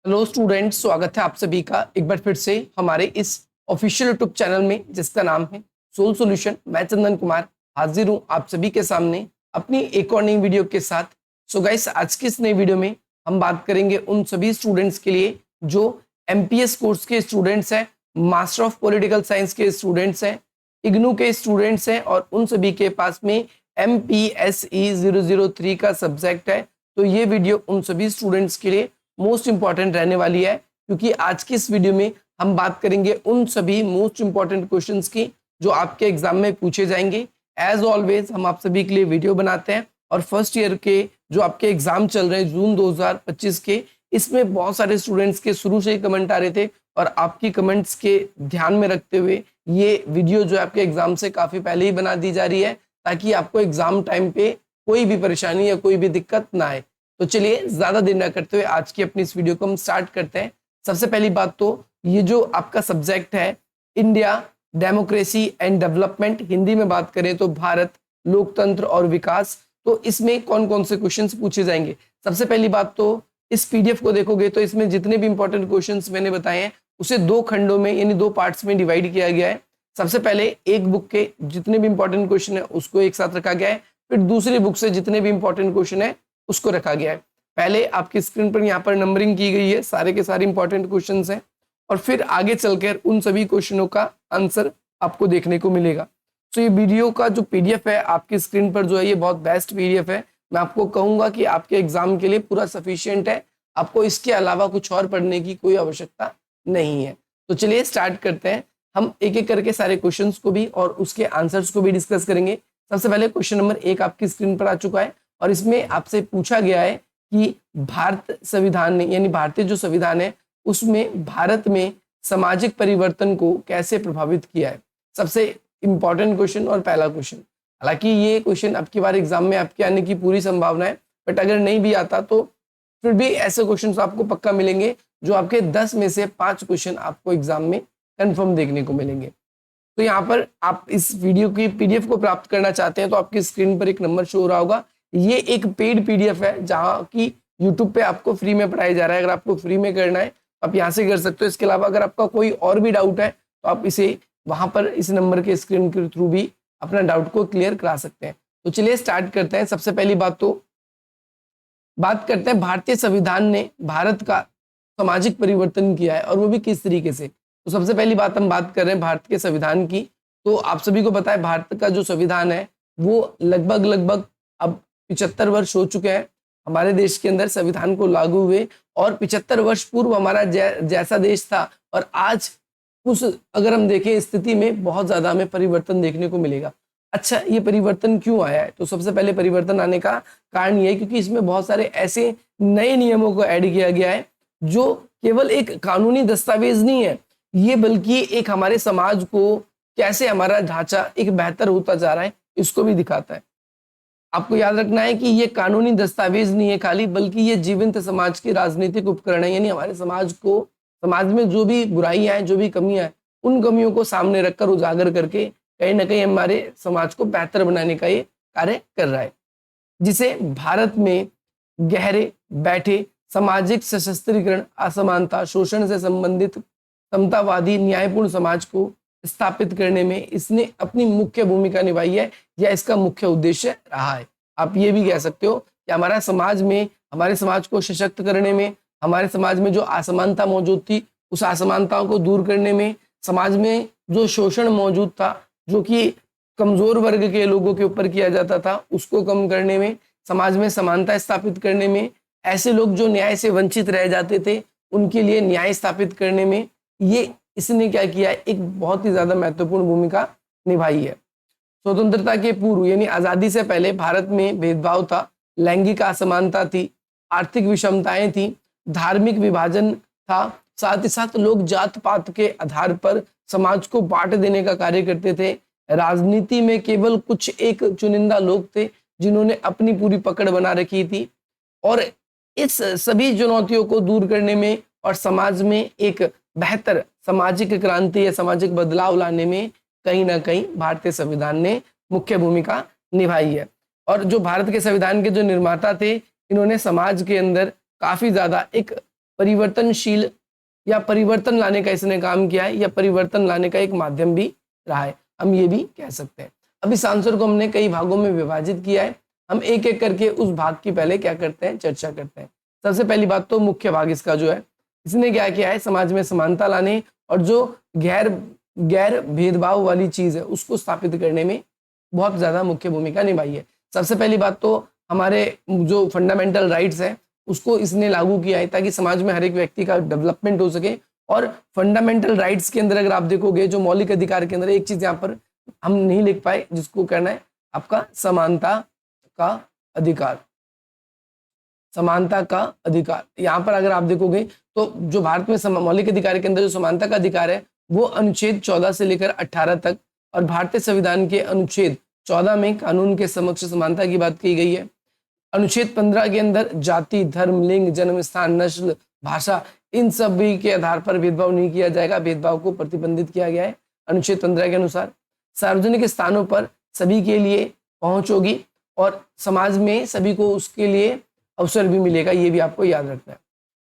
Hello students, स्वागत है आप सभी का एक बार फिर से हमारे इस ऑफिशियल यूट्यूब चैनल में जिसका नाम है सोल सॉल्यूशन। मैं चंदन कुमार हाजिर हूं आप सभी के सामने अपनी एक और नई वीडियो के साथ। सो गाइस, आज की इस नई वीडियो में हम बात करेंगे उन सभी स्टूडेंट्स के लिए जो एमपीएस कोर्स के स्टूडेंट्स हैं, मास्टर ऑफ पॉलिटिकल साइंस के स्टूडेंट्स हैं, इग्नू के स्टूडेंट्स हैं और उन सभी के पास में MPSE 003 का सब्जेक्ट है। तो ये वीडियो उन सभी स्टूडेंट्स के लिए मोस्ट इंपॉर्टेंट रहने वाली है, क्योंकि आज की इस वीडियो में हम बात करेंगे उन सभी मोस्ट इंपॉर्टेंट क्वेश्चंस की जो आपके एग्जाम में पूछे जाएंगे। एज ऑलवेज हम आप सभी के लिए वीडियो बनाते हैं और फर्स्ट ईयर के जो आपके एग्जाम चल रहे हैं जून 2025 के, इसमें बहुत सारे स्टूडेंट्स के शुरू से ही कमेंट आ रहे थे और आपकी कमेंट्स के ध्यान में रखते हुए ये वीडियो जो आपके एग्जाम से काफी पहले ही बना दी जा रही है, ताकि आपको एग्जाम टाइम पे कोई भी परेशानी या कोई भी दिक्कत ना आए। तो चलिए ज्यादा देर न करते हुए आज की अपनी इस वीडियो को हम स्टार्ट करते हैं। सबसे पहली बात तो ये जो आपका सब्जेक्ट है India democracy and development, Hindi में बात करें तो भारत लोकतंत्र और विकास, तो इसमें कौन कौन से क्वेश्चंस पूछे जाएंगे। सबसे पहली बात तो इस पीडीएफ को देखोगे तो इसमें जितने भी इंपॉर्टेंट क्वेश्चंस मैंने बताए हैं उसे दो खंडों में यानी दो पार्ट्स में डिवाइड किया गया है। सबसे पहले एक बुक के जितने भी इंपॉर्टेंट क्वेश्चन है उसको एक साथ रखा गया है, फिर दूसरी बुक से जितने भी इंपॉर्टेंट क्वेश्चन है उसको रखा गया है। पहले आपकी स्क्रीन पर यहाँ पर नंबरिंग की गई है, सारे के सारे इंपॉर्टेंट क्वेश्चंस हैं और फिर आगे चलकर उन सभी क्वेश्चनों का आंसर आपको देखने को मिलेगा। तो ये वीडियो का जो पीडीएफ है आपकी स्क्रीन पर जो है ये बहुत बेस्ट पीडीएफ है। मैं आपको कहूंगा कि आपके एग्जाम के लिए पूरा सफिशियंट है, आपको इसके अलावा कुछ और पढ़ने की कोई आवश्यकता नहीं है। तो चलिए स्टार्ट करते हैं। हम एक एक करके सारे क्वेश्चंस को भी और उसके आंसर्स को भी डिस्कस करेंगे। सबसे पहले क्वेश्चन नंबर 1 आपकी स्क्रीन पर आ चुका है और इसमें आपसे पूछा गया है कि भारत संविधान ने यानी भारतीय जो संविधान है उसमें भारत में सामाजिक परिवर्तन को कैसे प्रभावित किया है। सबसे इंपॉर्टेंट क्वेश्चन और पहला क्वेश्चन। हालांकि ये क्वेश्चन अब की बार एग्जाम में आपके आने की पूरी संभावना है, बट अगर नहीं भी आता तो फिर भी ऐसे क्वेश्चन आपको पक्का मिलेंगे जो आपके 10 में से 5 क्वेश्चन आपको एग्जाम में कंफर्म देखने को मिलेंगे। तो यहाँ पर आप इस वीडियो की पीडीएफ को प्राप्त करना चाहते हैं तो आपकी स्क्रीन पर एक नंबर शो हो रहा होगा। ये एक पेड पीडीएफ है जहाँ की यूट्यूब पे आपको फ्री में पढ़ाया जा रहा है। अगर आपको फ्री में करना है तो आप यहाँ से कर सकते हो। इसके अलावा अगर आपका कोई और भी डाउट है तो आप इसे वहां पर इस नंबर के स्क्रीन के थ्रू भी अपना डाउट को क्लियर करा सकते हैं। तो चलिए स्टार्ट करते हैं। सबसे पहली बात तो बात करते हैं भारतीय संविधान ने भारत का सामाजिक परिवर्तन किया है और वो भी किस तरीके से। तो सबसे पहली बात हम बात कर रहे हैं भारत के संविधान की। तो आप सभी को पता है भारत का जो संविधान है वो लगभग अब 75 वर्ष हो चुके हैं हमारे देश के अंदर संविधान को लागू हुए, और 75 वर्ष पूर्व हमारा जैसा देश था और आज उस अगर हम देखें स्थिति में बहुत ज्यादा हमें परिवर्तन देखने को मिलेगा। अच्छा, ये परिवर्तन क्यों आया है? तो सबसे पहले परिवर्तन आने का कारण ये है क्योंकि इसमें बहुत सारे ऐसे नए नियमों को ऐड किया गया है जो केवल एक कानूनी दस्तावेज नहीं है, ये बल्कि एक हमारे समाज को कैसे हमारा ढांचा एक बेहतर होता जा रहा है इसको भी दिखाता है। आपको याद रखना है कि ये कानूनी दस्तावेज नहीं है खाली, बल्कि ये जीवंत समाज के राजनीतिक उपकरण है। यानी हमारे समाज में जो भी बुराइयां हैं, जो भी कमियां हैं, उन कमियों को सामने रखकर उजागर करके कहीं ना कहीं हमारे समाज को बेहतर बनाने का ये कार्य कर रहा है, जिसे भारत में गहरे बैठे सामाजिक सशस्त्रीकरण, असमानता, शोषण से संबंधित समतावादी न्यायपूर्ण समाज को स्थापित करने में इसने अपनी मुख्य भूमिका निभाई है या इसका मुख्य उद्देश्य रहा है। आप ये भी कह सकते हो कि हमारे समाज को सशक्त करने में, हमारे समाज में जो असमानता मौजूद थी उस असमानताओं को दूर करने में, समाज में जो शोषण मौजूद था जो कि कमजोर वर्ग के लोगों के ऊपर किया जाता था उसको कम करने में, समाज में समानता स्थापित करने में, ऐसे लोग जो न्याय से वंचित रह जाते थे उनके लिए न्याय स्थापित करने में, ये इसने क्या किया है, एक बहुत ही ज्यादा महत्वपूर्ण भूमिका निभाई है। स्वतंत्रता के पूर्व यानी आजादी से पहले भारत में भेदभाव था, लैंगिक असमानता थी, आर्थिक विषमताएं थी, धार्मिक विभाजन था, साथ ही साथ लोग जात पात के आधार पर समाज को बांट देने का कार्य करते थे। राजनीति में केवल कुछ एक चुनिंदा लोग थे जिन्होंने अपनी पूरी पकड़ बना रखी थी, और इस सभी चुनौतियों को दूर करने में और समाज में एक बेहतर सामाजिक क्रांति या सामाजिक बदलाव लाने में कहीं ना कहीं भारतीय संविधान ने मुख्य भूमिका निभाई है। और जो भारत के संविधान के जो निर्माता थे इन्होंने समाज के अंदर काफी ज्यादा एक परिवर्तनशील या परिवर्तन लाने का इसने काम किया है, या परिवर्तन लाने का एक माध्यम भी रहा है, हम ये भी कह सकते हैं। अब इस आंसर को हमने कई भागों में विभाजित किया है, हम एक एक करके उस भाग की पहले क्या करते हैं, चर्चा करते हैं। सबसे पहली बात तो मुख्य भाग इसका जो है, इसने क्या किया है, समाज में समानता लाने और जो गैर भेदभाव वाली चीज है उसको स्थापित करने में बहुत ज्यादा मुख्य भूमिका निभाई है। सबसे पहली बात तो हमारे जो फंडामेंटल राइट्स हैं उसको इसने लागू किया है ताकि समाज में हर एक व्यक्ति का डेवलपमेंट हो सके। और फंडामेंटल राइट्स के अंदर अगर आप देखोगे, जो मौलिक अधिकार के अंदर एक चीज यहाँ पर हम नहीं लिख पाए, जिसको कहना है आपका समानता का अधिकार। समानता का अधिकार यहाँ पर अगर आप देखोगे तो जो भारत में मौलिक अधिकार के अंदर जो समानता का अधिकार है वो अनुच्छेद 14 से लेकर 18 तक, और भारतीय संविधान के अनुच्छेद 14 में कानून के समक्ष समानता की बात की गई है। अनुच्छेद 15 के अंदर जाति, धर्म, लिंग, जन्म स्थान, नस्ल, भाषा, इन सभी के आधार पर भेदभाव नहीं किया जाएगा, भेदभाव को प्रतिबंधित किया गया है अनुच्छेद 15 के अनुसार। सार्वजनिक स्थानों पर सभी के लिए पहुंच होगी और समाज में सभी को उसके लिए अवसर भी मिलेगा, ये भी आपको याद रखना है।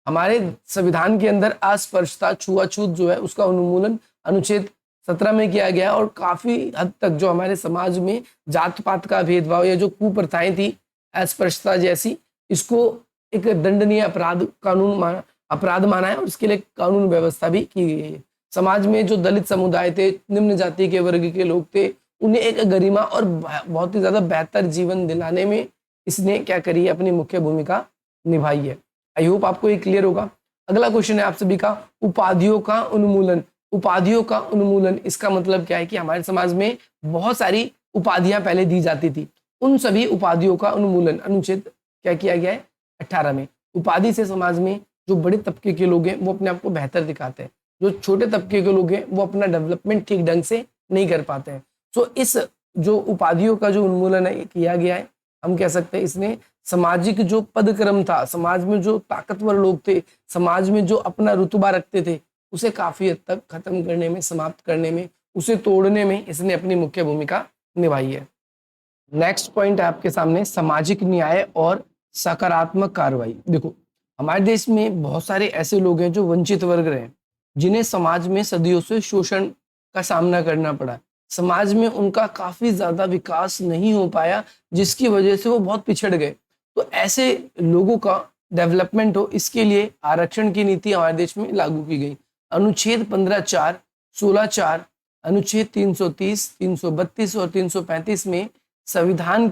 हमारे संविधान के अंदर अस्पृश्यता, छुआछूत जो है उसका उन्मूलन अनुच्छेद 17 में किया गया, और काफी हद तक जो हमारे समाज में जात पात का भेदभाव या जो कुप्रथाएं थी अस्पृश्यता जैसी, इसको एक दंडनीय अपराध माना है और उसके लिए कानून व्यवस्था भी की गई है। समाज में जो दलित समुदाय थे, निम्न जाति के वर्ग के लोग थे, उन्हें एक गरिमा और बहुत ही ज्यादा बेहतर जीवन दिलाने में इसने क्या करी है, अपनी मुख्य भूमिका निभाई है। आई होप आपको ये क्लियर होगा। अगला क्वेश्चन है आप सभी का, उपाधियों का उन्मूलन। उपाधियों का उन्मूलन, इसका मतलब क्या है कि हमारे समाज में बहुत सारी उपाधियां पहले दी जाती थी, उन सभी उपाधियों का उन्मूलन अनुच्छेद क्या किया गया है, 18 में। उपाधि से समाज में जो बड़े तबके के लोग हैं वो अपने आप को बेहतर दिखाते हैं, जो छोटे तबके के लोग हैं वो अपना डेवलपमेंट ठीक ढंग से नहीं कर पाते हैं। तो इस जो उपाधियों का जो उन्मूलन है किया गया है, हम कह सकते हैं इसने सामाजिक जो पदक्रम था, समाज में जो ताकतवर लोग थे, समाज में जो अपना रुतबा रखते थे, उसे काफी हद तक खत्म करने में, समाप्त करने में, उसे तोड़ने में इसने अपनी मुख्य भूमिका निभाई है। नेक्स्ट पॉइंट है आपके सामने, सामाजिक न्याय और सकारात्मक कार्रवाई। देखो, हमारे देश में बहुत सारे ऐसे लोग हैं जो वंचित वर्ग रहे, जिन्हें समाज में सदियों से शोषण का सामना करना पड़ा। समाज में उनका काफी ज्यादा विकास नहीं हो पाया, जिसकी वजह से वो बहुत पिछड़ गए। तो ऐसे लोगों का डेवलपमेंट हो, इसके लिए आरक्षण की नीति हमारे देश में लागू की गई। अनुच्छेद 15(4), 16(4), अनुच्छेद 330, 332 और 335 में संविधान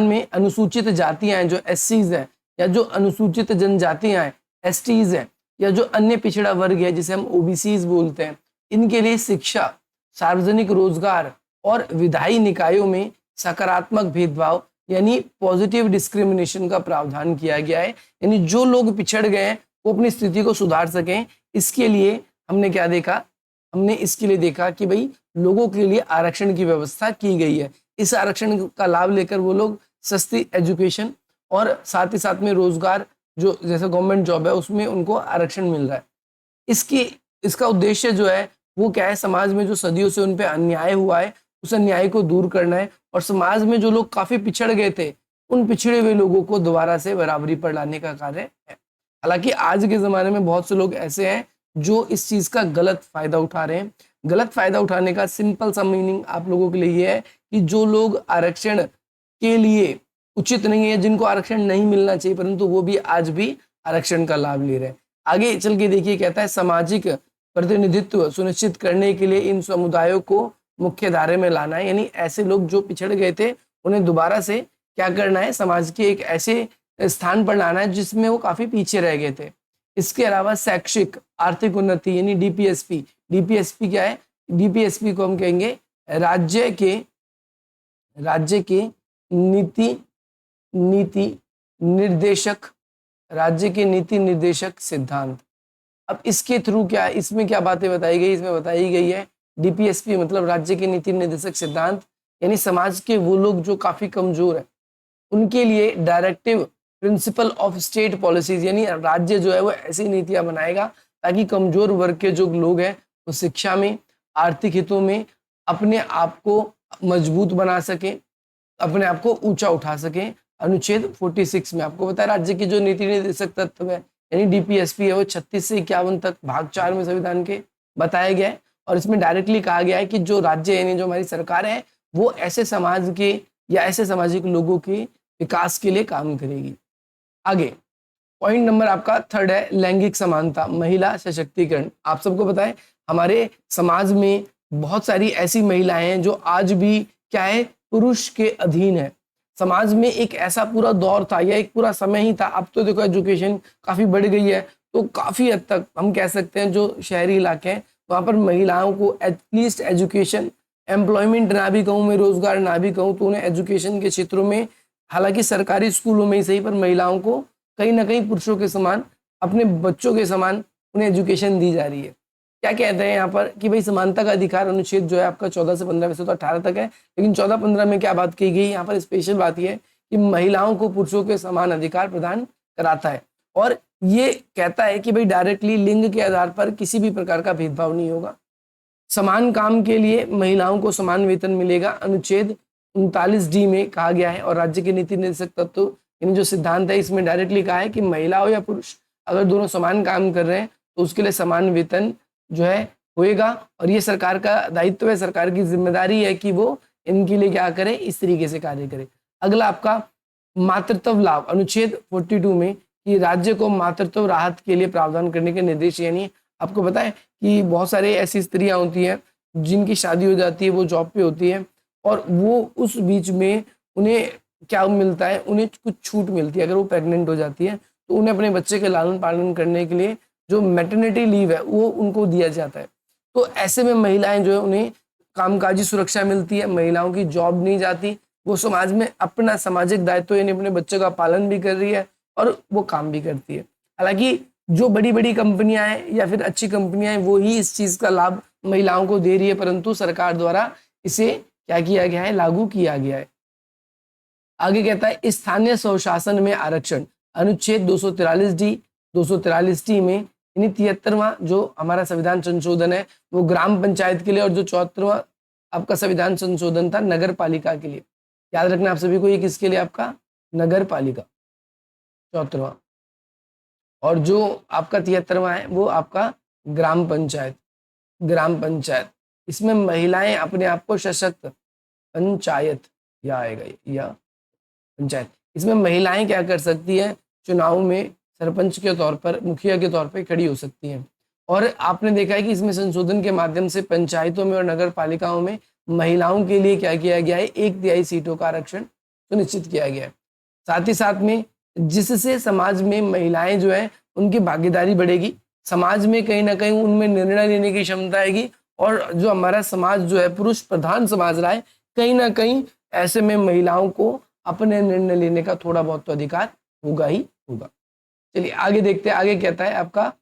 में अनुसूचित जातियां हैं, जो एससीज हैं, या जो अनुसूचित जनजातियां हैं, एसटीज हैं, या जो अन्य पिछड़ा वर्ग है जिसे हम ओबीसीज बोलते हैं, इनके लिए शिक्षा, सार्वजनिक रोजगार और विधायी निकायों में सकारात्मक भेदभाव यानी पॉजिटिव डिस्क्रिमिनेशन का प्रावधान किया गया है। यानी जो लोग पिछड़ गए हैं वो अपनी स्थिति को सुधार सकें, इसके लिए हमने क्या देखा, हमने इसके लिए देखा कि भाई लोगों के लिए आरक्षण की व्यवस्था की गई है। इस आरक्षण का लाभ लेकर वो लोग सस्ती एजुकेशन और साथ ही साथ में रोजगार, जो जैसे गवर्नमेंट जॉब है उसमें उनको आरक्षण मिल रहा है। इसका उद्देश्य जो है वो क्या है, समाज में जो सदियों से उन पे अन्याय हुआ है उस अन्याय को दूर करना है, और समाज में जो लोग काफी पिछड़ गए थे उन पिछड़े हुए लोगों को दोबारा से बराबरी पर लाने का कार्य है। हालांकि आज के जमाने में बहुत से लोग ऐसे हैं जो इस चीज का गलत फायदा उठा रहे हैं। गलत फायदा उठाने का सिंपल सा मीनिंग आप लोगों के लिए ये है कि जो लोग आरक्षण के लिए उचित नहीं है, जिनको आरक्षण नहीं मिलना चाहिए, परंतु वो भी आज भी आरक्षण का लाभ ले रहे हैं। आगे चल के देखिए, कहता है सामाजिक प्रतिनिधित्व सुनिश्चित करने के लिए इन समुदायों को मुख्य धारे में लाना है। यानी ऐसे लोग जो पिछड़ गए थे उन्हें दोबारा से क्या करना है, समाज के एक ऐसे स्थान पर लाना है जिसमें वो काफी पीछे रह गए थे। इसके अलावा शैक्षिक आर्थिक उन्नति यानी डीपीएसपी। डीपीएसपी क्या है, डीपीएसपी को हम कहेंगे राज्य के नीति निर्देशक सिद्धांत। अब इसके थ्रू क्या, इसमें क्या बातें बताई गई, इसमें बताई गई है डीपीएसपी मतलब राज्य के नीति निर्देशक सिद्धांत, यानी समाज के वो लोग जो काफी कमजोर है उनके लिए directive principle of state policies, यानी राज्य जो है वो ऐसी नीतियां बनाएगा ताकि कमजोर वर्ग के जो लोग हैं वो शिक्षा में, आर्थिक हितों में अपने आप को मजबूत बना सके, अपने आप को ऊंचा उठा सके। अनुच्छेद 46 में आपको बताया राज्य की जो नीति निर्देशक तत्व है यानी डीपीएसपी है वो 36 से 51 तक भाग 4 में संविधान के बताया गया है। और इसमें डायरेक्टली कहा गया है कि जो राज्य यानी जो हमारी सरकार है वो ऐसे समाज के या ऐसे सामाजिक लोगों के विकास के लिए काम करेगी। आगे पॉइंट नंबर आपका थर्ड है लैंगिक समानता, महिला सशक्तिकरण। आप सबको पता है हमारे समाज में बहुत सारी ऐसी महिलाएं हैं जो आज भी क्या है, पुरुष के अधीन है। समाज में एक ऐसा पूरा दौर था या एक पूरा समय ही था, अब तो देखो एजुकेशन काफी बढ़ गई है, तो काफी हद तक हम कह सकते हैं जो शहरी इलाके हैं वहां पर महिलाओं को एटलीस्ट एजुकेशन, एम्प्लॉयमेंट ना भी कहूँ मैं, रोजगार ना भी कहूँ, तो उन्हें एजुकेशन के क्षेत्रों में, हालांकि सरकारी स्कूलों में ही सही, पर महिलाओं को कहीं ना कहीं पुरुषों के समान, अपने बच्चों के समान उन्हें एजुकेशन दी जा रही है। क्या कहते हैं यहाँ पर कि भाई समानता का अधिकार अनुच्छेद जो है आपका 14 से 15, वैसे तो 18 तक है, लेकिन 14-15 में क्या बात की गई यहाँ पर स्पेशल बात यह है कि महिलाओं को पुरुषों के समान अधिकार प्रदान कराता है। और ये कहता है कि भाई डायरेक्टली लिंग के आधार पर किसी भी प्रकार का भेदभाव नहीं होगा। समान काम के लिए महिलाओं को समान वेतन मिलेगा, अनुच्छेद 39D में कहा गया है। और राज्य के नीति निर्देशक तत्व यानी जो सिद्धांत है इसमें डायरेक्टली कहा है कि महिला हो या पुरुष अगर दोनों समान काम कर रहे हैं तो उसके लिए समान वेतन जो है होएगा। और ये सरकार का दायित्व है, सरकार की जिम्मेदारी है कि वो इनके लिए क्या करे, इस तरीके से कार्य करे। अगला आपका मातृत्व लाभ, अनुच्छेद 42 में कि राज्य को मातृत्व राहत के लिए प्रावधान करने के निर्देश, यानी आपको पता है कि बहुत सारे ऐसी स्त्रियां होती हैं जिनकी शादी हो जाती है, वो जॉब पे होती है और वो उस बीच में उन्हें क्या मिलता है, उन्हें कुछ छूट मिलती है। अगर वो प्रेग्नेंट हो जाती है तो उन्हें अपने बच्चे के लालन पालन करने के लिए जो मैटरनिटी लीव है वो उनको दिया जाता है। तो ऐसे में महिलाएं जो है उन्हें कामकाजी सुरक्षा मिलती है, महिलाओं की जॉब नहीं जाती, वो समाज में अपना सामाजिक दायित्व यानी अपने बच्चों का पालन भी कर रही है और वो काम भी करती है। हालांकि जो बड़ी बड़ी कंपनियां हैं या फिर अच्छी कंपनियां हैं वो ही इस चीज का लाभ महिलाओं को दे रही है, परंतु सरकार द्वारा इसे क्या किया गया है, लागू किया गया है। आगे कहता है स्थानीय स्वशासन में आरक्षण, अनुच्छेद 243D में यानी 73वां जो हमारा संविधान संशोधन है वो ग्राम पंचायत के लिए, और जो 74वां आपका संविधान संशोधन था नगर पालिका के लिए। याद रखना आप सभी को, ये किसके लिए, आपका नगर पालिका 74वां, और जो आपका 73वां है वो आपका ग्राम पंचायत। ग्राम पंचायत इसमें महिलाएं अपने आप को सशक्त, पंचायत या आएगा या पंचायत, इसमें महिलाएं क्या कर सकती हैं, चुनाव में सरपंच के तौर पर, मुखिया के तौर पर खड़ी हो सकती हैं। और आपने देखा है कि इसमें संशोधन के माध्यम से पंचायतों में और नगर पालिकाओं में महिलाओं के लिए क्या किया गया है, 1/3 सीटों का आरक्षण सुनिश्चित किया गया है। साथ ही साथ में जिससे समाज में महिलाएं जो है उनकी भागीदारी बढ़ेगी, समाज में कहीं ना कहीं उनमें निर्णय लेने की क्षमता आएगी, और जो हमारा समाज जो है पुरुष प्रधान समाज रहा है, कहीं ना कहीं ऐसे में महिलाओं को अपने निर्णय लेने का थोड़ा बहुत तो अधिकार होगा ही होगा। चलिए आगे देखते हैं, आगे कहता है आपका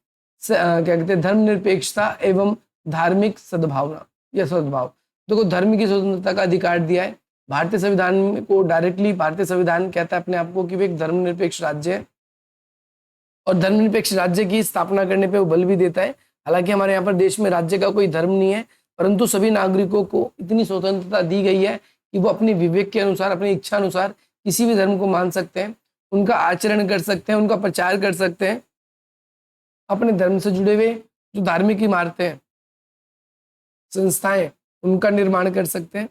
क्या कहते हैं, धर्मनिरपेक्षता एवं धार्मिक सद्भावना या सद्भाव। देखो धर्म की स्वतंत्रता का अधिकार दिया है भारतीय संविधान को, डायरेक्टली भारतीय संविधान कहता है अपने आप को कि वो एक धर्मनिरपेक्ष राज्य है, और धर्मनिरपेक्ष राज्य की स्थापना करने पे वो बल भी देता है। हालांकि हमारे यहाँ पर देश में राज्य का कोई धर्म नहीं है, परंतु सभी नागरिकों को इतनी स्वतंत्रता दी गई है कि वो अपने विवेक के अनुसार, अपनी इच्छा अनुसार किसी भी धर्म को मान सकते हैं, उनका आचरण कर सकते हैं, उनका प्रचार कर सकते हैं, अपने धर्म से जुड़े हुए जो धार्मिक इमारतें हैं, संस्थाएं, उनका निर्माण कर सकते हैं,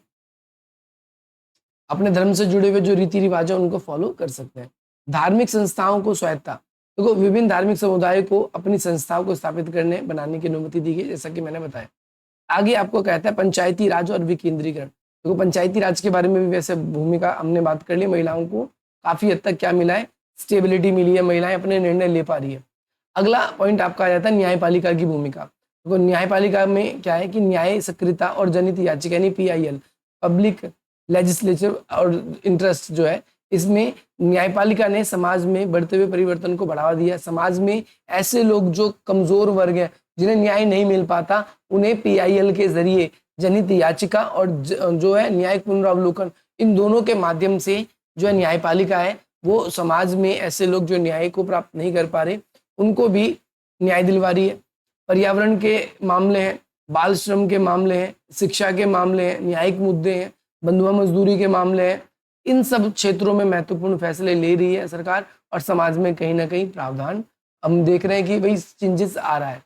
अपने धर्म से जुड़े हुए जो रीति रिवाज है उनको फॉलो कर सकते हैं। धार्मिक संस्थाओं को स्वायत्ता, देखो विभिन्न धार्मिक समुदाय को अपनी संस्थाओं को स्थापित करने बनाने की अनुमति दी गई, जैसा कि मैंने बताया। आगे आपको कहता है पंचायती राज और विकेंद्रीकरण। देखो पंचायती राज के बारे में भी वैसे भूमिका हमने बात कर ली, महिलाओं को काफी हद तक क्या मिला है, स्टेबिलिटी मिली है, महिलाएं अपने निर्णय ले पा रही है। अगला पॉइंट आपका आ जाता है न्यायपालिका की भूमिका। देखो न्यायपालिका में क्या है कि न्याय सक्रियता और जनहित याचिका यानी PIL, पब्लिक लेजिस्लेटिव और इंटरेस्ट जो है, इसमें न्यायपालिका ने समाज में बढ़ते हुए परिवर्तन को बढ़ावा दिया। समाज में ऐसे लोग जो कमजोर वर्ग हैं, जिन्हें न्याय नहीं मिल पाता, उन्हें PIL के जरिए जनहित याचिका और जो है न्यायिक पुनरावलोकन, इन दोनों के माध्यम से जो है न्यायपालिका है वो समाज में ऐसे लोग जो न्याय को प्राप्त नहीं कर पा रहे उनको भी न्याय दिलवा रही है। पर्यावरण के मामले हैं, बाल श्रम के मामले हैं, शिक्षा के मामले हैं, न्यायिक मुद्दे हैं, बंधुआ मजदूरी के मामले हैं, इन सब क्षेत्रों में महत्वपूर्ण फैसले ले रही है सरकार, और समाज में कहीं ना कहीं प्रावधान हम देख रहे हैं कि भाई चेंजेस आ रहा है।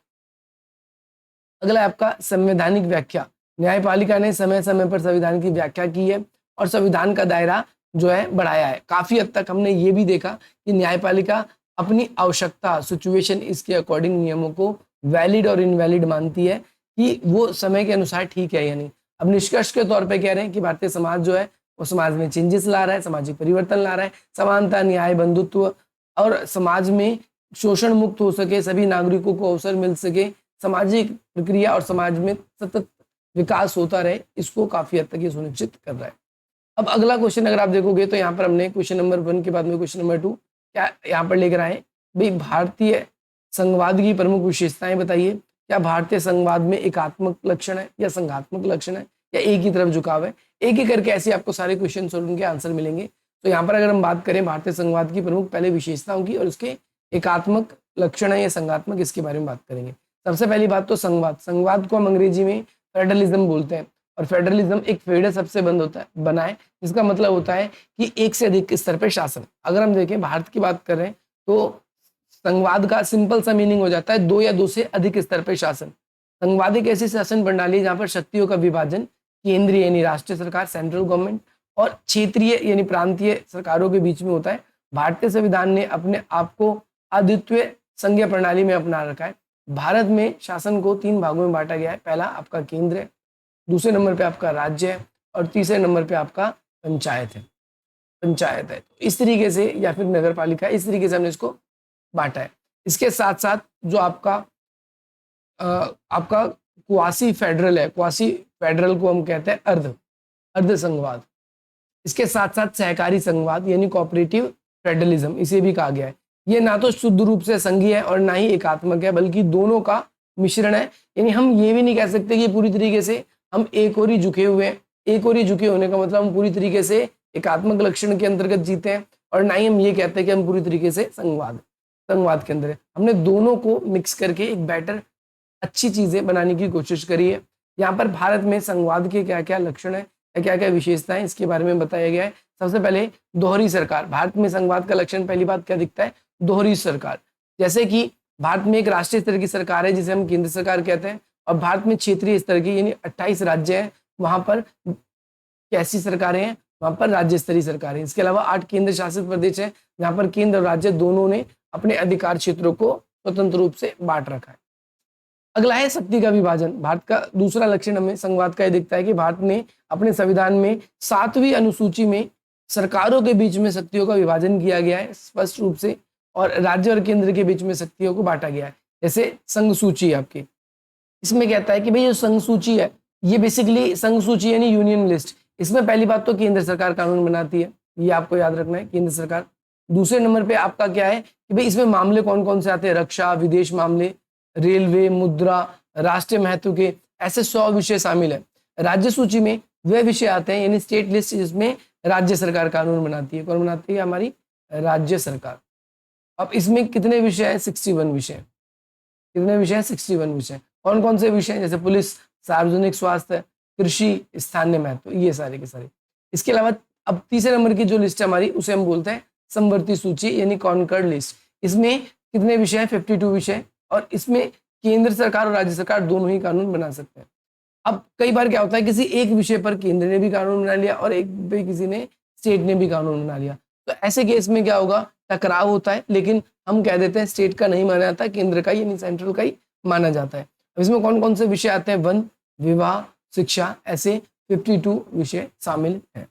अगला है आपका संवैधानिक व्याख्या। न्यायपालिका ने समय समय पर संविधान की व्याख्या की है और संविधान का दायरा जो है बढ़ाया है। काफी हद तक हमने ये भी देखा कि न्यायपालिका अपनी आवश्यकता, सिचुएशन, इसके अकॉर्डिंग नियमों को वैलिड और इनवैलिड मानती है कि वो समय के अनुसार ठीक है या नहीं। अब निष्कर्ष के तौर पे कह रहे हैं कि भारतीय समाज जो है वो समाज में चेंजेस ला रहा है, सामाजिक परिवर्तन ला रहा है, समानता, न्याय, बंधुत्व और समाज में शोषण मुक्त हो सके, सभी नागरिकों को अवसर मिल सके, सामाजिक प्रक्रिया और समाज में सतत विकास होता रहे, इसको काफी हद तक ये सुनिश्चित कर रहा है। अब अगला क्वेश्चन अगर आप देखोगे तो यहाँ पर हमने क्वेश्चन नंबर 1 के बाद में क्वेश्चन नंबर 2 क्या यहाँ पर लेकर आए, भाई भारतीय संघवाद की प्रमुख विशेषताएं बताइए। क्या भारतीय संघवाद में एकात्मक लक्षण है या संघात्मक लक्षण है या एक ही तरफ झुकाव है? एक एक करके ऐसे आपको सारे क्वेश्चन और उनके आंसर मिलेंगे। तो यहाँ पर अगर हम बात करें भारतीय संघवाद की प्रमुख पहले विशेषताओं की और उसके एकात्मक लक्षण है या संघात्मक, इसके बारे में बात करेंगे। सबसे पहली बात तो संघवाद। संघवाद को हम अंग्रेजी में फेडरलिज्म बोलते हैं और फेडरलिज्म एक फेडर सबसे बंद होता है बना है, जिसका मतलब होता है कि एक से अधिक स्तर पर शासन। अगर हम देखें भारत की बात कर रहे हैं तो संघवाद का सिंपल सा मीनिंग हो जाता है 2 या 2 से अधिक स्तर पर शासन। संघवाद एक ऐसी शासन प्रणाली है जहां पर शक्तियों का विभाजन केंद्रीय यानी राष्ट्रीय सरकार, सेंट्रल गवर्नमेंट, और क्षेत्रीय यानी प्रांतीय सरकारों के बीच में होता है। भारतीय संविधान ने अपने आप को अद्वितीय संघीय प्रणाली में अपना रखा है। भारत में शासन को 3 भागों में बांटा गया है। पहला आपका केंद्र है, दूसरे नंबर पे आपका राज्य है और तीसरे नंबर पे आपका पंचायत है। पंचायत है तो इस तरीके से, या फिर नगर पालिका, इस तरीके से हमने इसको बांटा है। इसके साथ साथ जो आपका क्वासी फेडरल है, क्वासी फेडरल को हम कहते हैं अर्ध संघवाद। इसके साथ साथ सहकारी संघवाद यानी कोऑपरेटिव फेडरलिज्म, इसे भी कहा गया है। ये ना तो शुद्ध रूप से संघीय है और ना ही एकात्मक है, बल्कि दोनों का मिश्रण है। यानी हम ये भी नहीं कह सकते कि पूरी तरीके से हम एक और ही झुके हुए हैं। एक और ही झुके होने का मतलब हम पूरी तरीके से एकात्मक लक्षण के अंतर्गत जीते हैं, और ना ही हम ये कहते हैं कि हम पूरी तरीके से संघवाद के अंदर है। हमने दोनों को मिक्स करके एक बेटर अच्छी चीजें बनाने की कोशिश करी है। यहाँ पर भारत में संघवाद के क्या क्या लक्षण है, क्या क्या विशेषताएं, इसके बारे में बताया गया है। सबसे पहले दोहरी सरकार। भारत में संघवाद का लक्षण पहली बात क्या दिखता है? दोहरी सरकार। जैसे कि भारत में एक राष्ट्रीय स्तर की सरकार है जिसे हम केंद्र सरकार कहते हैं, और भारत में क्षेत्रीय स्तर की यानी 28 राज्य हैं, वहां पर कैसी सरकारें हैं? वहां पर राज्य स्तरीय सरकारें। इसके अलावा 8 केंद्र शासित प्रदेश हैं जहां पर केंद्र और राज्य दोनों ने अपने अधिकार क्षेत्रों को स्वतंत्र रूप से बांट रखा है। अगला है शक्ति का विभाजन। भारत का दूसरा लक्षण हमें संघवाद का यह दिखता है कि भारत ने अपने संविधान में 7वीं अनुसूची में सरकारों के बीच में शक्तियों का विभाजन किया गया है स्पष्ट रूप से, और राज्य और केंद्र के बीच में शक्तियों को बांटा गया है। जैसे संघ सूची आपकी, इसमें कहता है कि भाई जो संघ सूची है ये बेसिकली संघ सूची यानी यूनियन लिस्ट। इसमें पहली बात तो केंद्र सरकार कानून बनाती है, ये आपको याद रखना है, केंद्र सरकार। दूसरे नंबर पे आपका क्या है कि भाई इसमें मामले कौन कौन से आते हैं? रक्षा, विदेश मामले, रेलवे, मुद्रा, राष्ट्रीय महत्व के, ऐसे 100 विषय शामिल है। राज्य सूची में वे विषय आते हैं यानी स्टेट लिस्ट, जिसमें राज्य सरकार कानून बनाती है। कौन बनाती है? हमारी राज्य सरकार। अब इसमें कितने विषय हैं? 61 विषय। कितने विषय हैं? 61 विषय। कौन कौन से विषय हैं? जैसे पुलिस, सार्वजनिक स्वास्थ्य, कृषि, स्थानीय महत्व, ये सारे के सारे। इसके अलावा अब तीसरे नंबर की जो लिस्ट है हमारी, उसे हम बोलते हैं समवर्ती सूची यानी कॉन्कर्ड लिस्ट। इसमें कितने विषय हैं? 52 विषय, और इसमें केंद्र सरकार और राज्य सरकार दोनों ही कानून बना सकते हैं। अब कई बार क्या होता है, किसी एक विषय पर केंद्र ने भी कानून बना लिया और एक पे किसी ने स्टेट ने भी कानून बना लिया, तो ऐसे केस में क्या होगा? टकराव होता है, लेकिन हम कह देते हैं स्टेट का नहीं माना जाता, केंद्र का यानी सेंट्रल का ही माना जाता है। अब इसमें कौन कौन से विषय आते हैं? वन, विवाह, शिक्षा, ऐसे 52 विषय शामिल हैं।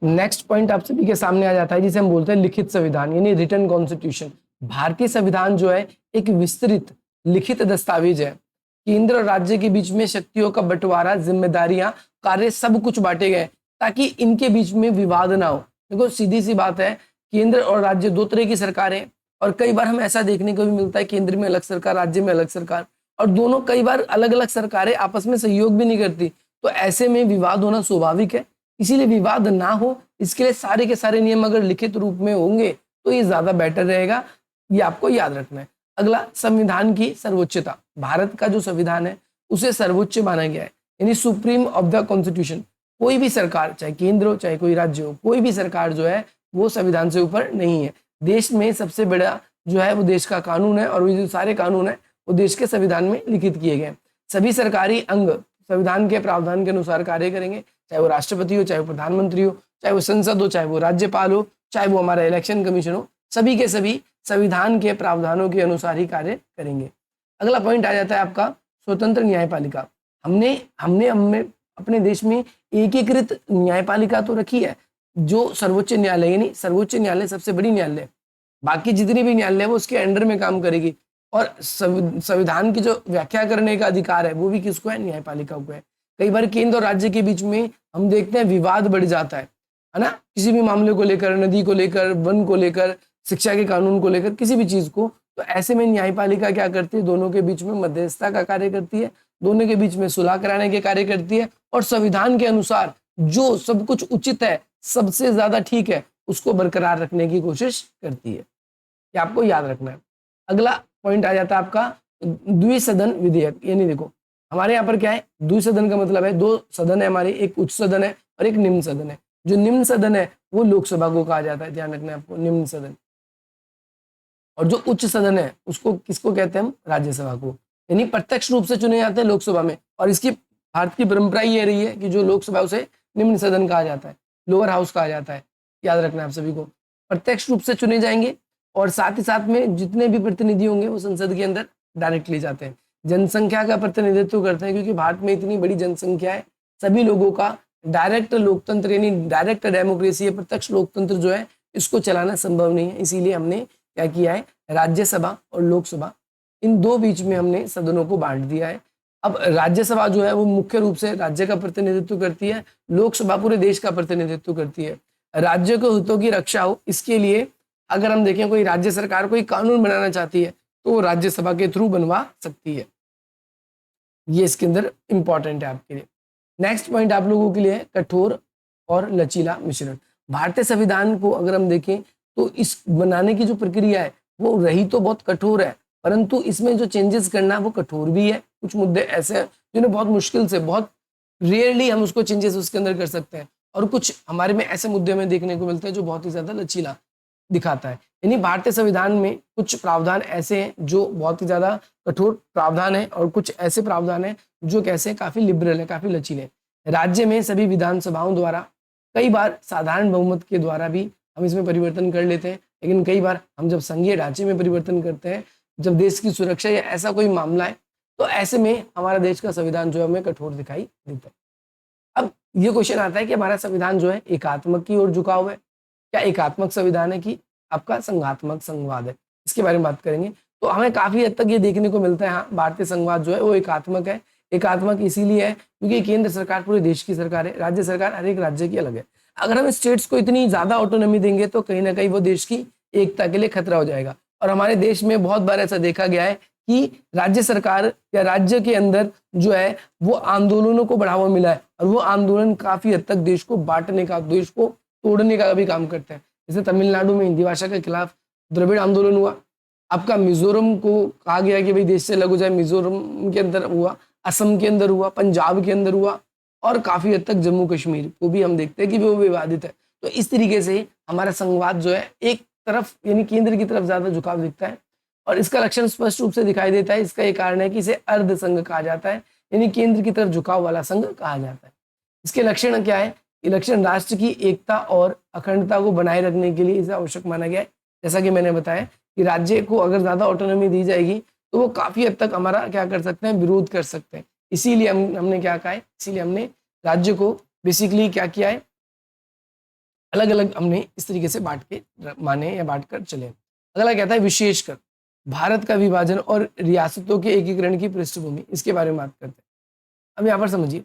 नेक्स्ट पॉइंट आप सभी के सामने आ जाता है जिसे हम बोलते हैं लिखित संविधान यानी रिटन कॉन्स्टिट्यूशन। भारतीय संविधान जो है एक विस्तृत लिखित दस्तावेज है। केंद्र और राज्य के बीच में शक्तियों का बंटवारा, जिम्मेदारियां, कार्य सब कुछ बांटे गए ताकि इनके बीच में विवाद ना हो। देखो सीधी सी बात है, केंद्र और राज्य 2 तरह की सरकारें, और कई बार हम ऐसा देखने को भी मिलता है केंद्र में अलग सरकार, राज्य में अलग सरकार, और दोनों कई बार अलग अलग सरकारें आपस में सहयोग भी नहीं करती। तो ऐसे में विवाद होना स्वाभाविक है, इसीलिए विवाद ना हो इसके लिए सारे के सारे नियम अगर लिखित रूप में होंगे तो ये ज्यादा बेटर रहेगा, ये आपको याद रखना है। अगला, संविधान की सर्वोच्चता। भारत का जो संविधान है उसे सर्वोच्च माना गया है यानी सुप्रीम ऑफ द कॉन्स्टिट्यूशन। कोई भी सरकार, चाहे केंद्र हो चाहे कोई राज्य हो, कोई भी सरकार जो है वो संविधान से ऊपर नहीं है। देश में सबसे बड़ा जो है वो देश का कानून है और ये जो सारे कानून है वो देश के संविधान में लिखित किए गए हैं। सभी सरकारी अंग संविधान के प्रावधान के अनुसार कार्य करेंगे, चाहे वो राष्ट्रपति हो, चाहे वो प्रधानमंत्री हो, चाहे वो संसद हो, चाहे वो राज्यपाल हो, चाहे वो हमारा इलेक्शन कमीशन हो, सभी के सभी संविधान के प्रावधानों के अनुसार ही कार्य करेंगे। अगला पॉइंट आ जाता है आपका स्वतंत्र न्यायपालिका। हमने हमने हमने अपने देश में एकीकृत न्यायपालिका तो रखी है, जो सर्वोच्च न्यायालय, यानी सर्वोच्च न्यायालय सबसे बड़ी न्यायालय, बाकी जितनी भी न्यायालय है वो उसके अंडर में काम करेगी, और संविधान की जो व्याख्या करने का अधिकार है वो भी किसको है? न्यायपालिका को है। कई बार केंद्र और राज्य के बीच में हम देखते हैं विवाद बढ़ जाता है ना, किसी भी मामले को लेकर, नदी को लेकर, वन को लेकर, शिक्षा के कानून को लेकर, किसी भी चीज को, तो ऐसे में न्यायपालिका क्या करती है? दोनों के बीच में मध्यस्थता का कार्य करती है, दोनों के बीच में सुलह कराने के कार्य करती है, और संविधान के अनुसार जो सब कुछ उचित है, सबसे ज्यादा ठीक है, उसको बरकरार रखने की कोशिश करती है। ये आपको याद रखना है। अगला पॉइंट आ जाता है आपका द्विसदन विधेयक। यानी देखो हमारे यहाँ पर क्या है, द्विसदन का मतलब है दो सदन है हमारे, एक उच्च सदन है और एक निम्न सदन है। जो निम्न सदन है वो लोकसभा को कहा जाता है, ध्यान रखना है आपको, निम्न सदन। और जो उच्च सदन है उसको किसको कहते हैं हम? राज्यसभा को। यानी प्रत्यक्ष रूप से चुने जाते हैं लोकसभा में, और इसकी भारत की परंपरा ये रही है कि जो लोकसभा उसे निम्न सदन कहा जाता है, लोअर हाउस कहा जाता है। याद रखना है आप सभी को, प्रत्यक्ष रूप से चुने जाएंगे, और साथ ही साथ में जितने भी प्रतिनिधि होंगे वो संसद के अंदर डायरेक्टली जाते हैं। जनसंख्या का प्रतिनिधित्व करते हैं, क्योंकि भारत में इतनी बड़ी जनसंख्या है, सभी लोगों का डायरेक्ट लोकतंत्र यानी डायरेक्ट डेमोक्रेसी है, प्रत्यक्ष लोकतंत्र जो है इसको चलाना संभव नहीं है। इसीलिए हमने क्या किया है, राज्यसभा और लोकसभा इन दो बीच में हमने सदनों को बांट दिया है। अब राज्यसभा जो है वो मुख्य रूप से राज्य का प्रतिनिधित्व करती है, लोकसभा पूरे देश का प्रतिनिधित्व करती है। राज्य के हितों की रक्षा हो, इसके लिए अगर हम देखें कोई राज्य सरकार कोई कानून बनाना चाहती है तो वो राज्यसभा के थ्रू बनवा सकती है। ये इसके अंदर इंपॉर्टेंट है आपके लिए। नेक्स्ट पॉइंट आप लोगों के लिए है कठोर और लचीला मिश्रण। भारतीय संविधान को अगर हम देखें तो इस बनाने की जो प्रक्रिया है वो रही तो बहुत कठोर है, परंतु इसमें जो चेंजेस करना है वो कठोर भी है। कुछ मुद्दे ऐसे हैं जिन्हें बहुत मुश्किल से, बहुत रेयरली हम उसको चेंजेस उसके अंदर कर सकते हैं, और कुछ हमारे में ऐसे मुद्दे में देखने को मिलते हैं जो बहुत ही ज्यादा लचीला दिखाता है। यानी भारतीय संविधान में कुछ प्रावधान ऐसे हैं जो बहुत ही ज्यादा कठोर प्रावधान है, और कुछ ऐसे प्रावधान है जो कैसे काफी लिबरल है, काफी लचीले। राज्य में सभी विधानसभाओं द्वारा, कई बार साधारण बहुमत के द्वारा भी हम इसमें परिवर्तन कर लेते हैं, लेकिन कई बार हम जब संघीय ढांचे में परिवर्तन करते हैं, जब देश की सुरक्षा या ऐसा कोई मामला है, तो ऐसे में हमारा देश का संविधान जो है हमें कठोर दिखाई देता है। अब ये क्वेश्चन आता है कि हमारा संविधान जो है एकात्मक की ओर झुका हुआ है, क्या एकात्मक संविधान है कि आपका संघात्मक संघवाद है? इसके बारे में बात करेंगे। तो हमें काफी हद तक ये देखने को मिलता है, हाँ भारतीय संघवाद जो है वो एकात्मक है। एकात्मक इसीलिए है क्योंकि केंद्र सरकार पूरे देश की सरकार है, राज्य सरकार हर एक राज्य की अलग है। अगर हम स्टेट्स को इतनी ज्यादा ऑटोनॉमी देंगे तो कहीं ना कहीं वो देश की एकता के लिए खतरा हो जाएगा। और हमारे देश में बहुत बार ऐसा देखा गया है कि राज्य सरकार या राज्य के अंदर जो है वो आंदोलनों को बढ़ावा मिला है, और वो आंदोलन काफी हद तक देश को बांटने का, देश को तोड़ने का भी काम करते हैं। जैसे तमिलनाडु में हिंदी भाषा के खिलाफ द्रविड़ आंदोलन हुआ, आपका मिजोरम को कहा गया कि भाई देश से अलग हो जाए, मिजोरम के अंदर हुआ, असम के अंदर हुआ, पंजाब के अंदर हुआ, और काफी हद तक जम्मू कश्मीर को भी हम देखते हैं कि वो विवादित है। तो इस तरीके से हमारा संघवाद जो है एक तरफ यानी केंद्र की तरफ ज्यादा झुकाव दिखता है, और इसका लक्षण स्पष्ट रूप से दिखाई देता है। इसका एक कारण है कि इसे अर्ध संघ कहा जाता है, यानी केंद्र की तरफ झुकाव वाला संघ कहा जाता है। इसके लक्षण क्या है? ये लक्षण राष्ट्र की एकता और अखंडता को बनाए रखने के लिए इसे आवश्यक माना गया है। जैसा कि मैंने बताया कि राज्य को अगर ज्यादा ऑटोनॉमी दी जाएगी तो वो काफी हद तक हमारा क्या कर सकते हैं, विरोध कर सकते हैं। इसीलिए हमने क्या कहा है, इसीलिए हमने राज्य को बेसिकली क्या किया है, अलग अलग हमने इस तरीके से बांट के माने या बांट कर चले। अगला कहता है विशेषकर भारत का विभाजन और रियासतों के एकीकरण की पृष्ठभूमि, इसके बारे में बात करते हैं। अब यहाँ पर समझिए,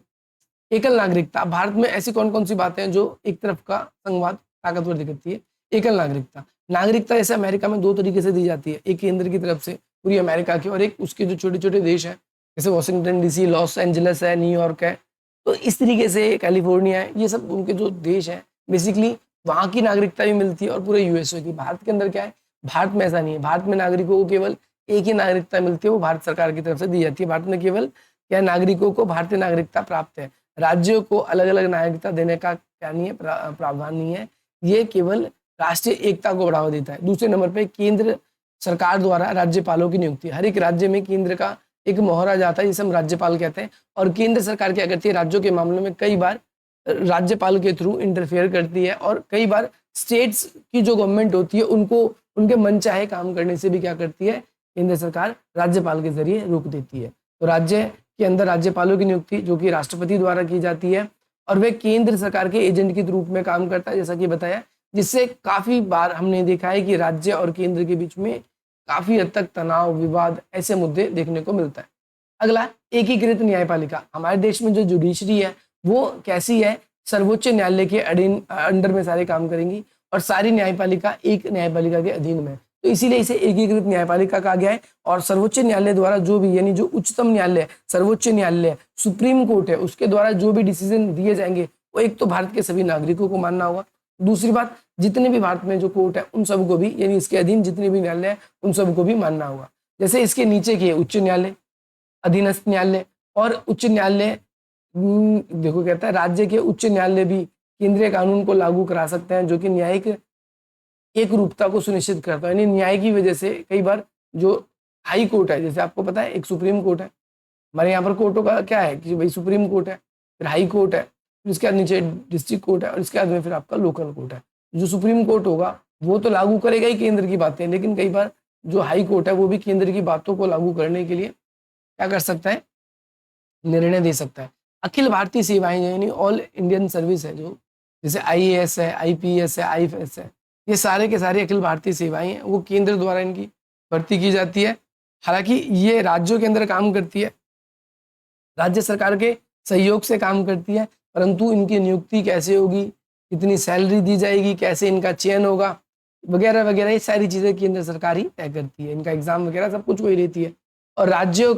एकल नागरिकता। भारत में ऐसी कौन कौन सी बातें हैं जो एक तरफ का संघवाद ताकतवर दिखती है? एकल नागरिकता। नागरिकता जैसे अमेरिका में दो तरीके से दी जाती है, एक केंद्र की तरफ से पूरी अमेरिका की, और एक उसके जो छोटे छोटे देश हैं जैसे वॉशिंगटन डीसी, लॉस एंजलिस है, न्यूयॉर्क है, तो इस तरीके से कैलिफोर्निया है, ये सब उनके जो देश हैं बेसिकली वहाँ की नागरिकता भी मिलती है, और पूरे यूएसए की। भारत के अंदर क्या है, भारत में ऐसा नहीं है। भारत में नागरिकों को केवल एक ही नागरिकता मिलती है, वो भारत सरकार की तरफ से दी जाती है। भारत में केवल क्या नागरिकों को भारतीय नागरिकता प्राप्त है, राज्यों को अलग अलग नागरिकता देने का क्या नहीं है, प्रावधान नहीं है। ये केवल राष्ट्रीय एकता को बढ़ावा देता है। दूसरे नंबर पे केंद्र सरकार द्वारा राज्यपालों की नियुक्ति। हर एक राज्य में केंद्र का एक मोहरा जाता है जिसे हम राज्यपाल कहते हैं, और केंद्र सरकार क्या करती है, राज्यों के मामलों में कई बार राज्यपाल के थ्रू इंटरफेयर करती है, और कई बार स्टेट्स की जो गवर्नमेंट होती है उनको उनके मनचाहे काम करने से भी क्या करती है, केंद्र सरकार राज्यपाल के जरिए रोक देती है। तो राज्य के अंदर राज्यपालों की नियुक्ति जो कि राष्ट्रपति द्वारा की जाती है, और वह केंद्र सरकार के एजेंट के रूप में काम करता है, जैसा कि बताया, जिससे काफी बार हमने देखा है कि राज्य और केंद्र के बीच में काफी हद तक तनाव, विवाद, ऐसे मुद्दे देखने को मिलता है। अगला, एकीकृत न्यायपालिका। हमारे देश में जो जुडिशरी है वो कैसी है, सर्वोच्च न्यायालय के अंडर में सारे काम करेंगी, और सारी न्यायपालिका एक न्यायपालिका के अधीन में, तो इसीलिए इसे एकीकृत न्यायपालिका कहा गया है। और सर्वोच्च न्यायालय द्वारा जो भी, यानी जो उच्चतम न्यायालय, सर्वोच्च न्यायालय, सुप्रीम कोर्ट है, उसके द्वारा जो भी डिसीजन दिए जाएंगे वो एक तो भारत के सभी नागरिकों को मानना होगा। दूसरी बात, जितने भी भारत में जो कोर्ट है उन सबको भी, यानी इसके अधीन जितने भी न्यायालय है उन सबको भी मानना होगा। जैसे इसके नीचे की है उच्च न्यायालय, अधीनस्थ न्यायालय और उच्च न्यायालय। देखो कहता है राज्य के उच्च न्यायालय भी केंद्रीय कानून को लागू करा सकते हैं, जो कि न्यायिक एक रूपता को सुनिश्चित करता है। यानी न्याय की वजह से कई बार जो हाई कोर्ट है, जैसे आपको पता है एक सुप्रीम कोर्ट है, हमारे यहाँ पर कोर्टों का क्या है कि भाई सुप्रीम कोर्ट है, फिर हाई कोर्ट है, फिर इसके बाद नीचे डिस्ट्रिक्ट कोर्ट है, और इसके बाद में फिर आपका लोकल कोर्ट है। जो सुप्रीम कोर्ट होगा वो तो लागू करेगा ही केंद्र की बातें, लेकिन कई बार जो हाई कोर्ट है वो भी केंद्र की बातों को लागू करने के लिए क्या कर सकता है, निर्णय दे सकता है। अखिल भारतीय सेवाएं यानी ऑल इंडियन सर्विस है, जो जैसे आईएएस है, आईपीएस है, आईएफएस है, ये सारे के सारे अखिल भारतीय सेवाएं हैं, वो केंद्र द्वारा इनकी भर्ती की जाती है। हालांकि ये राज्यों के अंदर काम करती है, राज्य सरकार के सहयोग से काम करती है, परंतु इनकी नियुक्ति कैसे होगी, कितनी सैलरी दी जाएगी, कैसे इनका चयन होगा, वगैरह वगैरह, ये सारी चीज़ें केंद्र सरकार ही तय करती है। इनका एग्जाम वगैरह सब कुछ वही रहती है। और राज्यों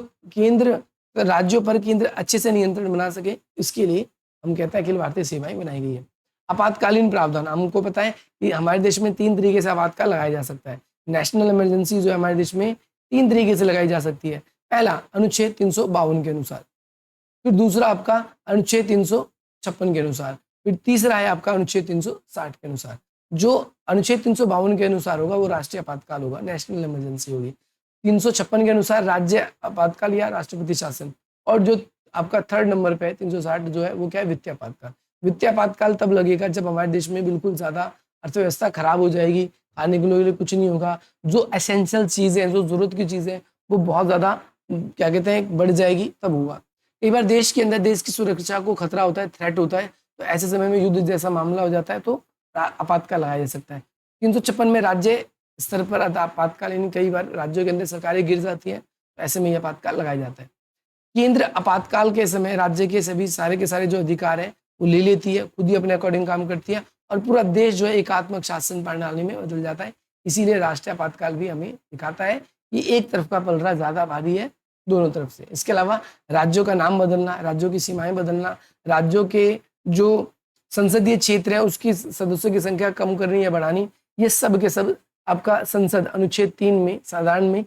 पर केंद्र अच्छे से नियंत्रण बना सके, इसके लिए हम कहते हैं अखिल भारतीय सेवाएं बनाई गई है। आपातकालीन प्रावधान, हमको पता है कि हमारे देश में 3 तरीके से आपातकाल लगाया जा सकता है। नेशनल इमरजेंसी जो है हमारे देश में 3 तरीके से लगाई जा सकती है। पहला, अनुच्छेद 352 के अनुसार, फिर दूसरा आपका अनुच्छेद 356 के अनुसार, फिर तीसरा है आपका अनुच्छेद 360 के अनुसार। जो अनुच्छेद 352 के अनुसार होगा वो राष्ट्रीय आपातकाल होगा, नेशनल इमरजेंसी होगी। 356 के अनुसार राज्य आपातकाल या राष्ट्रपति शासन, और जो आपका थर्ड नंबर पे है 360 जो है वो क्या है, वित्तीय आपातकाल। वित्तीय आपातकाल तब लगेगा जब हमारे देश में बिल्कुल ज्यादा अर्थव्यवस्था खराब हो जाएगी, खाने के लिए कुछ नहीं होगा, जो एसेंशियल चीजें हैं, जो जरूरत की चीजें वो बहुत ज्यादा क्या कहते हैं बढ़ जाएगी, तब हुआ। कई बार देश के अंदर देश की सुरक्षा को खतरा होता है, थ्रेट होता है, तो ऐसे समय में युद्ध जैसा मामला हो जाता है तो आपातकाल लगाया जा सकता है। 356 में राज्य स्तर पर आपातकाल, यानी कई बार राज्यों के अंदर सरकारें गिर जाती हैं, तो ऐसे में ये आपातकाल लगाया जाता है। केंद्र आपातकाल के समय राज्य के सभी सारे के सारे जो अधिकार है वो ले लेती है, खुद ही अपने अकॉर्डिंग काम करती है, और पूरा देश जो है एकात्मक शासन प्रणाली में बदल जाता है। इसीलिए राष्ट्रीय आपातकाल भी हमें दिखाता है कि एक तरफ का पलड़ा ज्यादा भारी है दोनों तरफ से। इसके अलावा राज्यों का नाम बदलना, राज्यों की सीमाएं बदलना, राज्यों के जो संसदीय क्षेत्र है उसकी सदस्यों की संख्या कम करनी या बढ़ानी, ये सब के सब आपका संसद अनुच्छेद 3 में साधारण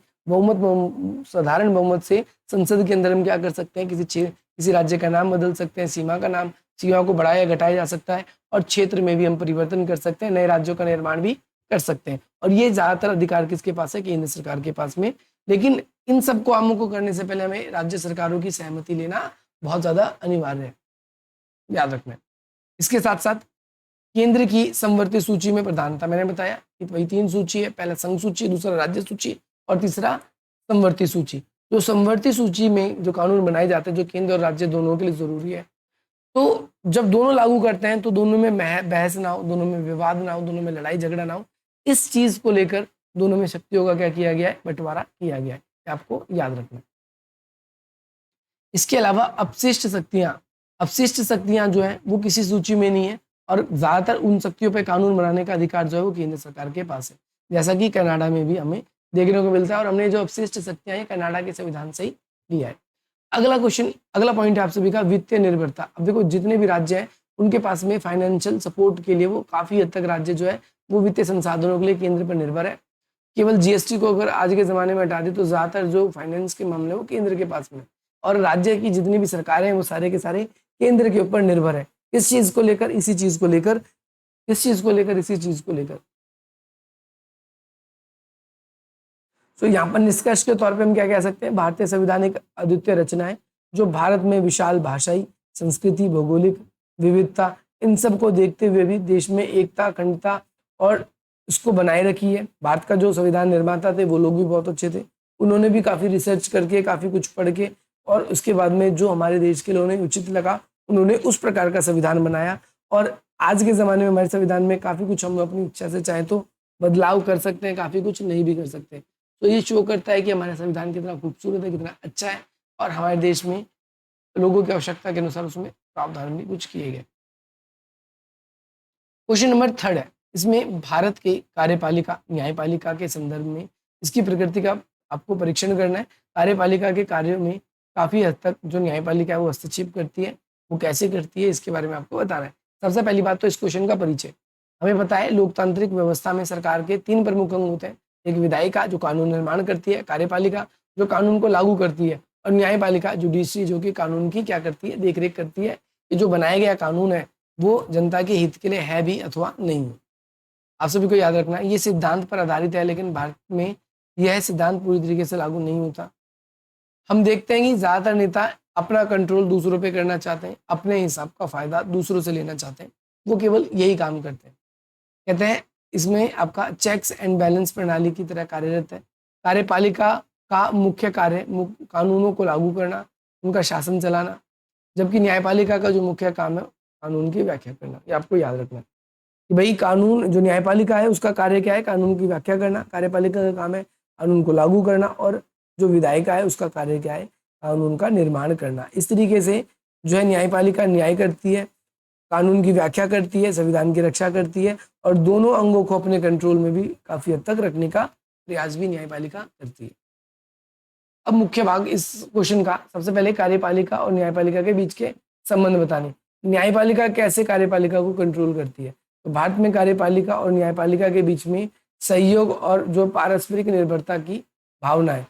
बहुमत से संसद के अंदर हम क्या कर सकते हैं, किसी राज्य का नाम बदल सकते हैं, सीमा को बढ़ाया घटाया जा सकता है, और क्षेत्र में भी हम परिवर्तन कर सकते हैं, नए राज्यों का निर्माण भी कर सकते हैं। और ये ज्यादातर अधिकार किसके पास है, केंद्र सरकार के पास में। लेकिन इन सब कामों को करने से पहले हमें राज्य सरकारों की सहमति लेना बहुत ज्यादा अनिवार्य है, याद रखना है। इसके साथ साथ केंद्र की संवर्ती सूची में प्रधानता, मैंने बताया कि वही 3 सूची है, पहला संघ सूची, दूसरा राज्य सूची, और तीसरा संवर्ती सूची। जो संवर्ती सूची में जो कानून बनाए जाते हैं, जो केंद्र और राज्य दोनों के लिए जरूरी है, तो जब दोनों लागू करते हैं तो दोनों में बहस ना हो, दोनों में विवाद ना हो, दोनों में लड़ाई झगड़ा ना हो, इस चीज को लेकर दोनों में शक्तियों का क्या किया गया है, बंटवारा किया गया है, आपको याद रखना है। इसके अलावा अपशिष्ट शक्तियां जो है वो किसी सूची में नहीं है, और ज्यादातर उन शक्तियों पर कानून बनाने का अधिकार जो है वो केंद्र सरकार के पास है, जैसा कि कनाडा में भी हमें देखने को मिलता है, और हमने जो अपशिष्ट शक्तियां हैं कनाडा के संविधान से ही लिया है। अगला पॉइंट है आप सभी का, वित्तीय निर्भरता। अब देखो जितने भी राज्य हैं उनके पास में फाइनेंशियल सपोर्ट के लिए वो काफी हद तक राज्य जो है वो वित्तीय संसाधनों के लिए केंद्र पर निर्भर है। केवल जीएसटी को अगर आज के जमाने में हटा दे तो ज्यादातर जो फाइनेंस के मामले वो केंद्र के पास में, और राज्य की जितनी भी सरकारें हैं वो सारे के सारे केंद्र के ऊपर निर्भर है, इस चीज को लेकर, इसी चीज को लेकर। तो यहाँ पर निष्कर्ष के तौर पे हम क्या कह सकते हैं, भारतीय संविधान एक अद्वितीय रचना है जो भारत में विशाल भाषाई, संस्कृति, भौगोलिक विविधता, इन सब को देखते हुए भी देश में एकता, अखंडता और इसको बनाए रखी है। भारत का जो संविधान निर्माता थे वो लोग भी बहुत अच्छे थे, उन्होंने भी काफ़ी रिसर्च करके, काफ़ी कुछ पढ़ के, और उसके बाद में जो हमारे देश के लिए उन्हें उचित लगा उन्होंने उस प्रकार का संविधान बनाया। और आज के ज़माने में हमारे संविधान में काफ़ी कुछ हम अपनी इच्छा से चाहें तो बदलाव कर सकते हैं, काफ़ी कुछ नहीं भी कर सकते। तो ये शो करता है कि हमारा संविधान कितना खूबसूरत है, कितना अच्छा है, और हमारे देश में लोगों की आवश्यकता के अनुसार उसमें प्रावधान भी कुछ किए गए। क्वेश्चन नंबर 3 है, इसमें भारत के कार्यपालिका न्यायपालिका के संदर्भ में इसकी प्रकृति का आपको परीक्षण करना है। कार्यपालिका के कार्यों में काफ़ी हद तक जो न्यायपालिका है वो हस्तक्षेप करती है, वो कैसे करती है इसके बारे में आपको बताना है। सबसे पहली बात तो इस क्वेश्चन का परिचय। हमें पता है लोकतांत्रिक व्यवस्था में सरकार के 3 प्रमुख अंग होते हैं। एक विधायिका जो कानून निर्माण करती है, कार्यपालिका जो कानून को लागू करती है, और न्यायपालिका जुडिशरी जो कि कानून की क्या करती है, देखरेख करती है कि जो बनाया गया कानून है वो जनता के हित के लिए है भी अथवा नहीं। आप सभी को याद रखना है ये सिद्धांत पर आधारित है, लेकिन भारत में यह सिद्धांत पूरी तरीके से लागू नहीं होता। हम देखते हैं कि ज़्यादातर नेता अपना कंट्रोल दूसरों पे करना चाहते हैं, अपने हिसाब का फ़ायदा दूसरों से लेना चाहते हैं, वो केवल यही काम करते हैं। कहते हैं इसमें आपका चेक्स एंड बैलेंस प्रणाली की तरह कार्यरत है। कार्यपालिका का मुख्य कार्य कानूनों को लागू करना, उनका शासन चलाना, जबकि न्यायपालिका का जो मुख्य काम है कानून की व्याख्या करना। ये आपको याद रखना है कि भाई कानून जो न्यायपालिका है उसका कार्य क्या है, कानून की व्याख्या करना। कार्यपालिका का काम है कानून को लागू करना, और जो विधायिका है उसका कार्य क्या है, कानून का निर्माण करना। इस तरीके से जो है न्यायपालिका न्याय करती है, कानून की व्याख्या करती है, संविधान की रक्षा करती है, और दोनों अंगों को अपने कंट्रोल में भी काफ़ी हद तक रखने का प्रयास भी न्यायपालिका करती है। अब मुख्य भाग इस क्वेश्चन का, सबसे पहले कार्यपालिका और न्यायपालिका के बीच के संबंध बताने। न्यायपालिका कैसे कार्यपालिका को कंट्रोल करती है, तो भारत में कार्यपालिका और न्यायपालिका के बीच में सहयोग और जो पारस्परिक निर्भरता की भावना है,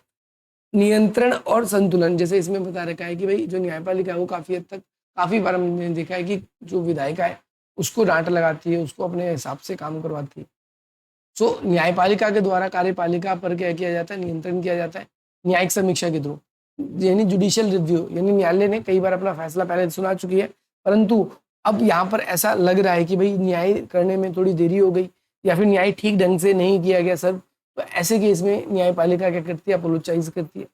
नियंत्रण और संतुलन। जैसे इसमें बता रखा है कि भाई जो न्यायपालिका है वो काफ़ी हद तक, काफ़ी बार हमने देखा है कि जो विधायिका है उसको डांट लगाती है, उसको अपने हिसाब से काम करवाती है। सो न्यायपालिका के द्वारा कार्यपालिका पर क्या किया जाता है, नियंत्रण किया जाता है न्यायिक समीक्षा के थ्रू, यानी जुडिशियल रिव्यू। यानी न्यायालय ने कई बार अपना फैसला पहले सुना चुकी है, परंतु अब यहाँ पर ऐसा लग रहा है कि भाई न्याय करने में थोड़ी देरी हो गई, या फिर न्याय ठीक ढंग से नहीं किया गया सर, तो ऐसे केस में न्यायपालिका क्या करती है, अपोलोजाइज करती है,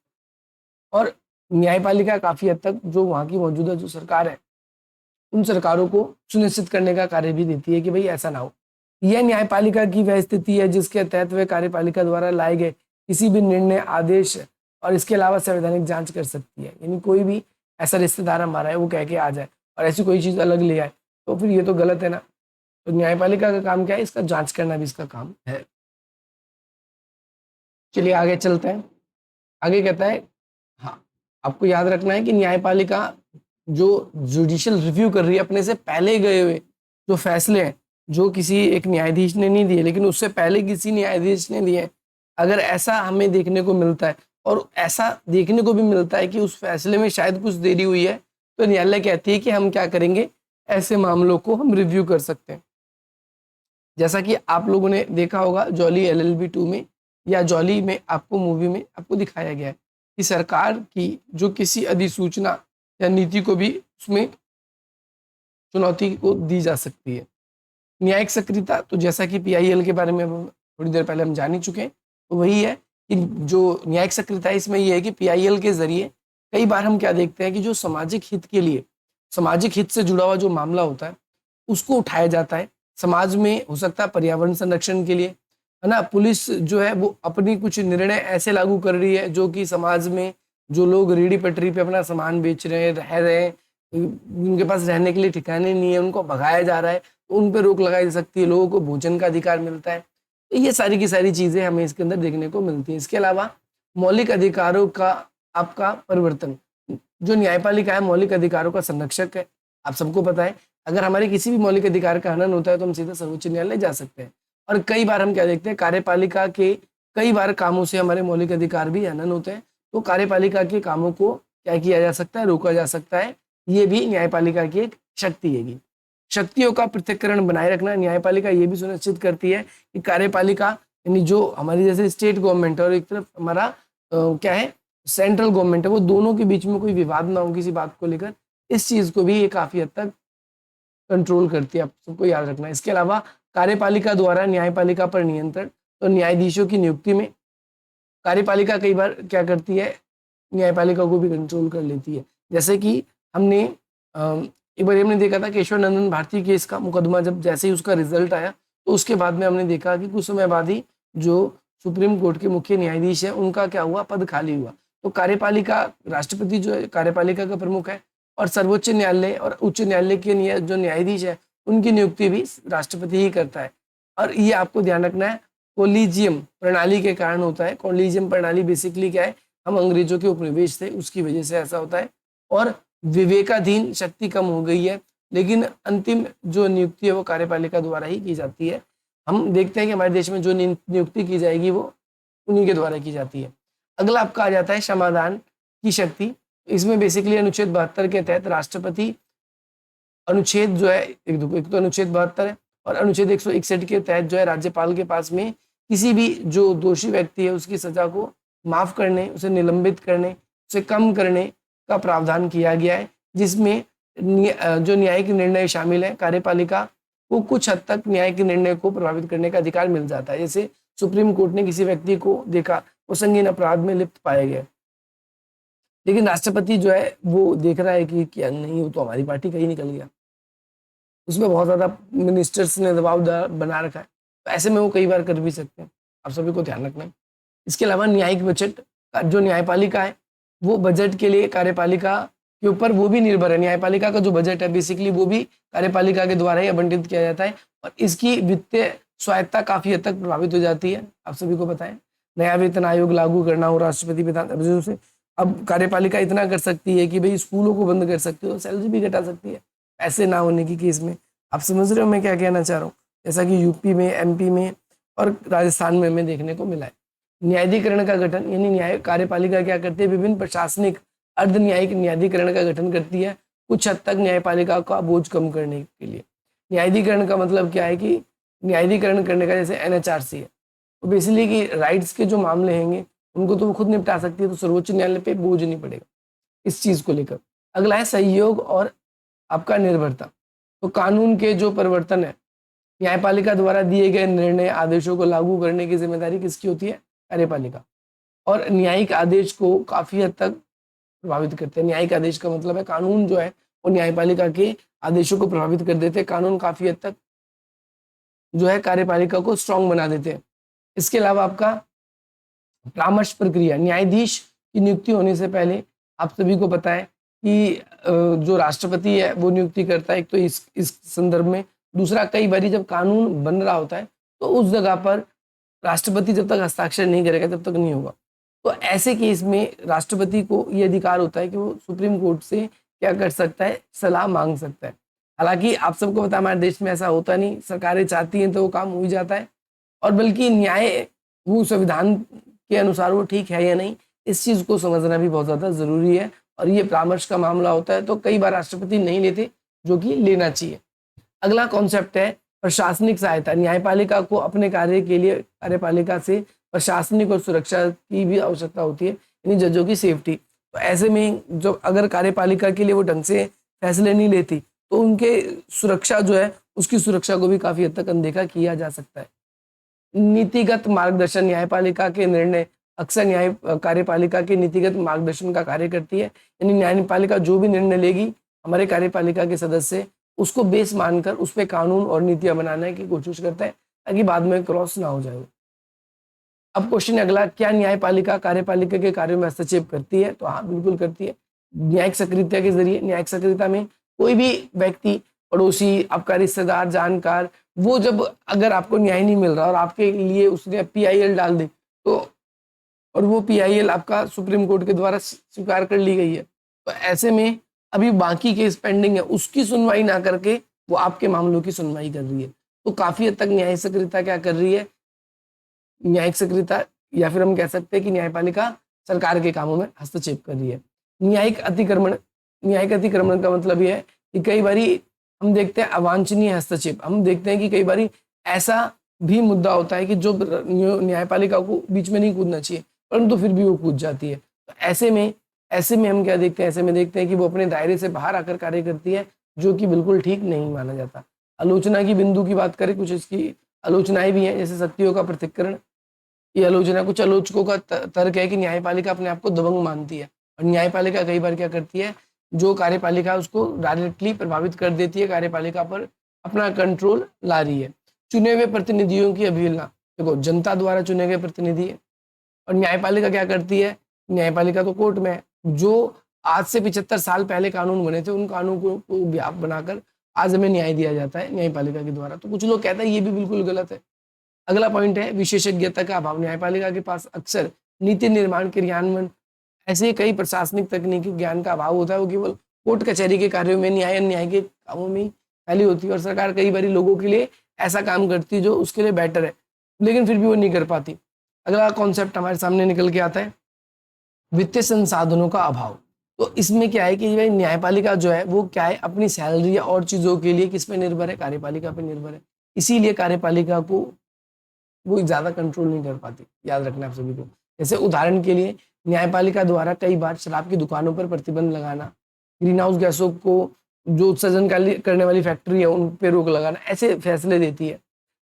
और न्यायपालिका काफ़ी हद तक जो वहाँ की मौजूदा जो सरकार है उन सरकारों को सुनिश्चित करने का कार्य भी देती है कि भाई ऐसा ना हो। यह न्यायपालिका की वह स्थिति है जिसके तहत वह कार्यपालिका द्वारा लाए गए किसी भी निर्णय, आदेश और इसके अलावा संवैधानिक जांच कर सकती है। यानी कोई भी ऐसा रिश्तेदार हमारा है वो कह के आ जाए और ऐसी कोई चीज़ अलग ले आए तो फिर ये तो गलत है ना। तो न्यायपालिका का काम क्या है, इसका जांच करना भी इसका काम है। चलिए आगे चलते हैं। आगे कहता है, हाँ आपको याद रखना है कि न्यायपालिका जो जुडिशियल रिव्यू कर रही है, अपने से पहले गए हुए जो फैसले हैं जो किसी एक न्यायाधीश ने नहीं दिए लेकिन उससे पहले किसी न्यायाधीश ने दिए, अगर ऐसा हमें देखने को मिलता है और ऐसा देखने को भी मिलता है कि उस फैसले में शायद कुछ देरी हुई है, तो न्यायालय कहती है कि हम क्या करेंगे, ऐसे मामलों को हम रिव्यू कर सकते हैं। जैसा कि आप लोगों ने देखा होगा जॉली LLB 2 में या जॉली में आपको मूवी में आपको दिखाया गया है कि सरकार की जो किसी अधिसूचना या नीति को भी उसमें चुनौती को दी जा सकती है। न्यायिक सक्रियता, तो जैसा कि PIL के बारे में थोड़ी देर पहले हम जान ही चुके हैं, तो वही है कि जो न्यायिक सक्रियता है इसमें ये है कि PIL के जरिए कई बार हम क्या देखते हैं कि जो सामाजिक हित के लिए, सामाजिक हित से जुड़ा हुआ जो मामला होता है उसको उठाया जाता है। समाज में हो सकता है पर्यावरण संरक्षण के लिए, है ना, पुलिस जो है वो अपनी कुछ निर्णय ऐसे लागू कर रही है जो कि समाज में जो लोग रेहड़ी पटरी पे अपना सामान बेच रहे हैं, रह रहे हैं, उनके पास रहने के लिए ठिकाने नहीं है, उनको भगाया जा रहा है, तो उन पर रोक लगाई जा सकती है, लोगों को भोजन का अधिकार मिलता है। तो ये सारी की सारी चीज़ें हमें इसके अंदर देखने को मिलती हैं। इसके अलावा मौलिक अधिकारों का आपका परिवर्तन, जो न्यायपालिका है मौलिक अधिकारों का संरक्षक है, आप सबको पता है। अगर हमारे किसी भी मौलिक अधिकार का हनन होता है तो हम सीधा सर्वोच्च न्यायालय जा सकते हैं। और कई बार हम क्या देखते हैं, कार्यपालिका के कई बार कामों से हमारे मौलिक अधिकार भी हनन होते हैं, तो कार्यपालिका के कामों को क्या किया जा सकता है, रोका जा सकता है। ये भी न्यायपालिका की एक शक्ति है। शक्तियों का पृथक्करण बनाए रखना, न्यायपालिका ये भी सुनिश्चित करती है कि कार्यपालिका यानी जो हमारी जैसे स्टेट गवर्नमेंट है और एक तरफ हमारा क्या है सेंट्रल गवर्नमेंट है, वो दोनों के बीच में कोई विवाद ना हो किसी बात को लेकर, इस चीज को भी ये काफी हद तक कंट्रोल करती है, आप सबको याद रखना है। इसके अलावा कार्यपालिका द्वारा न्यायपालिका पर नियंत्रण, तो न्यायाधीशों की नियुक्ति में कार्यपालिका कई बार क्या करती है, न्यायपालिका को भी कंट्रोल कर लेती है। जैसे कि हमने एक बार हमने देखा था केशव नंदन भारती केस का मुकदमा, जब जैसे ही उसका रिजल्ट आया तो उसके बाद में हमने देखा कि कुछ समय बाद ही जो सुप्रीम कोर्ट के मुख्य न्यायाधीश है उनका क्या हुआ, पद खाली हुआ। तो कार्यपालिका, राष्ट्रपति जो है कार्यपालिका का प्रमुख है, और सर्वोच्च न्यायालय और उच्च न्यायालय के जो न्यायाधीश है उनकी नियुक्ति भी राष्ट्रपति ही करता है। और ये आपको ध्यान रखना है, कोलिजियम प्रणाली के कारण होता है। कोलिजियम प्रणाली बेसिकली क्या है, हम अंग्रेजों के उपनिवेश थे उसकी वजह से ऐसा होता है, और विवेकाधीन शक्ति कम हो गई है, लेकिन अंतिम जो नियुक्ति है वो कार्यपालिका द्वारा ही की जाती है। हम देखते हैं कि हमारे देश में जो नियुक्ति की जाएगी वो उन्हीं के द्वारा की जाती है। अगला आपका आ जाता है समाधान की शक्ति। इसमें बेसिकली अनुच्छेद 72 के तहत राष्ट्रपति अनुच्छेद जो है, एक तो अनुच्छेद 72 है, और अनुच्छेद 161 के तहत जो है राज्यपाल के पास में किसी भी जो दोषी व्यक्ति है उसकी सजा को माफ करने, उसे निलंबित करने, उसे कम करने का प्रावधान किया गया है, जिसमें जो न्यायिक निर्णय शामिल है। कार्यपालिका को कुछ हद तक न्यायिक निर्णय को प्रभावित करने का अधिकार मिल जाता है। जैसे सुप्रीम कोर्ट ने किसी व्यक्ति को देखा वो संगीन अपराध में लिप्त पाया गया, लेकिन राष्ट्रपति जो है वो देख रहा है कि क्या नहीं, वो तो हमारी पार्टी का ही निकल गया, उसमें बहुत ज्यादा मिनिस्टर्स ने दबाव बना रखा है, तो ऐसे में वो कई बार कर भी सकते हैं, आप सभी को ध्यान रखना है। इसके अलावा न्यायिक बजट, जो न्यायपालिका है वो बजट के लिए कार्यपालिका के ऊपर वो भी निर्भर है। न्यायपालिका का जो बजट है बेसिकली वो भी कार्यपालिका के द्वारा ही आवंटित किया जाता है, और इसकी वित्तीय स्वायत्ता काफी हद तक प्रभावित हो जाती है, आप सभी को पता है। नया वेतन आयोग लागू करना हो राष्ट्रपति विधान से, अब कार्यपालिका इतना कर सकती है कि भाई स्कूलों को बंद कर सकती हो, सैलरी भी घटा सकती है ऐसे ना होने की केस में। आप समझ रहे हो मैं क्या कहना चाह रहा हूँ, जैसा कि यूपी में, एमपी में और राजस्थान में हमें देखने को मिला है। न्यायाधिकरण का गठन, यानी न्याय कार्यपालिका क्या करती है, विभिन्न प्रशासनिक अर्ध न्यायिक न्यायाधिकरण का गठन करती है, कुछ हद तक न्यायपालिका का बोझ कम करने के लिए। न्यायाधिकरण का मतलब क्या है कि न्यायाधिकरण करने का, जैसे एनएचआरसी है, तो बेसिकली कि राइट्स के जो मामले हैंगे उनको तो वो खुद निपटा सकती है, तो सर्वोच्च न्यायालय पे बोझ नहीं पड़ेगा इस चीज को लेकर। अगला है सहयोग और आपका निर्भरता। तो कानून के जो परिवर्तन है, न्यायपालिका द्वारा दिए गए निर्णय आदेशों को लागू करने की जिम्मेदारी किसकी होती है, कार्यपालिका। और न्यायिक आदेश को काफी हद तक प्रभावित करते हैं। न्यायिक आदेश का मतलब है कानून जो है वो न्यायपालिका के आदेशों को प्रभावित कर देते हैं। कानून काफी हद तक जो है कार्यपालिका को स्ट्रांग बना देते हैं। इसके अलावा आपका परामर्श प्रक्रिया, न्यायाधीश की नियुक्ति होने से पहले आप सभी को पता है कि जो राष्ट्रपति है वो नियुक्ति करता है, एक तो इस संदर्भ में। दूसरा, कई बार जब कानून बन रहा होता है तो उस जगह पर राष्ट्रपति जब तक हस्ताक्षर नहीं करेगा तब तक नहीं होगा। तो ऐसे केस में राष्ट्रपति को ये अधिकार होता है कि वो सुप्रीम कोर्ट से क्या कर सकता है, सलाह मांग सकता है। हालांकि आप सबको पता है हमारे देश में ऐसा होता नहीं, सरकारें चाहती हैं तो वो काम हो ही जाता है, और बल्कि न्याय वो संविधान के अनुसार वो ठीक है या नहीं, इस चीज को समझना भी बहुत ज्यादा जरूरी है। और ये परामर्श का मामला होता है तो कई बार राष्ट्रपति नहीं लेते, जो कि लेना चाहिए। अगला कॉन्सेप्ट है प्रशासनिक सहायता। न्यायपालिका को अपने कार्य के लिए कार्यपालिका से प्रशासनिक और सुरक्षा की भी आवश्यकता होती है, यानी जजों की सेफ्टी। तो ऐसे में जो अगर कार्यपालिका के लिए वो ढंग से फैसले नहीं लेती तो उनके सुरक्षा जो है उसकी सुरक्षा को भी काफी हद तक अनदेखा किया जा सकता है। नीतिगत मार्गदर्शन, न्यायपालिका के निर्णय अक्सर कार्यपालिका के नीतिगत मार्गदर्शन का कार्य करती है, यानी न्यायपालिका जो भी निर्णय लेगी हमारे कार्यपालिका के सदस्य उसको बेस मानकर उस पर कानून और नीतियां बनाने की कोशिश करता है ताकि बाद में क्रॉस ना हो जाए। अब क्वेश्चन अगला, क्या न्यायपालिका कार्यपालिका के कार्यों में हस्तक्षेप करती है? तो हाँ, बिल्कुल करती है। न्यायिक सक्रियता के जरिए, न्यायिक सक्रियता में कोई भी व्यक्ति, पड़ोसी, आपका रिश्तेदार, जानकार, वो जब अगर आपको न्याय नहीं मिल रहा और आपके लिए उसने PIL डाल दी तो, और वो PIL आपका सुप्रीम कोर्ट के द्वारा स्वीकार कर ली गई है, तो ऐसे में अभी बाकी केस पेंडिंग है, उसकी सुनवाई ना करके वो आपके मामलों की सुनवाई कर रही है। तो काफी हद तक न्यायिक सक्रियता क्या कर रही है, न्यायिक सक्रियता, या फिर हम कह सकते हैं कि न्यायपालिका सरकार के कामों में हस्तक्षेप कर रही है। न्यायिक अतिक्रमण, न्यायिक अतिक्रमण का मतलब यह है कि कई बारी हम देखते हैं अवांछनीय हस्तक्षेप। हम देखते हैं कि कई बारी ऐसा भी मुद्दा होता है कि जो न्यायपालिका को बीच में नहीं कूदना चाहिए, परंतु फिर भी वो कूद जाती है। तो ऐसे में हम क्या देखते हैं, ऐसे में देखते हैं कि वो अपने दायरे से बाहर आकर कार्य करती है, जो कि बिल्कुल ठीक नहीं माना जाता। आलोचना की बिंदु की बात करें, कुछ इसकी आलोचनाएं भी हैं, जैसे शक्तियों का पृथक्करण। ये आलोचना, कुछ आलोचकों का तर्क है कि न्यायपालिका अपने आप को दबंग मानती है, और न्यायपालिका कई बार क्या करती है, जो कार्यपालिका है उसको डायरेक्टली प्रभावित कर देती है, कार्यपालिका पर अपना कंट्रोल ला रही है। चुने हुए प्रतिनिधियों की अवहेलना, देखो जनता द्वारा चुने गए प्रतिनिधि है, और न्यायपालिका क्या करती है, न्यायपालिका तो कोर्ट में है, जो आज से 75 साल पहले कानून बने थे, उन कानूनों को व्याप बनाकर आज हमें न्याय दिया जाता है न्यायपालिका के द्वारा। तो कुछ लोग कहते हैं ये भी बिल्कुल गलत है। अगला पॉइंट है विशेषज्ञता का अभाव। न्यायपालिका के पास अक्सर नीति निर्माण, क्रियान्वयन, ऐसे कई प्रशासनिक तकनीकी ज्ञान का अभाव होता है। वो केवल कोर्ट कचहरी के कार्यों में, न्याय अन्याय के कामों में फैली होती है, और सरकार कई बार लोगों के लिए ऐसा काम करती है जो उसके लिए बेटर है, लेकिन फिर भी वो नहीं कर पाती। अगला कॉन्सेप्ट हमारे सामने निकल के आता है वित्तीय संसाधनों का अभाव। तो इसमें क्या है कि भाई न्यायपालिका जो है वो क्या है, अपनी सैलरी या और चीज़ों के लिए किस पे निर्भर है, कार्यपालिका पे निर्भर है। इसीलिए कार्यपालिका को वो ज़्यादा कंट्रोल नहीं कर पाती, याद रखना आप सभी को। जैसे उदाहरण के लिए न्यायपालिका द्वारा कई बार शराब की दुकानों पर प्रतिबंध लगाना, ग्रीन हाउस गैसों को जो उत्सर्जन करने वाली फैक्ट्री है उन पे रोक लगाना, ऐसे फैसले देती है।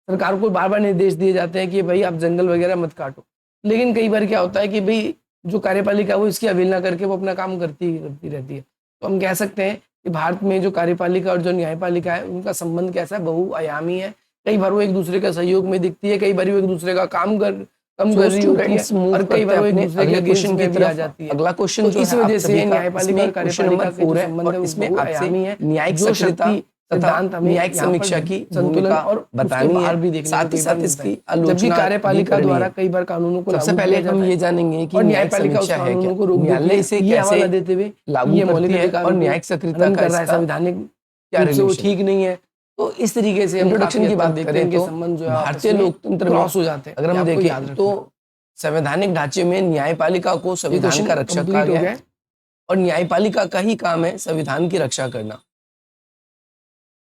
सरकार को बार बार निर्देश दिए जाते हैं कि भाई आप जंगल वगैरह मत काटो, लेकिन कई बार क्या होता है कि भाई जो कार्यपालिका वो इसकी अवहेलना करके वो अपना काम करती रहती है। तो हम कह सकते हैं कि भारत में जो कार्यपालिका और जो न्यायपालिका है उनका संबंध कैसा है, बहुआयामी है। कई बार वो एक दूसरे का सहयोग में दिखती है, कई बार वो एक दूसरे का कम कर रही होती है, और कई बार वो एक दूसरे के क्वेश्चन की तरफ आ जाती है। अगला क्वेश्चन तो इस वजह से न्यायपालिका और कार्यपालिका के जो संबंध है वो इसमें बहुआयामी है। न्यायिक जो सक्रियता शक्ति सिद्धांत हमें न्यायिक यहाँ पर समीक्षा की संतुलन भूमिका और बतानी बाहर है, भी देखने साथ को ही कई बार साथ मिलता इसकी है। आलोचना जबकि भी कार्यपालिका करनी द्वारा है। कई बार कानूनों को सबसे लागू पहले किया हम जाता ये है, जानेंगे कि और न्यायिक न्यायपालिका उस समीक्षा है कानूनों क्या, को रोक देती न्यायालय है, इसे ये कैसे हवाला देते हुए लागू ये मौलिक करती है, अधिकारों और को न्यायिक सक्रियता हनन का कर रहा है, इसका संवैधानिक क्या रूप से वो रिलेशन है। ठीक नहीं है। तो इस तरीके से हम इंट्रोडक्शन काफी की हद तक बात देखते करें हैं कि तो संबंध जो है आपस भारतीय में लोकतंत्र में क्रॉस हो जाते हैं। अगर ये हम आपको याद देखें रखना तो है। संवैधानिक ढांचे में न्यायपालिका को ये संविधान क्वेश्चन का रक्षक कहा कंप्लीट हो गया गया है, है। और न्यायपालिका का ही काम है संविधान की रक्षा करना,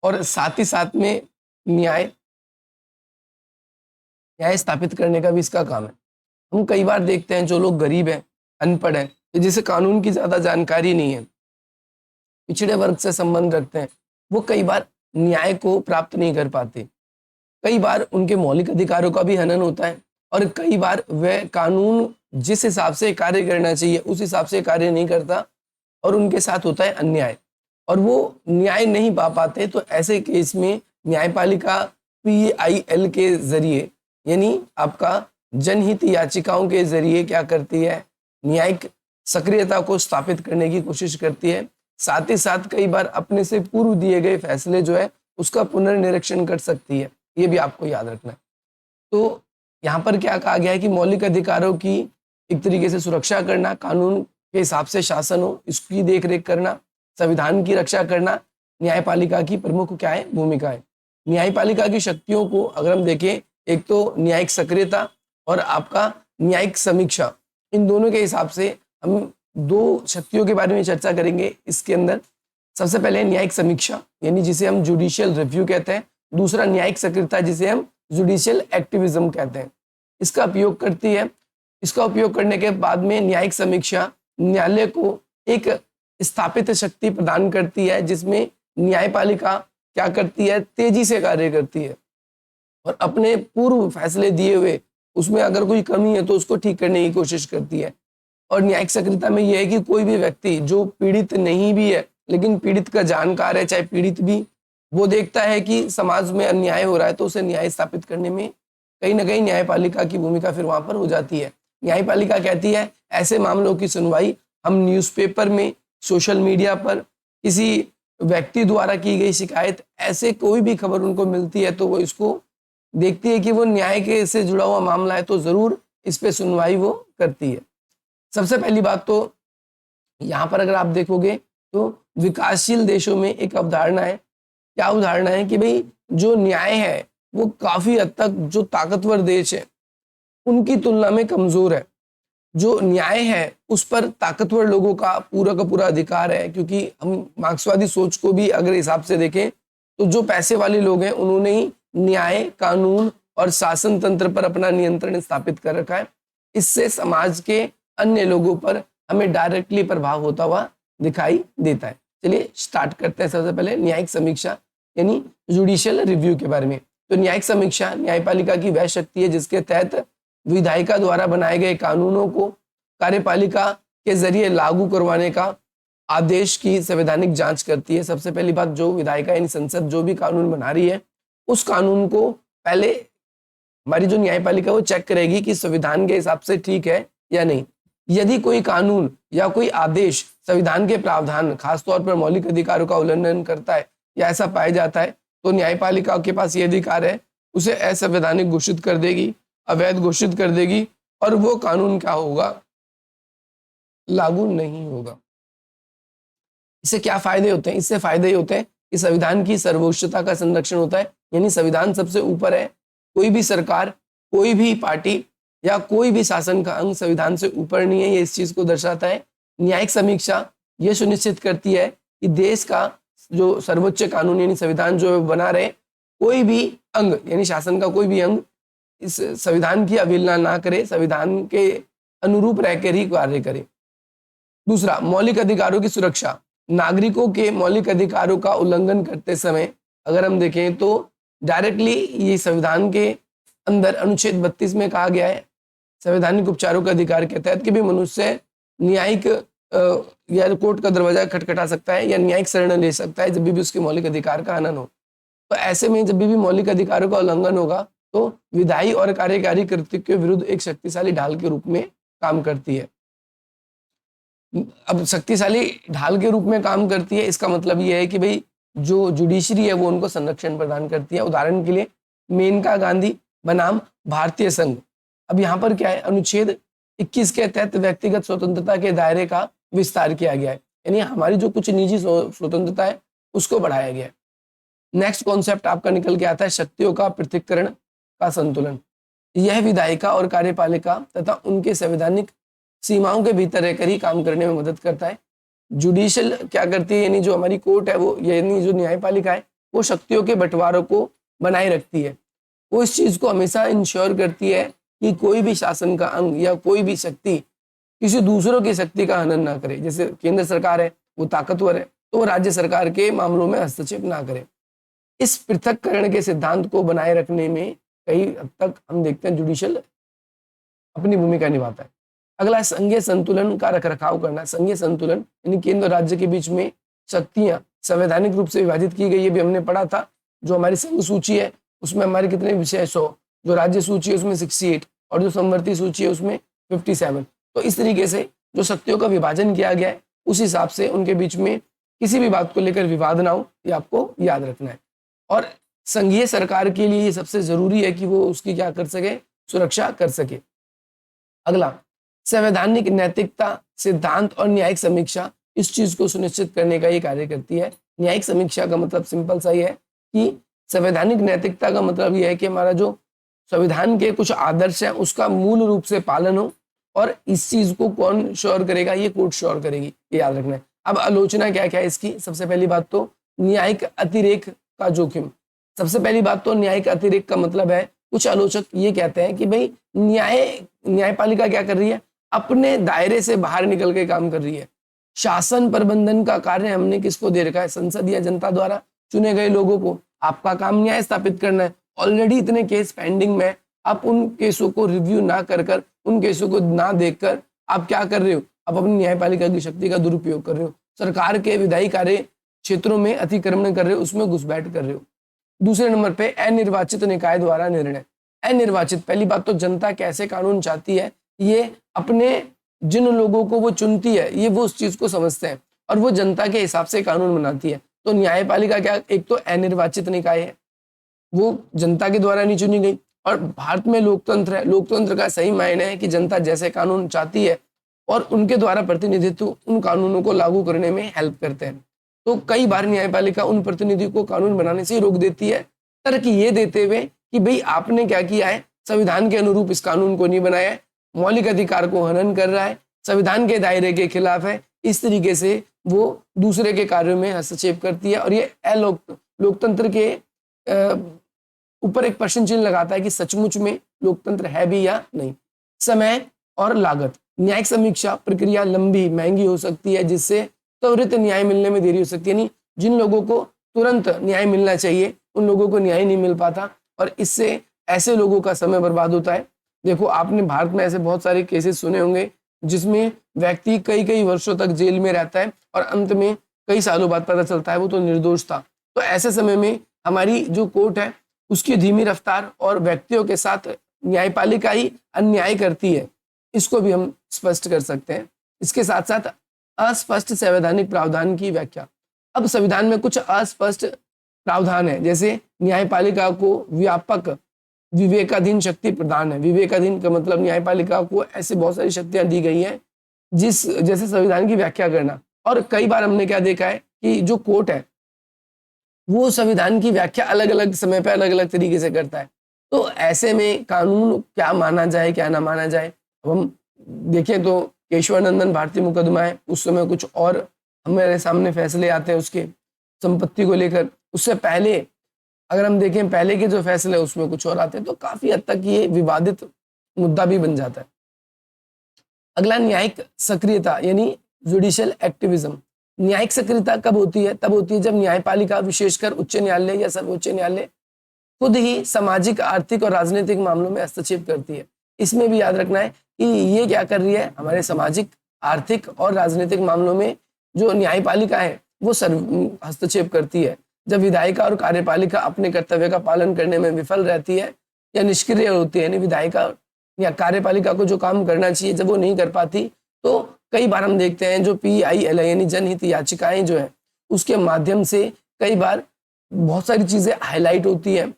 और साथ ही साथ में न्याय न्याय स्थापित करने का भी इसका काम है। हम कई बार देखते हैं जो लोग गरीब हैं, अनपढ़ हैं, जिसे कानून की ज्यादा जानकारी नहीं है, पिछड़े वर्ग से संबंध रखते हैं, वो कई बार न्याय को प्राप्त नहीं कर पाते। कई बार उनके मौलिक अधिकारों का भी हनन होता है, और कई बार वह कानून जिस हिसाब से कार्य करना चाहिए उस हिसाब से कार्य नहीं करता, और उनके साथ होता है अन्याय, और वो न्याय नहीं पा पाते। तो ऐसे केस में न्यायपालिका PIL के जरिए, यानी आपका जनहित याचिकाओं के जरिए क्या करती है, न्यायिक सक्रियता को स्थापित करने की कोशिश करती है। साथ ही साथ कई बार अपने से पूर्व दिए गए फैसले जो है उसका पुनर्निरीक्षण कर सकती है। ये भी आपको याद रखना है। तो यहाँ पर क्या कहा गया है कि मौलिक अधिकारों की एक तरीके से सुरक्षा करना, कानून के हिसाब से शासन हो इसकी देखरेख करना, संविधान की रक्षा करना, न्यायपालिका की प्रमुख क्या है, भूमिका है। न्यायपालिका की शक्तियों को अगर हम देखें, एक तो न्यायिक सक्रियता और आपका न्यायिक समीक्षा, इन दोनों के हिसाब से हम दो शक्तियों के बारे में चर्चा करेंगे इसके अंदर। सबसे पहले न्यायिक समीक्षा, यानी जिसे हम जुडिशियल रिव्यू कहते हैं। दूसरा न्यायिक सक्रियता, जिसे हम जुडिशियल एक्टिविज्म कहते हैं। इसका उपयोग करती है। इसका उपयोग करने के बाद में न्यायिक समीक्षा न्यायालय को एक स्थापित शक्ति प्रदान करती है, जिसमें न्यायपालिका क्या करती है, तेजी से कार्य करती है, और अपने पूर्व फैसले दिए हुए उसमें अगर कोई कमी है तो उसको ठीक करने की कोशिश करती है। और न्यायिक सक्रियता में यह है कि कोई भी व्यक्ति जो पीड़ित नहीं भी है लेकिन पीड़ित का जानकार है, चाहे पीड़ित भी, वो देखता है कि समाज में अन्याय हो रहा है, तो उसे न्याय स्थापित करने में कहीं ना कहीं न्यायपालिका की भूमिका फिर वहां पर हो जाती है। न्यायपालिका कहती है ऐसे मामलों की सुनवाई हम न्यूज़पेपर में, सोशल मीडिया पर, किसी व्यक्ति द्वारा की गई शिकायत, ऐसे कोई भी खबर उनको मिलती है तो वो इसको देखती है कि वो न्याय के से जुड़ा हुआ मामला है, तो जरूर इस पे सुनवाई वो करती है। सबसे पहली बात तो यहाँ पर अगर आप देखोगे तो विकासशील देशों में एक अवधारणा है। क्या अवधारणा है कि भाई जो न्याय है वो काफी हद तक जो ताकतवर देश है उनकी तुलना में कमजोर है। जो न्याय है उस पर ताकतवर लोगों का पूरा अधिकार है, क्योंकि हम मार्क्सवादी सोच को भी अगर हिसाब से देखें तो जो पैसे वाले लोग हैं उन्होंने ही न्याय, कानून और शासन तंत्र पर अपना नियंत्रण स्थापित कर रखा है। इससे समाज के अन्य लोगों पर हमें डायरेक्टली प्रभाव होता हुआ दिखाई देता है। चलिए स्टार्ट करते हैं। सबसे पहले न्यायिक समीक्षा यानी जुडिशियल रिव्यू के बारे में। तो न्यायिक समीक्षा न्यायपालिका की वह शक्ति है जिसके तहत विधायिका द्वारा बनाए गए कानूनों को कार्यपालिका के जरिए लागू करवाने का आदेश की संवैधानिक जांच करती है। सबसे पहली बात, जो विधायिका यानी संसद जो भी कानून बना रही है उस कानून को पहले हमारी जो न्यायपालिका वो चेक करेगी कि संविधान के हिसाब से ठीक है या नहीं। यदि कोई कानून या कोई आदेश संविधान के प्रावधान खासतौर पर मौलिक अधिकारों का उल्लंघन करता है या ऐसा पाया जाता है तो न्यायपालिका के पास ये अधिकार है, उसे असंवैधानिक घोषित कर देगी, अवैध घोषित कर देगी और वो कानून क्या होगा, लागू नहीं होगा। इससे क्या फायदे होते हैं? इससे फायदे ये होते हैं कि संविधान की सर्वोच्चता का संरक्षण होता है, यानी संविधान सबसे ऊपर है। कोई भी सरकार, कोई भी पार्टी या कोई भी शासन का अंग संविधान से ऊपर नहीं है, ये इस चीज को दर्शाता है। न्यायिक समीक्षा ये सुनिश्चित करती है कि देश का जो सर्वोच्च कानून यानी संविधान जो बना रहे, कोई भी अंग यानी शासन का कोई भी अंग इस संविधान की अवहेलना ना करे, संविधान के अनुरूप रहकर ही कार्य करे। दूसरा, मौलिक अधिकारों की सुरक्षा। नागरिकों के मौलिक अधिकारों का उल्लंघन करते समय अगर हम देखें तो डायरेक्टली ये संविधान के अंदर अनुच्छेद 32 में कहा गया है संवैधानिक उपचारों के अधिकार के तहत कि भी मनुष्य न्यायिक या कोर्ट का दरवाजा खटखटा सकता है या न्यायिक शरण ले सकता है जब भी उसके मौलिक अधिकार का हनन हो। तो ऐसे में जब भी मौलिक अधिकारों का उल्लंघन होगा तो विधायी और कार्यकारी कृत्य के विरुद्ध एक शक्तिशाली ढाल के रूप में काम करती है। अब शक्तिशाली ढाल के रूप में काम करती है, इसका मतलब ये है कि भाई जो जुडिशरी है वो उनको संरक्षण प्रदान करती है। उदाहरण के लिए मेनका गांधी बनाम भारतीय संघ। अब यहाँ पर क्या है, अनुच्छेद 21 के तहत व्यक्तिगत स्वतंत्रता के दायरे का विस्तार किया गया है, यानी हमारी जो कुछ निजी स्वतंत्रता है उसको बढ़ाया गया है। नेक्स्ट कॉन्सेप्ट आपका निकल के आता है शक्तियों का पृथक्करण का संतुलन। यह विधायिका और कार्यपालिका तथा उनके संवैधानिक सीमाओं के भीतर रहकर ही काम करने में मदद करता है। जुडिशियल क्या करती है, यानी जो हमारी कोर्ट है वो, यानी जो न्यायपालिका है वो शक्तियों के बंटवारों को बनाए रखती है। वो इस चीज को हमेशा इंश्योर करती है कि कोई भी शासन का अंग या कोई भी शक्ति किसी दूसरों की शक्ति का हनन ना करे। जैसे केंद्र सरकार है वो ताकतवर है तो वो राज्य सरकार के मामलों में हस्तक्षेप ना करे। इस पृथक्करण के सिद्धांत को बनाए रखने में कई हद तक हम देखते हैं जुडिशियल अपनी भूमिका निभाता है। अगला, संघीय संतुलन का रखरखाव करना। संघीय संतुलन यानी केंद्र और राज्य के बीच में शक्तियां संवैधानिक रूप से विभाजित की गई है, भी हमने पढ़ा था। जो हमारी संघ सूची है उसमें हमारे कितने विषय 100, जो राज्य सूची है उसमें 68 और जो समवर्ती सूची है उसमें 57। तो इस तरीके से जो शक्तियों का विभाजन किया गया है उस हिसाब से उनके बीच में किसी भी बात को लेकर विवाद ना हो, ये आपको याद रखना है। और संघीय सरकार के लिए ये सबसे जरूरी है कि वो उसकी क्या कर सके, सुरक्षा कर सके। अगला, संवैधानिक नैतिकता सिद्धांत और न्यायिक समीक्षा इस चीज को सुनिश्चित करने का ये कार्य करती है। न्यायिक समीक्षा का मतलब सिंपल सा ही है कि संवैधानिक नैतिकता का मतलब यह है कि हमारा जो संविधान के कुछ आदर्श है उसका मूल रूप से पालन हो, और इस चीज को कौन श्योर करेगा, ये कोर्ट श्योर करेगी, ये याद रखना है। अब आलोचना क्या क्या है इसकी, सबसे पहली बात तो न्यायिक अतिरेक का जोखिम। सबसे पहली बात तो न्यायिक अतिरेक का मतलब है, कुछ आलोचक ये कहते हैं कि भाई न्यायपालिका क्या कर रही है, अपने दायरे से बाहर निकल के काम कर रही है। शासन प्रबंधन का कार्य हमने किसको दे रखा है, संसद या जनता द्वारा चुने गए लोगों को। आपका काम न्याय स्थापित करना है। ऑलरेडी इतने केस पेंडिंग में, आप उन केसों को रिव्यू ना कर उन केसों को ना देखकर आप क्या कर रहे हो, आप अपनी न्यायपालिका की शक्ति का दुरुपयोग कर रहे हो। सरकार के विधायी कार्य क्षेत्रों में अतिक्रमण कर रहे हो, उसमें घुसपैठ कर रहे हो। दूसरे नंबर पे अनिर्वाचित निकाय द्वारा निर्णय। अनिर्वाचित, पहली बात तो जनता कैसे कानून चाहती है, ये अपने जिन लोगों को वो चुनती है ये वो उस चीज को समझते हैं और वो जनता के हिसाब से कानून बनाती है। तो न्यायपालिका क्या, एक तो अनिर्वाचित निकाय है, वो जनता के द्वारा नहीं चुनी गई। और भारत में लोकतंत्र है, लोकतंत्र का सही मायने है कि जनता जैसे कानून चाहती है और उनके द्वारा प्रतिनिधित्व उन कानूनों को लागू करने में हेल्प करते हैं। तो कई बार न्यायपालिका उन प्रतिनिधि को कानून बनाने से रोक देती है, तर्क ये देते हुए कि भाई आपने क्या किया है, संविधान के अनुरूप इस कानून को नहीं बनाया है, मौलिक अधिकार को हनन कर रहा है, संविधान के दायरे के खिलाफ है। इस तरीके से वो दूसरे के कार्यों में हस्तक्षेप करती है और ये लोकतंत्र के ऊपर एक प्रश्न चिन्ह लगाता है कि सचमुच में लोकतंत्र है भी या नहीं। समय और लागत, न्यायिक समीक्षा प्रक्रिया लंबी महंगी हो सकती है, जिससे त्वरित न्याय मिलने में देरी हो सकती है। यानी जिन लोगों को तुरंत न्याय मिलना चाहिए उन लोगों को न्याय नहीं मिल पाता और इससे ऐसे लोगों का समय बर्बाद होता है। देखो, आपने भारत में ऐसे बहुत सारे केसेस सुने होंगे जिसमें व्यक्ति कई कई वर्षों तक जेल में रहता है और अंत में कई सालों बाद पता चलता है वो तो निर्दोष था। तो ऐसे समय में हमारी जो कोर्ट है उसकी धीमी रफ्तार और व्यक्तियों के साथ न्यायपालिका ही अन्याय करती है, इसको भी हम स्पष्ट कर सकते हैं। इसके साथ साथ अस्पष्ट संवैधानिक प्रावधान की व्याख्या। अब संविधान में कुछ अस्पष्ट प्रावधान है, जैसे न्यायपालिका को व्यापक विवेकाधीन शक्ति प्रदान है। विवेकाधीन का मतलब न्यायपालिका को ऐसे बहुत सारी शक्तियां दी गई हैं जैसे संविधान की व्याख्या करना। और कई बार हमने क्या देखा है कि जो कोर्ट है वो संविधान की व्याख्या अलग अलग समय पे अलग अलग तरीके से करता है। तो ऐसे में कानून क्या माना जाए क्या ना माना जाए, अब हम देखें तो केशवानंदन भारती मुकदमा है, उस समय कुछ और हमारे सामने फैसले आते हैं उसके संपत्ति को लेकर। उससे पहले अगर हम देखें पहले के जो फैसले हैं उसमें कुछ और आते हैं, तो काफी हद तक ये विवादित मुद्दा भी बन जाता है। अगला न्यायिक सक्रियता यानी जुडिशियल एक्टिविज्म। न्यायिक सक्रियता कब होती है? तब होती है जब न्यायपालिका विशेषकर उच्च न्यायालय या सर्वोच्च न्यायालय खुद ही सामाजिक आर्थिक और राजनीतिक मामलों में हस्तक्षेप करती है। इसमें भी याद रखना है कि ये क्या कर रही है, हमारे सामाजिक आर्थिक और राजनीतिक मामलों में जो न्यायपालिका है वो हस्तक्षेप करती है। जब विधायिका और कार्यपालिका अपने कर्तव्य का पालन करने में विफल रहती है या निष्क्रिय होती है, यानी विधायिका या कार्यपालिका को जो काम करना चाहिए जब वो नहीं कर पाती, तो कई बार हम देखते हैं जो PIL यानी जनहित याचिकाएं जो है उसके माध्यम से कई बार बहुत सारी चीजें हाईलाइट होती है,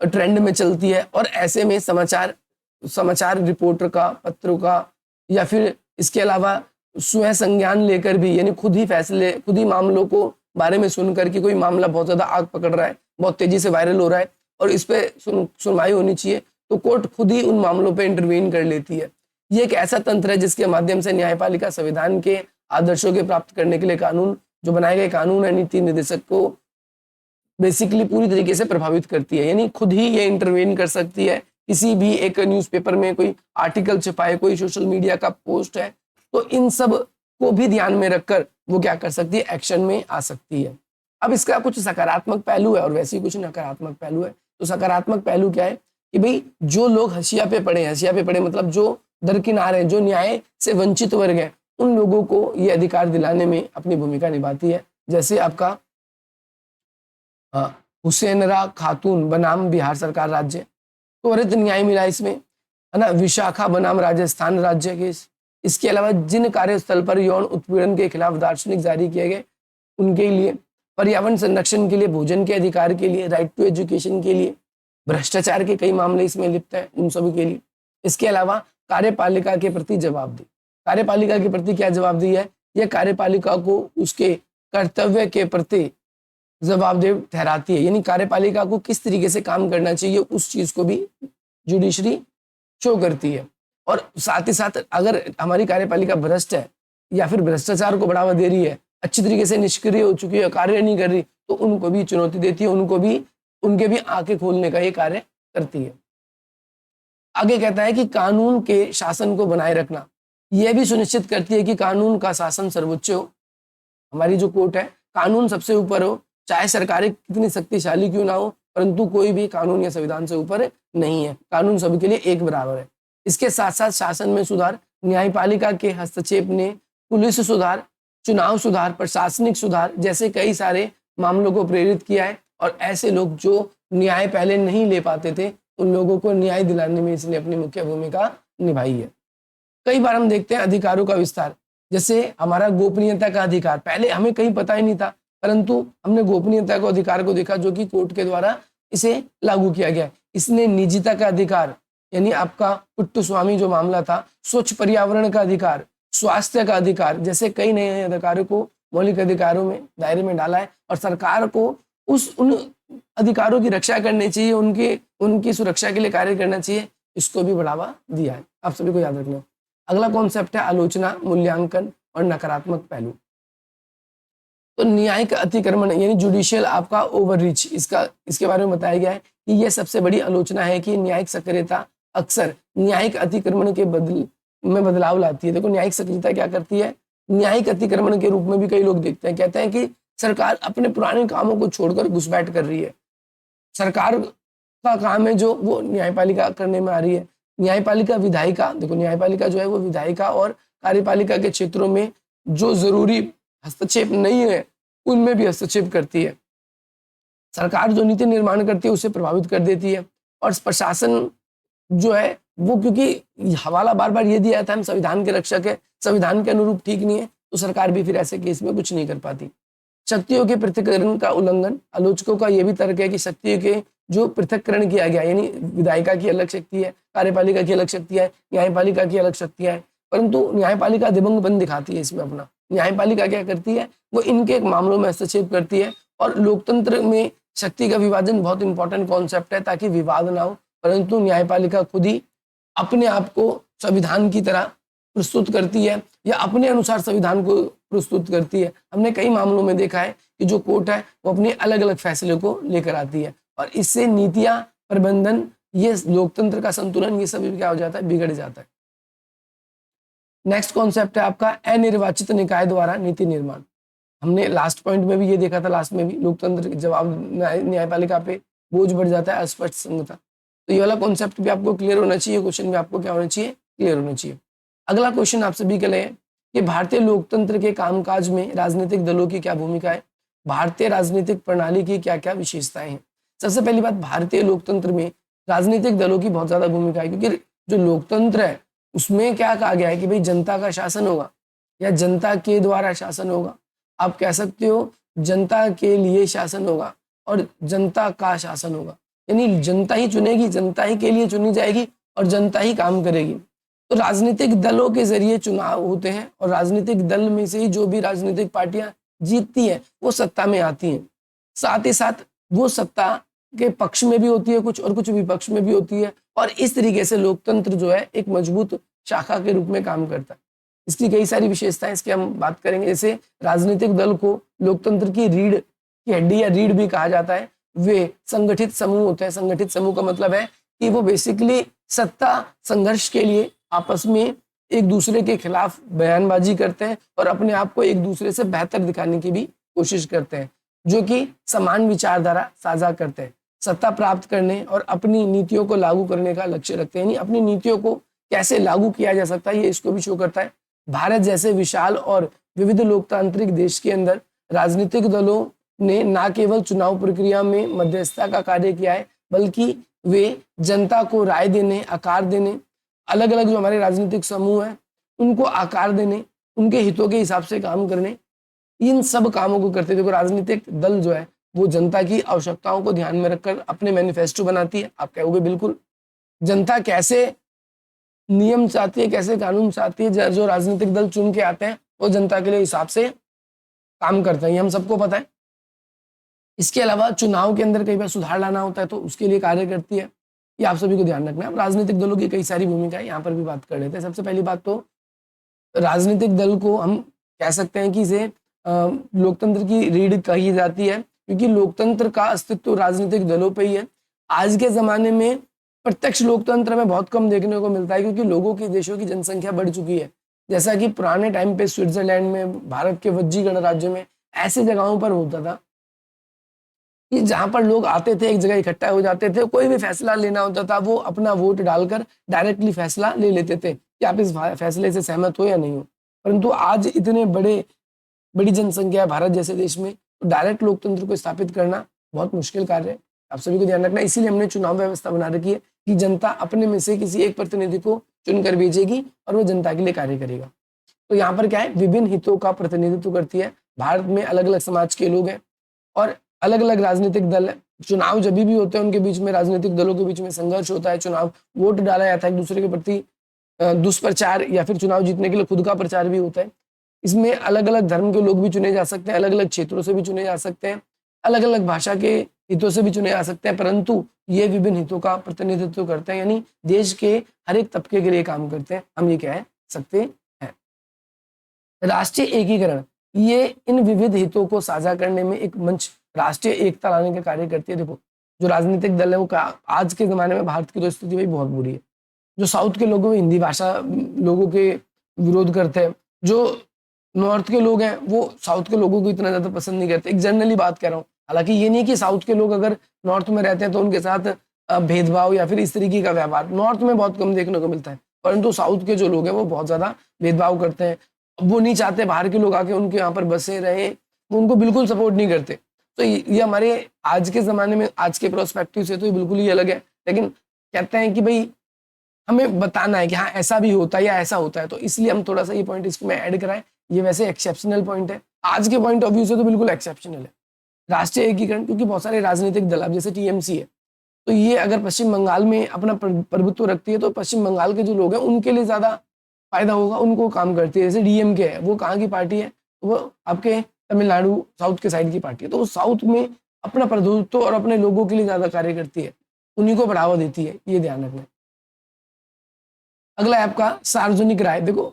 ट्रेंड में चलती है और ऐसे में समाचार रिपोर्टर का, पत्रों का या फिर इसके अलावा स्वयं संज्ञान लेकर भी, यानी खुद ही मामलों को बारे में सुनकर कि कोई मामला बहुत ज्यादा आग पकड़ रहा है, बहुत तेजी से वायरल हो रहा है और इस पे सुनवाई होनी चाहिए, तो कोर्ट खुद ही उन मामलों पे इंटरवीन कर लेती है। ये एक ऐसा तंत्र है जिसके माध्यम से न्यायपालिका संविधान के आदर्शों के प्राप्त करने के लिए कानून जो बनाए गए कानून है नीति निर्देशक को बेसिकली पूरी तरीके से प्रभावित करती है। यानी खुद ही ये इंटरवीन कर सकती है। किसी भी एक न्यूज़पेपर में कोई आर्टिकल छपा है, कोई सोशल मीडिया का पोस्ट है, तो इन सब को भी ध्यान में रखकर वो क्या कर सकती है, एक्शन में आ सकती है। अब इसका कुछ सकारात्मक पहलू है और वैसे ही कुछ नकारात्मक पहलू है। तो सकारात्मक पहलू क्या है कि भाई जो लोग हशिया पे पड़े मतलब जो दरकिनार है, जो न्याय से वंचित वर्ग है, उन लोगों को ये अधिकार दिलाने में अपनी भूमिका निभाती है। जैसे आपका हुसैनरा खातून बनाम बिहार सरकार राज्य, त्वरित न्याय मिला इसमें, है ना। विशाखा बनाम राजस्थान राज्य केस। इसके अलावा जिन कार्यस्थल पर यौन उत्पीड़न के खिलाफ दार्शनिक जारी किए गए उनके लिए, पर्यावरण संरक्षण के लिए, भोजन के अधिकार के लिए, राइट टू एजुकेशन के लिए, भ्रष्टाचार के कई मामले इसमें लिप्त हैं, उन सभी के लिए। इसके अलावा कार्यपालिका के प्रति जवाबदेही। कार्यपालिका के प्रति क्या जवाबदेही है? यह कार्यपालिका को उसके कर्तव्य के प्रति जवाबदेह ठहराती है। यानी कार्यपालिका को किस तरीके से काम करना चाहिए उस चीज को भी जुडिशरी शो करती है। और साथ ही साथ अगर हमारी कार्यपालिका भ्रष्ट है या फिर भ्रष्टाचार को बढ़ावा दे रही है, अच्छी तरीके से निष्क्रिय हो चुकी है, कार्य नहीं कर रही, तो उनको भी चुनौती देती है, उनके भी आंखें खोलने का ये कार्य करती है। आगे कहता है कि कानून के शासन को बनाए रखना, यह भी सुनिश्चित करती है कि कानून का शासन सर्वोच्च हो। हमारी जो कोर्ट है, कानून सबसे ऊपर हो, चाहे सरकारें कितनी शक्तिशाली क्यों ना हो, परंतु कोई भी कानून या संविधान से ऊपर नहीं है। कानून सबके लिए एक बराबर है। इसके साथ साथ शासन में सुधार, न्यायपालिका के हस्तक्षेप ने पुलिस सुधार, चुनाव सुधार, प्रशासनिक सुधार जैसे कई सारे मामलों को प्रेरित किया है। और ऐसे लोग जो न्याय पहले नहीं ले पाते थे, उन लोगों को न्याय दिलाने में इसने अपनी मुख्य भूमिका निभाई है। कई बार हम देखते हैं अधिकारों का विस्तार, जैसे हमारा गोपनीयता का अधिकार, पहले हमें कहीं पता ही नहीं था, परंतु हमने गोपनीयता को अधिकार को देखा जो कि कोर्ट के द्वारा इसे लागू किया गया। इसने निजता का अधिकार, यानी आपका पुट्टू स्वामी जो मामला था, स्वच्छ पर्यावरण का अधिकार, स्वास्थ्य का अधिकार जैसे कई नए अधिकारों को मौलिक अधिकारों में दायरे में डाला है। और सरकार को उन अधिकारों की रक्षा करनी चाहिए, उनकी सुरक्षा के लिए कार्य करना चाहिए, इसको भी बढ़ावा दिया है। आप सभी को याद रखना। अगला कॉन्सेप्ट है आलोचना, मूल्यांकन और नकारात्मक पहलू। तो न्यायिक अतिक्रमण यानी जुडिशियल आपका ओवररीच, इसके बारे में बताया गया है कि यह सबसे बड़ी आलोचना है कि न्यायिक सक्रियता अक्सर न्यायिक अतिक्रमण के बदलाव लाती है। देखो न्यायिक सक्रियता क्या करती है, न्यायिक अतिक्रमण के रूप में भी कई लोग देखते हैं, कहते हैं कि सरकार अपने पुराने कामों को छोड़कर घुसपैठ कर रही है, सरकार का काम है जो वो न्यायपालिका करने में आ रही है। न्यायपालिका विधायिका, देखो न्यायपालिका जो है वो विधायिका और कार्यपालिका के क्षेत्रों में जो जरूरी हस्तक्षेप नहीं है उनमें भी हस्तक्षेप करती है। सरकार जो नीति निर्माण करती है उसे प्रभावित कर देती है। और प्रशासन जो है वो, क्योंकि हवाला बार बार ये दिया था हम संविधान के रक्षक है, संविधान के अनुरूप ठीक नहीं है, तो सरकार भी फिर ऐसे केस में कुछ नहीं कर पाती। शक्तियों के पृथक्करण का उल्लंघन, आलोचकों का यह भी तर्क है कि शक्तियों के जो पृथक्करण किया गया, यानी विधायिका की अलग शक्ति है, कार्यपालिका की अलग शक्ति है, न्यायपालिका की अलग शक्तियां है, परंतु न्यायपालिका दिबंगपन दिखाती है इसमें अपना। न्यायपालिका क्या करती है, वो इनके मामलों में हस्तक्षेप करती है। और लोकतंत्र में शक्ति का विभाजन बहुत इंपॉर्टेंट कॉन्सेप्ट है ताकि विवाद ना हो, परंतु न्यायपालिका खुद ही अपने आप को संविधान की तरह प्रस्तुत करती है या अपने अनुसार संविधान को प्रस्तुत करती है। हमने कई मामलों में देखा है कि जो कोर्ट है वो अपने अलग अलग फैसले को लेकर आती है और इससे नीतियां, प्रबंधन, ये लोकतंत्र का संतुलन, ये सब क्या हो जाता है, बिगड़ जाता है। नेक्स्ट कॉन्सेप्ट है आपका अनिर्वाचित निकाय द्वारा नीति निर्माण। हमने लास्ट पॉइंट में भी ये देखा था, लास्ट में भी लोकतंत्र के जवाब न्यायपालिका पे बोझ बढ़ जाता है, अस्पष्ट संगता। तो ये वाला कॉन्सेप्ट भी आपको क्लियर होना चाहिए, क्वेश्चन भी आपको क्या होना चाहिए, क्लियर होना चाहिए। अगला क्वेश्चन आप सभी के लिए है कि भारतीय लोकतंत्र के कामकाज में राजनीतिक दलों की क्या भूमिका है, भारतीय राजनीतिक प्रणाली की क्या क्या विशेषताएं हैं। सबसे पहली बात, भारतीय लोकतंत्र में राजनीतिक दलों की बहुत ज्यादा भूमिका है, क्योंकि जो लोकतंत्र है उसमें क्या कहा गया है कि भाई जनता का शासन होगा या जनता के द्वारा शासन होगा। आप कह सकते हो जनता के लिए शासन होगा और जनता का शासन होगा, यानी जनता ही चुनेगी, जनता ही के लिए चुनी जाएगी और जनता ही काम करेगी। तो राजनीतिक दलों के जरिए चुनाव होते हैं और राजनीतिक दल में से ही जो भी राजनीतिक पार्टियां जीतती हैं वो सत्ता में आती हैं। साथ ही साथ वो सत्ता के पक्ष में भी होती है कुछ और कुछ विपक्ष में भी होती है, और इस तरीके से लोकतंत्र जो है एक मजबूत शाखा के रूप में काम करता है। इसकी कई सारी विशेषताएं, इसकी हम बात करेंगे। जैसे राजनीतिक दल को लोकतंत्र की रीढ़ की हड्डी या रीढ़ भी कहा जाता है। वे संगठित समूह होते हैं। संगठित समूह का मतलब है कि वो बेसिकली सत्ता संघर्ष के लिए आपस में एक दूसरे के खिलाफ बयानबाजी करते हैं और अपने आप को एक दूसरे से बेहतर दिखाने की भी कोशिश करते हैं, जो कि समान विचारधारा साझा करते हैं, सत्ता प्राप्त करने और अपनी नीतियों को लागू करने का लक्ष्य रखते हैं। यानी अपनी नीतियों को कैसे लागू किया जा सकता है ये इसको भी शो करता है। भारत जैसे विशाल और विविध लोकतांत्रिक देश के अंदर राजनीतिक दलों ने न केवल चुनाव प्रक्रिया में मध्यस्थता का कार्य किया है, बल्कि वे जनता को राय देने, आकार देने, अलग अलग जो हमारे राजनीतिक समूह हैं उनको आकार देने, उनके हितों के हिसाब से काम करने, इन सब कामों को करते। देखो राजनीतिक दल जो है वो जनता की आवश्यकताओं को ध्यान में रखकर अपने मैनिफेस्टो बनाती है। आप कहोगे बिल्कुल, जनता कैसे नियम चाहती है, कैसे कानून चाहती है, जो राजनीतिक दल चुन के आते हैं वो जनता के लिए हिसाब से काम करते हैं, ये हम सबको पता है। इसके अलावा चुनाव के अंदर कई बार सुधार लाना होता है तो उसके लिए कार्य करती है, ये आप सभी को ध्यान रखना है। राजनीतिक दलों की कई सारी भूमिका है, यहाँ पर भी बात कर लेते हैं। सबसे पहली बात तो राजनीतिक दल को हम कह सकते हैं कि इसे लोकतंत्र की रीढ़ कही जाती है, क्योंकि लोकतंत्र का अस्तित्व राजनीतिक दलों पे ही है। आज के ज़माने में प्रत्यक्ष लोकतंत्र में बहुत कम देखने को मिलता है, क्योंकि लोगों की, देशों की जनसंख्या बढ़ चुकी है। जैसा कि पुराने टाइम पे स्विट्जरलैंड में, भारत के वज्जी गणराज्य में, ऐसे जगहों पर होता था कि जहाँ पर लोग आते थे, एक जगह इकट्ठा हो जाते थे, कोई भी फैसला लेना होता था वो अपना वोट डालकर डायरेक्टली फैसला ले लेते थे कि आप इस फैसले से सहमत हो या नहीं हो। परंतु आज इतने बड़ी जनसंख्या है भारत जैसे देश में, तो डायरेक्ट लोकतंत्र को स्थापित करना बहुत मुश्किल कार्य है। आप सभी को ध्यान रखना, इसीलिए हमने चुनाव व्यवस्था बना रखी है कि जनता अपने में से किसी एक प्रतिनिधि को चुनकर भेजेगी और वो जनता के लिए कार्य करेगा। तो यहाँ पर क्या है, विभिन्न हितों का प्रतिनिधित्व करती है। भारत में अलग अलग समाज के लोग हैं और अलग अलग राजनीतिक दल है। चुनाव जब भी होते हैं उनके बीच में, राजनीतिक दलों के बीच में संघर्ष होता है, चुनाव वोट डाला जाता है एक दूसरे के प्रति, दुष्प्रचार या फिर चुनाव जीतने के लिए खुद का प्रचार भी होता है। इसमें अलग अलग धर्म के लोग भी चुने जा सकते हैं, अलग अलग क्षेत्रों से भी चुने जा सकते हैं, अलग अलग भाषा के हितों से भी चुने जा सकते हैं, परंतु ये विभिन्न हितों का प्रतिनिधित्व करते हैं, यानी देश के हर एक तबके के लिए काम करते हैं, हम ये कह सकते हैं। राष्ट्रीय एकीकरण, ये इन विविध हितों को साझा करने में एक मंच, राष्ट्रीय एकता लाने का कार्य करती है। देखो, जो राजनीतिक दल है वो आज के ज़माने में भारत की तो स्थिति भाई बहुत बुरी है। जो साउथ के लोग हैं वो हिंदी भाषा लोगों के विरोध करते हैं, जो नॉर्थ के लोग हैं वो साउथ के लोगों को इतना ज़्यादा पसंद नहीं करते। एक जनरली बात कर रहा हूँ, हालांकि ये नहीं कि साउथ के लोग अगर नॉर्थ में रहते हैं तो उनके साथ भेदभाव या फिर इस तरीके का व्यवहार नॉर्थ में बहुत कम देखने को मिलता है, परंतु साउथ के जो लोग हैं वो बहुत ज़्यादा भेदभाव करते हैं। वो नहीं चाहते बाहर के लोग आके उनके यहाँ पर बसे रहे, वो उनको बिल्कुल सपोर्ट नहीं करते। तो ये हमारे आज के ज़माने में, आज के प्रोस्पेक्टिव से तो ये बिल्कुल ही अलग है, लेकिन कहते हैं कि भाई हमें बताना है कि हाँ ऐसा भी होता है या ऐसा होता है, तो इसलिए हम थोड़ा सा ये पॉइंट इसको मैं ऐड कराएं। ये वैसे एक्सेप्शनल पॉइंट है, आज के पॉइंट ऑफ व्यू से तो बिल्कुल एक्सेप्शनल है राष्ट्रीय एकीकरण, क्योंकि बहुत सारे राजनीतिक दल, अब जैसे टीएमसी है, तो ये अगर पश्चिम बंगाल में अपना प्रभुत्व रखती है तो पश्चिम बंगाल के जो लोग हैं उनके लिए ज़्यादा फायदा होगा, उनको काम करती है। जैसे डीएमके है, वो कहाँ की पार्टी है? वो आपके तमिलनाडु साउथ के साइड की पार्टी है, तो वो साउथ में अपना प्रभुत्व और अपने लोगों के लिए ज़्यादा कार्य करती है, उन्हीं को बढ़ावा देती है, ये ध्यान रखना। अगला है आपका सार्वजनिक राय। देखो,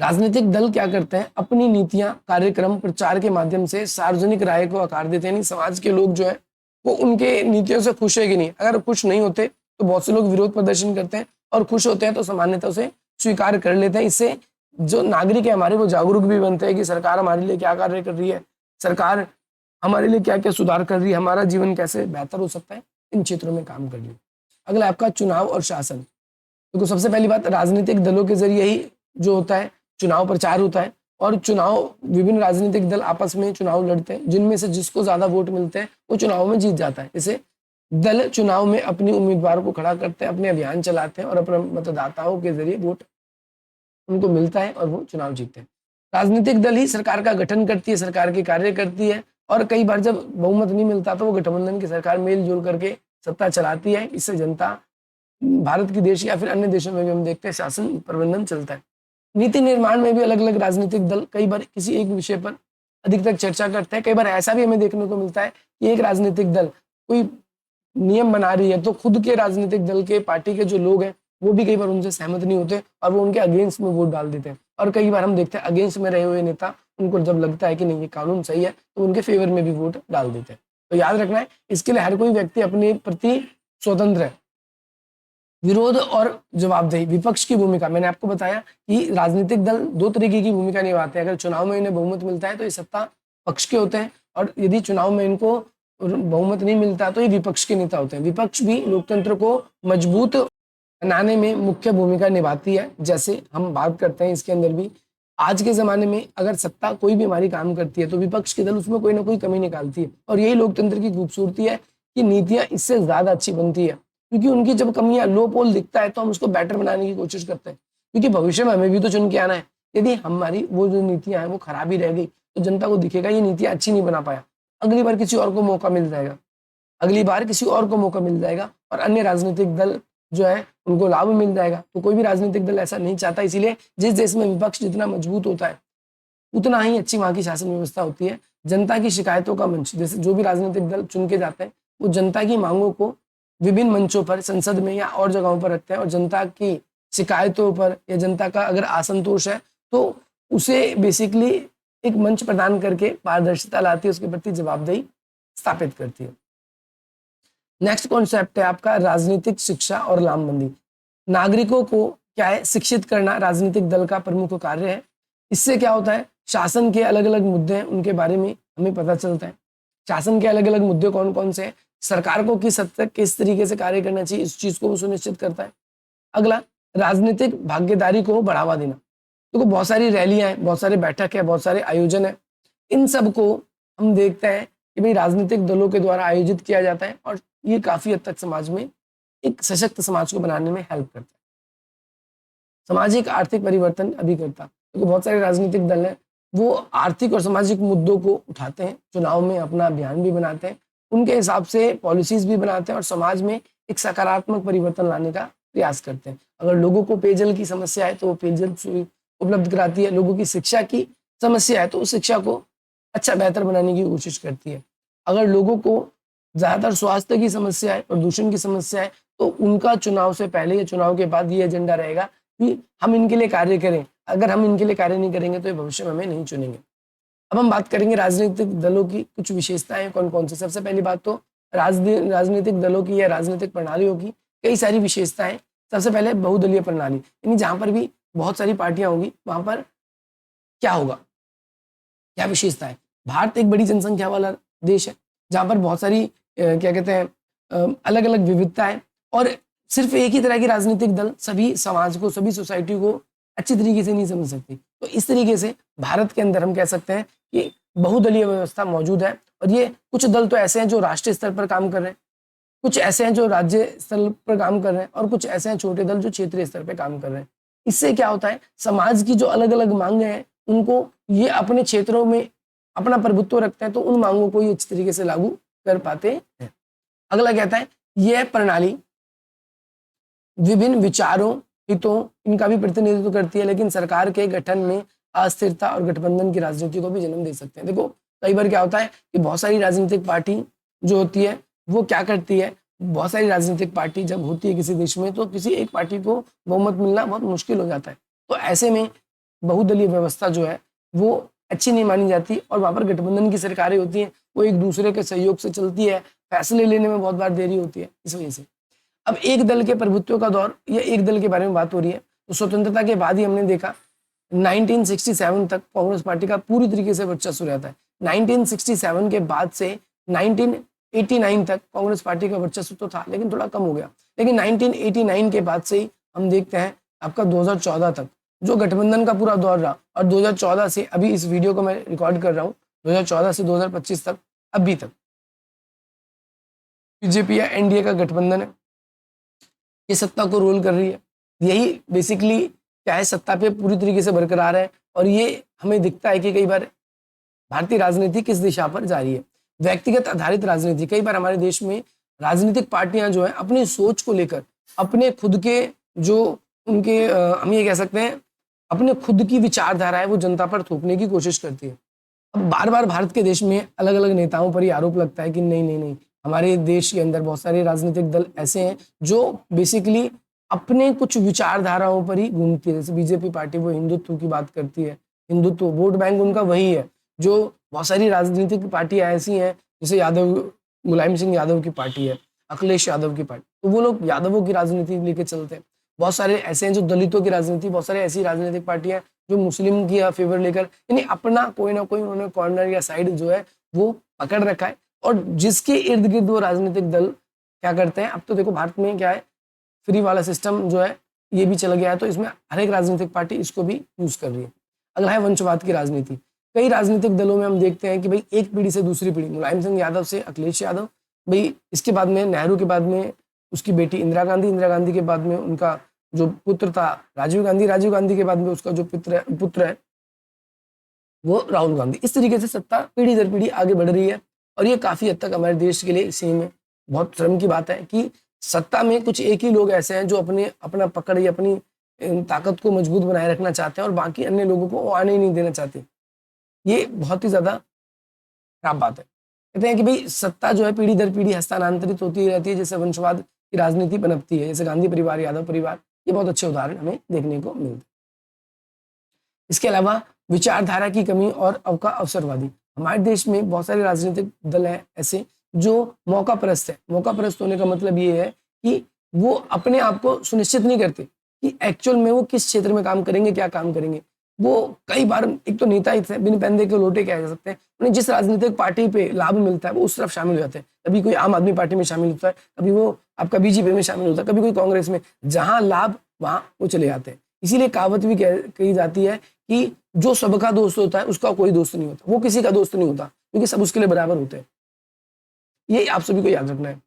राजनीतिक दल क्या करते हैं, अपनी नीतियां, कार्यक्रम, प्रचार के माध्यम से सार्वजनिक राय को आकार देते हैं। यानी समाज के लोग जो है वो उनके नीतियों से खुश है कि नहीं। अगर खुश नहीं होते तो बहुत से लोग विरोध प्रदर्शन करते हैं, और खुश होते हैं तो सामान्यतः उसे स्वीकार कर लेते हैं। इससे जो नागरिक है हमारे वो जागरूक भी बनते हैं कि सरकार हमारे लिए क्या कार्य कर रही है, सरकार हमारे लिए क्या क्या सुधार कर रही है, हमारा जीवन कैसे बेहतर हो सकता है, इन क्षेत्रों में काम कर रही है। अगला आपका चुनाव और शासन। देखो, सबसे पहली बात, राजनीतिक दलों के जरिए ही जो होता है चुनाव प्रचार होता है, और चुनाव विभिन्न राजनीतिक दल आपस में चुनाव लड़ते हैं, जिनमें से जिसको ज्यादा वोट मिलते हैं वो चुनाव में जीत जाता है। जैसे दल चुनाव में अपनी उम्मीदवारों को खड़ा करते हैं, अपने अभियान चलाते हैं और अपने मतदाताओं के जरिए वोट उनको मिलता है और वो चुनाव जीतते हैं। राजनीतिक दल ही सरकार का गठन करती है, सरकार के कार्य करती है, और कई बार जब बहुमत नहीं मिलता तो वो गठबंधन की सरकार मेलजोल करके सत्ता चलाती है। इससे जनता, भारत की देश या फिर अन्य देशों में भी हम देखते हैं शासन प्रबंधन चलता है। नीति निर्माण में भी अलग अलग राजनीतिक दल कई बार किसी एक विषय पर अधिकतर चर्चा करते हैं। कई बार ऐसा भी हमें देखने को मिलता है कि एक राजनीतिक दल कोई नियम बना रही है तो खुद के राजनीतिक दल के पार्टी के जो लोग हैं वो भी कई बार उनसे सहमत नहीं होते और वो उनके अगेंस्ट में वोट डाल देते हैं। और कई बार हम देखते हैं अगेंस्ट में रहे हुए नेता, उनको जब लगता है कि नहीं ये कानून सही है तो उनके फेवर में भी वोट डाल देते हैं। तो याद रखना है, इसके लिए हर कोई व्यक्ति अपने प्रति स्वतंत्र है। विरोध और जवाबदेही, विपक्ष की भूमिका, मैंने आपको बताया कि राजनीतिक दल दो तरीके की भूमिका निभाते हैं। अगर चुनाव में इन्हें बहुमत मिलता है तो ये सत्ता पक्ष के होते हैं, और यदि चुनाव में इनको बहुमत नहीं मिलता तो ये विपक्ष के नेता होते हैं। विपक्ष भी लोकतंत्र को मजबूत बनाने में मुख्य भूमिका निभाती है। जैसे हम बात करते हैं इसके अंदर भी, आज के ज़माने में अगर सत्ता कोई भी हमारी काम करती है तो विपक्ष के दल उसमें कोई ना कोई कमी निकालती है, और यही लोकतंत्र की खूबसूरती है कि नीतियाँ इससे ज़्यादा अच्छी बनती है, क्योंकि उनकी जब कमियां, लो पोल दिखता है तो हम उसको बेटर बनाने की कोशिश करते हैं, क्योंकि भविष्य में हमें भी तो चुन के आना है। यदि हमारी वो जो नीतियां हैं वो खराब ही रह गई तो जनता को दिखेगा ये नीतियां अच्छी नहीं बना पाया, अगली बार किसी और को मौका मिल जाएगा, अगली बार किसी और को मौका मिल जाएगा, और अन्य राजनीतिक दल जो है उनको लाभ मिल जाएगा। तो कोई भी राजनीतिक दल ऐसा नहीं चाहता, इसीलिए जिस देश में विपक्ष जितना मजबूत होता है उतना ही अच्छी वहाँ की शासन व्यवस्था होती है। जनता की शिकायतों का मंच, जैसे जो भी राजनीतिक दल चुन के जाते हैं वो जनता की मांगों को विभिन्न मंचों पर, संसद में या और जगहों पर रखते हैं, और जनता की शिकायतों पर या जनता का अगर असंतोष है तो उसे बेसिकली एक मंच प्रदान करके पारदर्शिता लाती है, उसके प्रति जवाबदेही स्थापित करती है। नेक्स्ट कॉन्सेप्ट है आपका राजनीतिक शिक्षा और लामबंदी। नागरिकों को क्या है, शिक्षित करना राजनीतिक दल का प्रमुख कार्य है। इससे क्या होता है, शासन के अलग अलग मुद्दे हैं उनके बारे में हमें पता चलता है। शासन के अलग अलग मुद्दे कौन कौन से हैं, सरकार को किस हद तक किस तरीके से कार्य करना चाहिए, इस चीज को वो सुनिश्चित करता है। अगला, राजनीतिक भागीदारी को बढ़ावा देना। देखो, बहुत सारी रैलियां हैं, बहुत सारे बैठक है, बहुत सारे आयोजन है, इन सब को हम देखते हैं कि भाई राजनीतिक दलों के द्वारा आयोजित किया जाता है, और ये काफी हद तक समाज में एक सशक्त समाज को बनाने में हेल्प करता है, सामाजिक आर्थिक परिवर्तन अभी करता है। क्योंकि बहुत सारे राजनीतिक दल हैं वो आर्थिक और सामाजिक मुद्दों को उठाते हैं, चुनाव में अपना अभियान भी बनाते हैं, उनके हिसाब से पॉलिसीज भी बनाते हैं और समाज में एक सकारात्मक परिवर्तन लाने का प्रयास करते हैं। अगर लोगों को पेयजल की समस्या है तो वो पेयजल उपलब्ध कराती है, लोगों की शिक्षा की समस्या है तो उस शिक्षा को अच्छा बेहतर बनाने की कोशिश करती है। अगर लोगों को ज़्यादातर स्वास्थ्य की समस्या है, प्रदूषण की समस्या है, तो उनका चुनाव से पहले या चुनाव के बाद ये एजेंडा रहेगा कि हम इनके लिए कार्य करें। अगर हम इनके लिए कार्य नहीं करेंगे तो ये भविष्य में हमें नहीं चुनेंगे। अब हम बात करेंगे राजनीतिक दलों की कुछ विशेषताएं कौन कौन सी। सबसे पहली बात तो राजनीतिक दलों की या राजनीतिक प्रणालियों की कई सारी विशेषताएं। सबसे पहले बहुदलीय प्रणाली, यानी जहां पर भी बहुत सारी पार्टियां होंगी वहां पर क्या होगा, क्या विशेषता है। भारत एक बड़ी जनसंख्या वाला देश है जहां पर बहुत सारी क्या कहते हैं अलग अलग विविधता है, और सिर्फ एक ही तरह की राजनीतिक दल सभी समाज को, सभी सोसाइटी को अच्छी तरीके से नहीं समझ सकती। तो इस तरीके से भारत के अंदर हम कह सकते हैं कि बहुदलीय व्यवस्था मौजूद है, और ये कुछ दल तो ऐसे हैं जो राष्ट्रीय स्तर पर काम कर रहे हैं, कुछ ऐसे हैं जो राज्य स्तर पर काम कर रहे हैं, और कुछ ऐसे हैं छोटे दल जो क्षेत्रीय स्तर पर काम कर रहे हैं। इससे क्या होता है, समाज की जो अलग अलग मांगे हैं उनको ये अपने क्षेत्रों में अपना प्रभुत्व रखते हैं, तो उन मांगों को ये अच्छी तरीके से लागू कर पाते हैं। अगला कहता है यह प्रणाली विभिन्न विचारों, हितों इनका भी प्रतिनिधित्व करती है, लेकिन सरकार के गठन में अस्थिरता और गठबंधन की राजनीति को भी जन्म दे सकते हैं। देखो कई बार क्या होता है कि बहुत सारी राजनीतिक पार्टी जो होती है वो क्या करती है, बहुत सारी राजनीतिक पार्टी जब होती है किसी देश में तो किसी एक पार्टी को बहुमत मिलना बहुत मुश्किल हो जाता है। तो ऐसे में बहुदलीय व्यवस्था जो है वो अच्छी नहीं मानी जाती, और वहाँ पर गठबंधन की सरकारें होती हैं वो एक दूसरे के सहयोग से चलती है, फैसले लेने में बहुत बार देरी होती है इस वजह से। अब एक दल के प्रभुत्व का दौर, या एक दल के बारे में बात हो रही है, तो स्वतंत्रता के बाद ही हमने देखा 1967 तक कांग्रेस पार्टी का पूरी तरीके से वर्चस्व रहता है। 1967 के बाद से 1989 तक कांग्रेस पार्टी का वर्चस्व तो था लेकिन थोड़ा कम हो गया, लेकिन 1989 के बाद से ही हम देखते हैं आपका 2014 तक जो गठबंधन का पूरा दौर रहा, और 2014 से अभी इस वीडियो को मैं रिकॉर्ड कर रहा हूँ 2014 से 2025 तक अभी तक बीजेपी या एनडीए का गठबंधन है, ये सत्ता को रोल कर रही है। यही बेसिकली क्या है, सत्ता पे पूरी तरीके से बरकरार है, और ये हमें दिखता है कि कई बार भारतीय राजनीति किस दिशा पर जा रही है। व्यक्तिगत आधारित राजनीति, कई बार हमारे देश में राजनीतिक पार्टियां जो है अपनी सोच को लेकर, अपने खुद के जो उनके हम ये कह सकते हैं अपने खुद की विचारधारा है वो जनता पर थोपने की कोशिश करती है। अब बार बार भारत के देश में अलग अलग नेताओं पर ये आरोप लगता है कि नहीं नहीं नहीं, हमारे देश के अंदर बहुत सारे राजनीतिक दल ऐसे हैं जो बेसिकली अपने कुछ विचारधाराओं पर ही घूमती है। जैसे बीजेपी पार्टी वो हिंदुत्व की बात करती है, हिंदुत्व वोट बैंक उनका वही है। जो बहुत सारी राजनीतिक पार्टियां ऐसी हैं जैसे मुलायम सिंह यादव की पार्टी है, अखिलेश यादव की पार्टी, तो वो लोग यादवों की राजनीति लेके चलते हैं। बहुत सारे ऐसे हैं जो दलितों की राजनीति, बहुत सारे ऐसी राजनीतिक पार्टियां जो मुस्लिम की फेवर लेकर, यानी अपना कोई ना कोई उन्होंने कॉर्नर या साइड जो है वो पकड़ रखा है, और जिसके इर्द गिर्द वो राजनीतिक दल क्या करते हैं। अब तो देखो भारत में क्या है, फ्री वाला सिस्टम जो है ये भी चला गया है, तो इसमें हर एक राजनीतिक पार्टी इसको भी यूज कर रही है। अगला है वंशवाद की राजनीति। कई राजनीतिक दलों में हम देखते हैं कि भाई एक पीढ़ी से दूसरी पीढ़ी, मुलायम सिंह यादव से अखिलेश यादव, भाई इसके बाद में नेहरू के बाद में उसकी बेटी इंदिरा गांधी, इंदिरा गांधी के बाद में उनका जो पुत्र था राजीव गांधी, राजीव गांधी के बाद में उसका जो पुत्र है वो राहुल गांधी। इस तरीके से सत्ता पीढ़ी दर पीढ़ी आगे बढ़ रही है, और ये काफी हद तक हमारे देश के लिए इसी में बहुत शर्म की बात है कि सत्ता में कुछ एक ही लोग ऐसे हैं जो अपना पकड़ या अपनी ताकत को मजबूत बनाए रखना चाहते हैं, और बाकी अन्य लोगों को आने ही नहीं देना चाहते। ये बहुत ही ज्यादा खराब बात है। कहते हैं कि भाई सत्ता जो है पीढ़ी दर पीढ़ी हस्तांतरित होती रहती है, जैसे वंशवाद की राजनीति पनपती है, जैसे गांधी परिवार, यादव परिवार, ये बहुत अच्छे उदाहरण हमें देखने को मिलते हैं। इसके अलावा विचारधारा की कमी और अवसरवादी, हमारे देश में बहुत सारे राजनीतिक दल हैं ऐसे जो मौका परस्त है। मौका परस्त होने का मतलब ये है कि वो अपने आप को सुनिश्चित नहीं करते कि एक्चुअल में वो किस क्षेत्र में काम करेंगे, क्या काम करेंगे। वो कई बार एक तो नेता ही बिन पैंदे के लोटे कह सकते हैं, उन्हें जिस राजनीतिक पार्टी पे लाभ मिलता है वो उस तरफ शामिल हो जाते हैं। कभी कोई आम आदमी पार्टी में शामिल होता है, कभी वो आपका बीजेपी में शामिल होता है, कभी कोई कांग्रेस में, जहां लाभ वहां वो चले जाते हैं। इसीलिए कहावत भी कही जाती है कि जो सबका दोस्त होता है उसका कोई दोस्त नहीं होता, वो किसी का दोस्त नहीं होता, क्योंकि सब उसके लिए बराबर होते हैं। ये आप सभी को याद रखना है।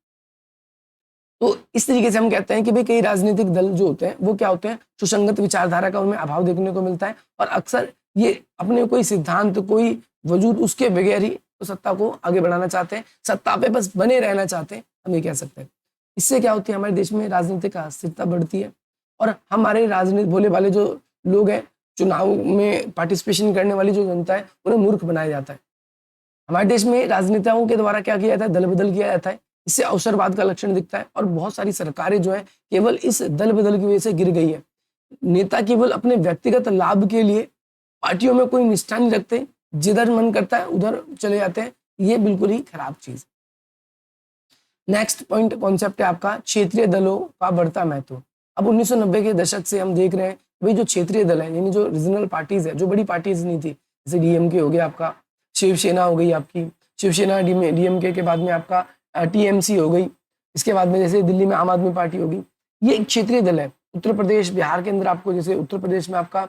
तो इस तरीके से हम कहते हैं कि भाई कई राजनीतिक दल जो होते हैं वो क्या होते हैं, सुसंगत विचारधारा का उनमें अभाव देखने को मिलता है, और अक्सर ये अपने कोई सिद्धांत, कोई वजूद उसके बगैर ही तो सत्ता को आगे बढ़ाना चाहते हैं, सत्ता पे बस बने रहना चाहते हैं, हम ये कह सकते हैं। इससे क्या होती है, हमारे देश में राजनीतिक अस्थिरता बढ़ती है, और हमारे राजनीति भोले भाले जो लोग हैं, चुनाव में पार्टिसिपेशन करने वाली जो जनता है, उन्हें मूर्ख बनाया जाता है। हमारे देश में राजनेताओं के द्वारा क्या किया जाता है, दल बदल किया जाता है। इससे अवसरवाद का लक्षण दिखता है, और बहुत सारी सरकारें जो है केवल इस दल बदल की वजह से गिर गई है। नेता केवल अपने व्यक्तिगत लाभ के लिए पार्टियों में कोई निष्ठा नहीं रखते, जिधर मन करता है उधर चले जाते हैं, ये बिल्कुल ही खराब चीज। नेक्स्ट पॉइंट कॉन्सेप्ट है आपका क्षेत्रीय दलों का बढ़ता महत्व। अब 1990 के दशक से हम देख रहे हैं भाई जो क्षेत्रीय दल है, यानी जो रीजनल पार्टीज है, जो बड़ी पार्टीज नहीं थी, जैसे डीएमके हो गया आपका, शिवसेना हो गई आपकी, शिवसेना डीएमके के बाद में आपका टीएमसी हो गई, इसके बाद में जैसे दिल्ली में आम आदमी पार्टी होगी, ये एक क्षेत्रीय दल है। उत्तर प्रदेश, बिहार के अंदर आपको जैसे उत्तर प्रदेश में आपका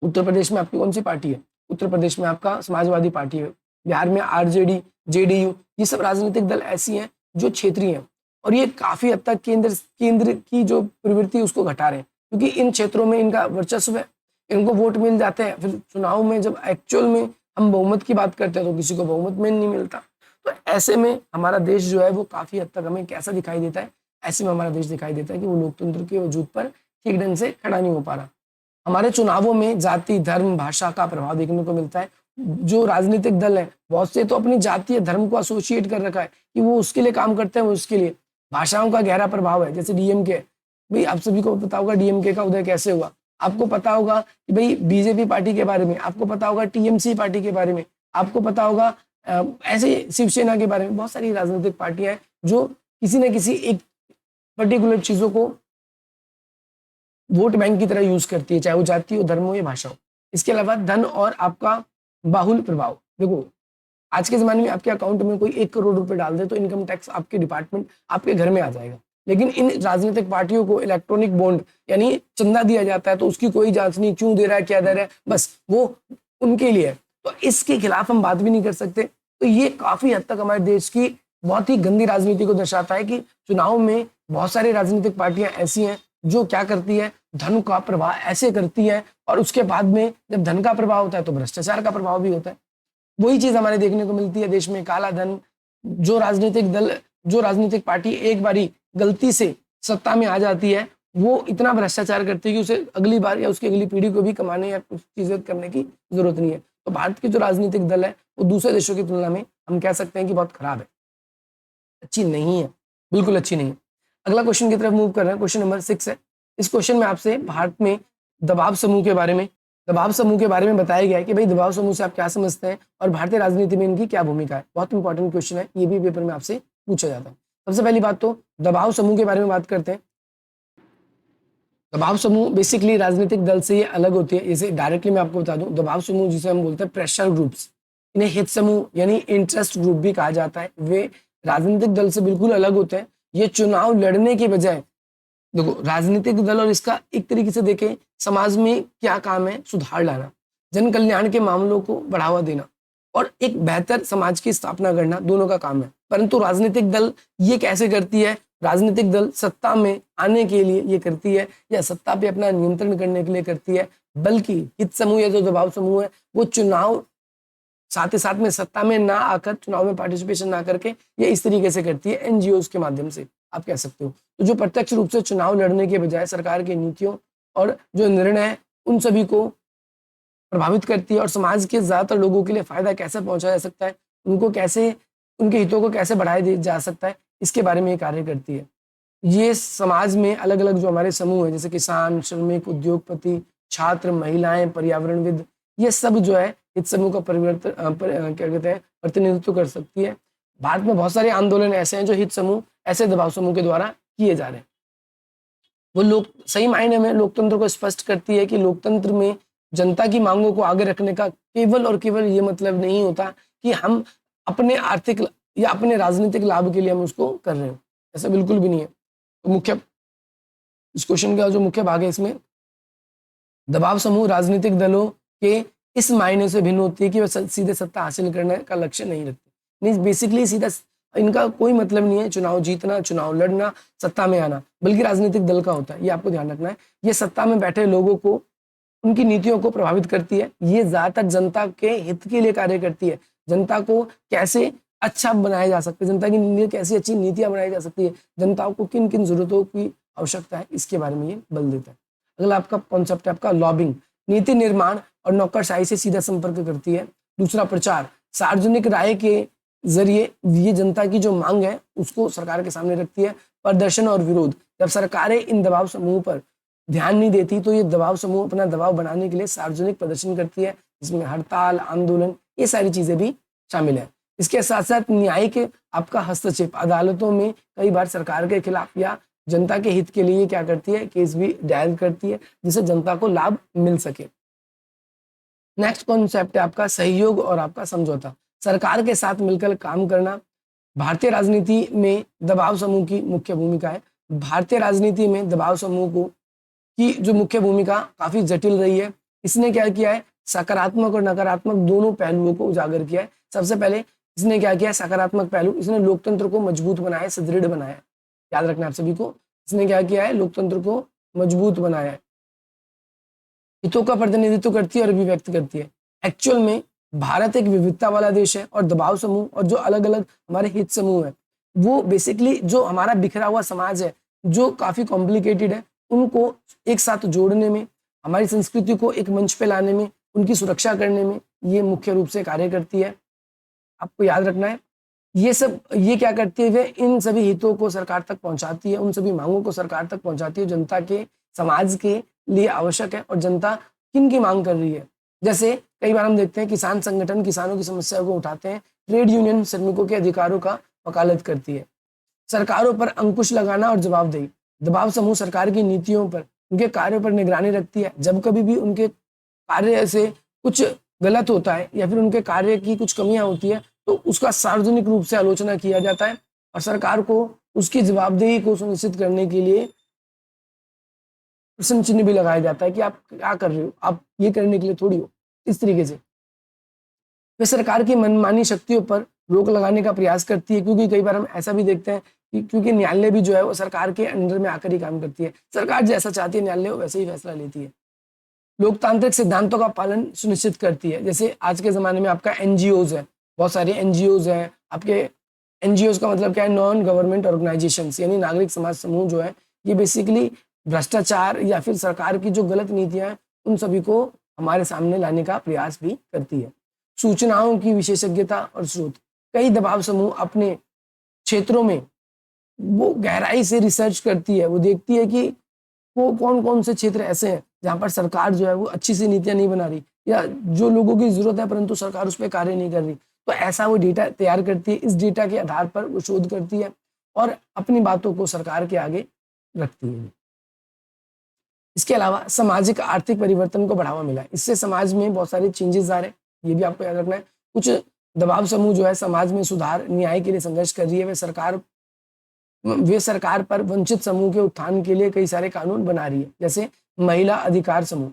उत्तर प्रदेश में आपकी कौन सी पार्टी है? उत्तर प्रदेश में आपका समाजवादी पार्टी है, बिहार में आरजेडी, जेडीयू, ये सब राजनीतिक दल ऐसी हैं जो क्षेत्रीय हैं, और ये काफी हद तक केंद्र की जो प्रवृत्ति उसको घटा रहे हैं, क्योंकि इन क्षेत्रों में इनका वर्चस्व है, इनको वोट मिल जाते हैं। फिर चुनाव में जब एक्चुअल में हम बहुमत की बात करते हैं तो किसी को बहुमत में नहीं मिलता। तो ऐसे में हमारा देश जो है वो काफी हद तक हमें कैसा दिखाई देता है? ऐसे में हमारा देश दिखाई देता है कि वो लोकतंत्र के वजूद पर ठीक ढंग से खड़ा नहीं हो पा रहा। हमारे चुनावों में जाति, धर्म, भाषा का प्रभाव देखने को मिलता है। जो राजनीतिक दल है बहुत से तो अपनी जाति या धर्म को एसोसिएट कर रखा है कि वो उसके लिए काम करते हैं, वो उसके लिए। भाषाओं का गहरा प्रभाव है, जैसे डीएमके, भाई आप सभी को पता होगा डीएमके का उदय कैसे हुआ, आपको पता होगा कि भाई बीजेपी पार्टी के बारे में, आपको पता होगा टीएमसी पार्टी के बारे में, आपको पता होगा ऐसे शिवसेना के बारे में। बहुत सारी राजनीतिक पार्टियां हैं जो किसी न किसी एक पर्टिकुलर चीजों को वोट बैंक की तरह यूज करती है, चाहे वो जाति हो, धर्म हो या भाषा हो। इसके अलावा धन और आपका बाहुल प्रभाव, देखो आज के जमाने में आपके अकाउंट में कोई 1 करोड़ रुपए डाल दे तो इनकम टैक्स आपके डिपार्टमेंट आपके घर में आ जाएगा, लेकिन इन राजनीतिक पार्टियों को इलेक्ट्रॉनिक बॉन्ड यानी चंदा दिया जाता है तो उसकी कोई जांच नहीं, क्यों दे रहा है, क्या दे रहा है, बस वो उनके लिए है। तो इसके खिलाफ हम बात भी नहीं कर सकते। तो ये काफी हद तक हमारे देश की बहुत ही गंदी राजनीति को दर्शाता है कि चुनाव में बहुत सारी राजनीतिक पार्टियां ऐसी हैं जो क्या करती है, धन का प्रवाह ऐसे करती है, और उसके बाद में जब धन का प्रभाव होता है तो भ्रष्टाचार का प्रभाव भी होता है। वही चीज हमारे देखने को मिलती है देश में, काला धन। जो राजनीतिक दल, जो राजनीतिक पार्टी एक बारी गलती से सत्ता में आ जाती है, वो इतना भ्रष्टाचार करती है कि उसे अगली बार या उसकी अगली पीढ़ी को भी कमाने या कुछ चीजें करने की जरूरत नहीं है। तो भारत के जो राजनीतिक दल है वो दूसरे देशों की तुलना में हम कह सकते हैं कि बहुत खराब है, अच्छी नहीं है, बिल्कुल अच्छी नहीं है। अगला क्वेश्चन की तरफ मूव कर रहे हैं, क्वेश्चन नंबर 6 है। इस क्वेश्चन में आपसे भारत में दबाव समूह के बारे में बताया गया है कि भाई दबाव समूह से आप क्या समझते हैं और भारतीय राजनीति में इनकी क्या भूमिका है। बहुत इंपॉर्टेंट क्वेश्चन है, ये भी पेपर में आपसे पूछा जाता है। सबसे पहली बात तो दबाव समूह के बारे में बात करते हैं। दबाव समूह बेसिकली राजनीतिक दल से ये अलग होती है। जैसे डायरेक्टली मैं आपको बता दूं, दबाव समूह जिसे हम बोलते हैं प्रेशर ग्रुप्स, इन्हें हित समूह यानी इंटरेस्ट ग्रुप भी कहा जाता है। वे राजनीतिक दल से बिल्कुल अलग होते हैं। ये चुनाव लड़ने के बजाय, देखो राजनीतिक दल और इसका एक तरीके से देखें समाज में क्या काम है, सुधार लाना, जन कल्याण के मामलों को बढ़ावा देना और एक बेहतर समाज की स्थापना करना, दोनों का काम है। परंतु राजनीतिक दल ये कैसे करती है? राजनीतिक दल सत्ता में आने के लिए ये करती है या सत्ता पे अपना नियंत्रण करने के लिए करती है, बल्कि हित समूह या जो दबाव समूह है वो चुनाव साथ ही साथ में सत्ता में ना आकर, चुनाव में पार्टिसिपेशन ना करके ये इस तरीके से करती है, एनजीओज के माध्यम से आप कह सकते हो। तो जो प्रत्यक्ष रूप से चुनाव लड़ने के बजाय सरकार की नीतियों और जो निर्णय है उन सभी को प्रभावित करती है और समाज के ज्यादातर लोगों के लिए फायदा कैसे पहुंचाया जा सकता है, उनको कैसे, उनके हितों को कैसे बढ़ाया जा सकता है, इसके बारे में ये कार्य करती है। ये समाज में अलग अलग जो हमारे समूह है, जैसे किसान, श्रमिक, उद्योगपति, छात्र, महिलाएं, पर्यावरणविद, ये सब जो है हित समूह का क्या कहते हैं, प्रतिनिधित्व कर सकती है। भारत में बहुत सारे आंदोलन ऐसे हैं जो हित समूह, ऐसे दबाव समूह के द्वारा किए जा रहे हैं। वो लोग सही मायने में लोकतंत्र को स्पष्ट करती है कि लोकतंत्र में जनता की मांगों को आगे रखने का केवल और केवल ये मतलब नहीं होता कि हम अपने आर्थिक या अपने राजनीतिक लाभ के लिए हम उसको कर रहे हो, ऐसा बिल्कुल भी नहीं है। तो मुख्य, इस क्वेश्चन का जो मुख्य भाग है इसमें, दबाव समूह राजनीतिक दलों के इस मायने से भिन्न होती है कि वह सीधे सत्ता हासिल करने का लक्ष्य नहीं रखते। मींस बेसिकली सीधा इनका कोई मतलब नहीं है चुनाव जीतना, चुनाव लड़ना, सत्ता में आना, बल्कि राजनीतिक दल का होता है, ये आपको ध्यान रखना है। ये सत्ता में बैठे लोगों को, उनकी नीतियों को प्रभावित करती है। ये ज्यादातर जनता के हित के लिए कार्य करती है। जनता को कैसे अच्छा बनाया जा सकता है, जनता की लिए कैसी अच्छी नीतियां बनाई जा सकती है, जनता को किन किन जरूरतों की आवश्यकता है, इसके बारे में ये बल देता है। अगला आपका कॉन्सेप्ट है आपका लॉबिंग, नीति निर्माण और नौकरशाही से सीधा संपर्क करती है। दूसरा प्रचार, सार्वजनिक राय के जरिए ये जनता की जो मांग है उसको सरकार के सामने रखती है। प्रदर्शन और विरोध, जब सरकारें इन दबाव समूह पर ध्यान नहीं देती, तो ये दबाव समूह अपना दबाव बनाने के लिए सार्वजनिक प्रदर्शन करती है, जिसमें हड़ताल, आंदोलन, ये सारी चीजें भी शामिल है। इसके साथ साथ न्यायिक आपका हस्तक्षेप, अदालतों में कई बार सरकार के खिलाफ या जनता के हित के लिए क्या करती है, केस भी दायर करती है, जिससे जनता को लाभ मिल सके। नेक्स्ट कॉन्सेप्ट है आपका सहयोग और आपका समझौता। सरकार के साथ मिलकर काम करना। भारतीय राजनीति में दबाव समूह की मुख्य भूमिका है। भारतीय राजनीति में दबाव समूह को की जो मुख्य भूमिका काफी जटिल रही है। इसने क्या किया है, सकारात्मक और नकारात्मक दोनों पहलुओं को उजागर किया है। सबसे पहले इसने क्या किया है, सकारात्मक पहलू, इसने लोकतंत्र को मजबूत बनाया, सुदृढ़ बनाया। याद रखना आप सभी को, इसने क्या किया है, लोकतंत्र को मजबूत बनाया है, हितों का प्रतिनिधित्व करती है और अभिव्यक्त करती है। एक्चुअल में भारत एक विविधता वाला देश है और दबाव समूह और जो अलग अलग हमारे हित समूह है, वो बेसिकली जो हमारा बिखरा हुआ समाज है, जो काफी कॉम्प्लिकेटेड है, उनको एक साथ जोड़ने में, हमारी संस्कृति को एक मंच पे लाने में, उनकी सुरक्षा करने में ये मुख्य रूप से कार्य करती है। आपको याद रखना है, ये क्या करती है, वे इन सभी हितों को सरकार तक पहुंचाती है, उन सभी मांगों को सरकार तक पहुंचाती है, जनता के समाज के लिए आवश्यक है और जनता किन की मांग कर रही है। जैसे कई बार हम देखते हैं किसान संगठन किसानों की समस्याओं को उठाते हैं, ट्रेड यूनियन श्रमिकों के अधिकारों का वकालत करती है। सरकारों पर अंकुश लगाना और जवाबदेही, दबाव समूह सरकार की नीतियों पर, उनके कार्यों पर निगरानी रखती है। जब कभी भी उनके कार्य से कुछ गलत होता है या फिर उनके कार्य की कुछ कमियां होती है, तो उसका सार्वजनिक रूप से आलोचना किया जाता है और सरकार को उसकी जवाबदेही को सुनिश्चित करने के लिए प्रश्न चिन्ह भी लगाया जाता है कि आप क्या कर रहे हो, आप ये करने के लिए थोड़ी हो। इस तरीके से वे सरकार की मनमानी शक्तियों पर रोक लगाने का प्रयास करती है, क्योंकि कई बार हम ऐसा भी देखते हैं कि क्योंकि न्यायालय भी जो है वो सरकार के अंडर में आकर ही काम करती है, सरकार जैसा चाहती है न्यायालय वैसे ही फैसला लेती है। लोकतांत्रिक सिद्धांतों का पालन सुनिश्चित करती है। जैसे आज के जमाने में आपका एनजीओज है, बहुत सारे एनजीओज हैं आपके। एनजीओज का मतलब क्या है, नॉन गवर्नमेंट ऑर्गेनाइजेशंस, यानी नागरिक समाज समूह जो है, ये बेसिकली भ्रष्टाचार या फिर सरकार की जो गलत नीतियां हैं उन सभी को हमारे सामने लाने का प्रयास भी करती है। सूचनाओं की विशेषज्ञता और स्रोत, कई दबाव समूह अपने क्षेत्रों में वो गहराई से रिसर्च करती है, वो देखती है कि वो कौन कौन से क्षेत्र ऐसे हैं जहाँ पर सरकार जो है वो अच्छी सी नीतियां नहीं बना रही, या जो लोगों की जरूरत है परंतु सरकार उस पर कार्य नहीं कर रही। तो ऐसा वो डेटा तैयार करती है, इस डेटा के आधार पर वो शोध करती है और अपनी बातों को सरकार के आगे रखती है। इसके अलावा सामाजिक आर्थिक परिवर्तन को बढ़ावा मिला है, इससे समाज में बहुत सारे चेंजेस आ रहे हैं, ये भी आपको याद रखना है। कुछ दबाव समूह जो है समाज में सुधार, न्याय के लिए संघर्ष कर रही है। वे सरकार पर वंचित समूह के उत्थान के लिए कई सारे कानून बना रही है। जैसे महिला अधिकार समूह,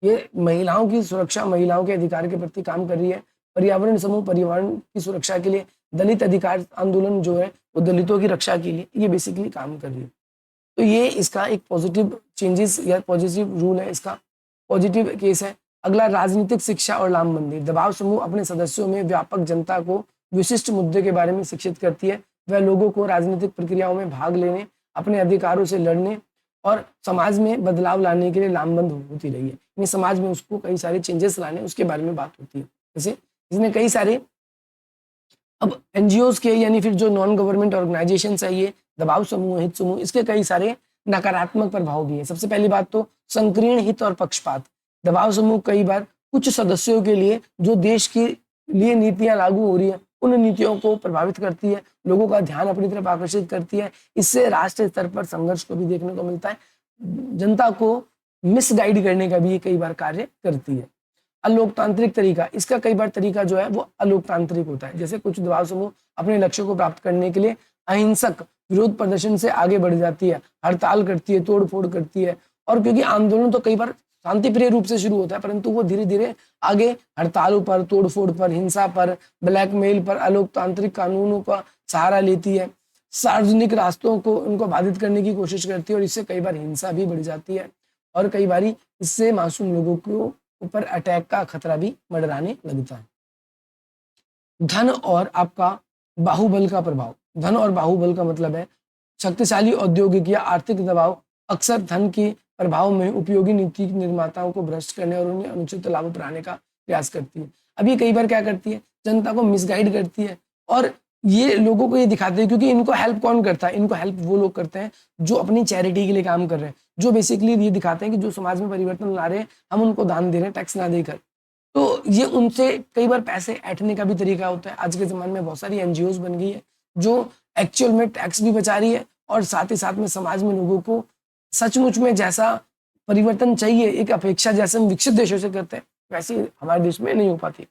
ये महिलाओं की सुरक्षा, महिलाओं के अधिकार के प्रति काम कर रही है। पर्यावरण समूह, पर्यावरण की सुरक्षा के लिए। दलित अधिकार आंदोलन जो है वो दलितों की रक्षा के लिए ये बेसिकली काम कर रही है। तो ये इसका एक पॉजिटिव चेंजेस या पॉजिटिव रूल है, इसका पॉजिटिव केस है। अगला राजनीतिक शिक्षा और लामबंदी, दबाव समूह अपने सदस्यों में व्यापक जनता को विशिष्ट मुद्दे के बारे में शिक्षित करती है। वह लोगों को राजनीतिक प्रक्रियाओं में भाग लेने, अपने अधिकारों से लड़ने और समाज में बदलाव लाने के लिए लामबंद होती रही है। यानी समाज में उसको कई सारे चेंजेस लाने, उसके बारे में बात होती है। जैसे इसने कई सारे, अब एनजीओज के यानी फिर जो नॉन गवर्नमेंट ऑर्गेनाइजेशंस है, ये दबाव समूह, हित समूह, इसके कई सारे नकारात्मक प्रभाव भी है। सबसे पहली बात तो संकीर्ण हित और पक्षपात। दबाव समूह कई बार कुछ सदस्यों के लिए जो देश के लिए नीतियां लागू हो रही है उन नीतियों को प्रभावित करती है, लोगों का ध्यान अपनी तरफ आकर्षित करती है। इससे राष्ट्रीय स्तर पर संघर्ष को भी देखने को मिलता है, जनता को मिसगाइड करने का भी ये कई बार कार्य करती है। अलोकतांत्रिक तरीका, इसका कई बार तरीका जो है वो अलोकतांत्रिक होता है। जैसे कुछ दबाव समूह अपने लक्ष्य को प्राप्त करने के लिए अहिंसक विरोध प्रदर्शन से आगे बढ़ जाती है, हड़ताल करती है, तोड़ फोड़ करती है। और क्योंकि आंदोलन तो कई बार शांतिप्रिय रूप से शुरू होता है, परंतु वो धीरे धीरे आगे हड़तालों पर, तोड़फोड़ पर, हिंसा पर, ब्लैकमेल पर, अलोकतांत्रिक कानूनों का सहारा लेती है, सार्वजनिक रास्तों को उनको बाधित करने की कोशिश करती है और इससे कई बार हिंसा भी बढ़ जाती है और कई बार इससे मासूम लोगों को ऊपर अटैक का खतरा भी मंडराने लगता है। धन और आपका बाहुबल का प्रभाव, धन और बाहुबल का मतलब है शक्तिशाली औद्योगिक या आर्थिक दबाव अक्सर धन के प्रभाव में उपयोगी नीति निर्माताओं को भ्रष्ट करने और उन्हें अनुचित लाभ उपराने का प्रयास करती है। अब ये कई बार क्या करती है, जनता को मिसगाइड करती है और ये लोगों को ये दिखाते हैं, क्योंकि इनको हेल्प कौन करता है? इनको हेल्प वो लोग करते हैं जो अपनी चैरिटी के लिए काम कर रहे हैं, जो बेसिकली ये दिखाते हैं कि जो समाज में परिवर्तन ला रहे हैं, हम उनको दान दे रहे हैं टैक्स ना देकर। तो ये उनसे कई बार पैसे ऐंठने का भी तरीका होता है। आज के ज़माने में बहुत सारी एनजीओज़ बन गई है जो एक्चुअल में टैक्स भी बचा रही है और साथ ही साथ में समाज में लोगों को सचमुच में जैसा परिवर्तन चाहिए, एक अपेक्षा जैसे हम विकसित देशों से करते हैं, वैसे हमारे देश में नहीं हो पाती।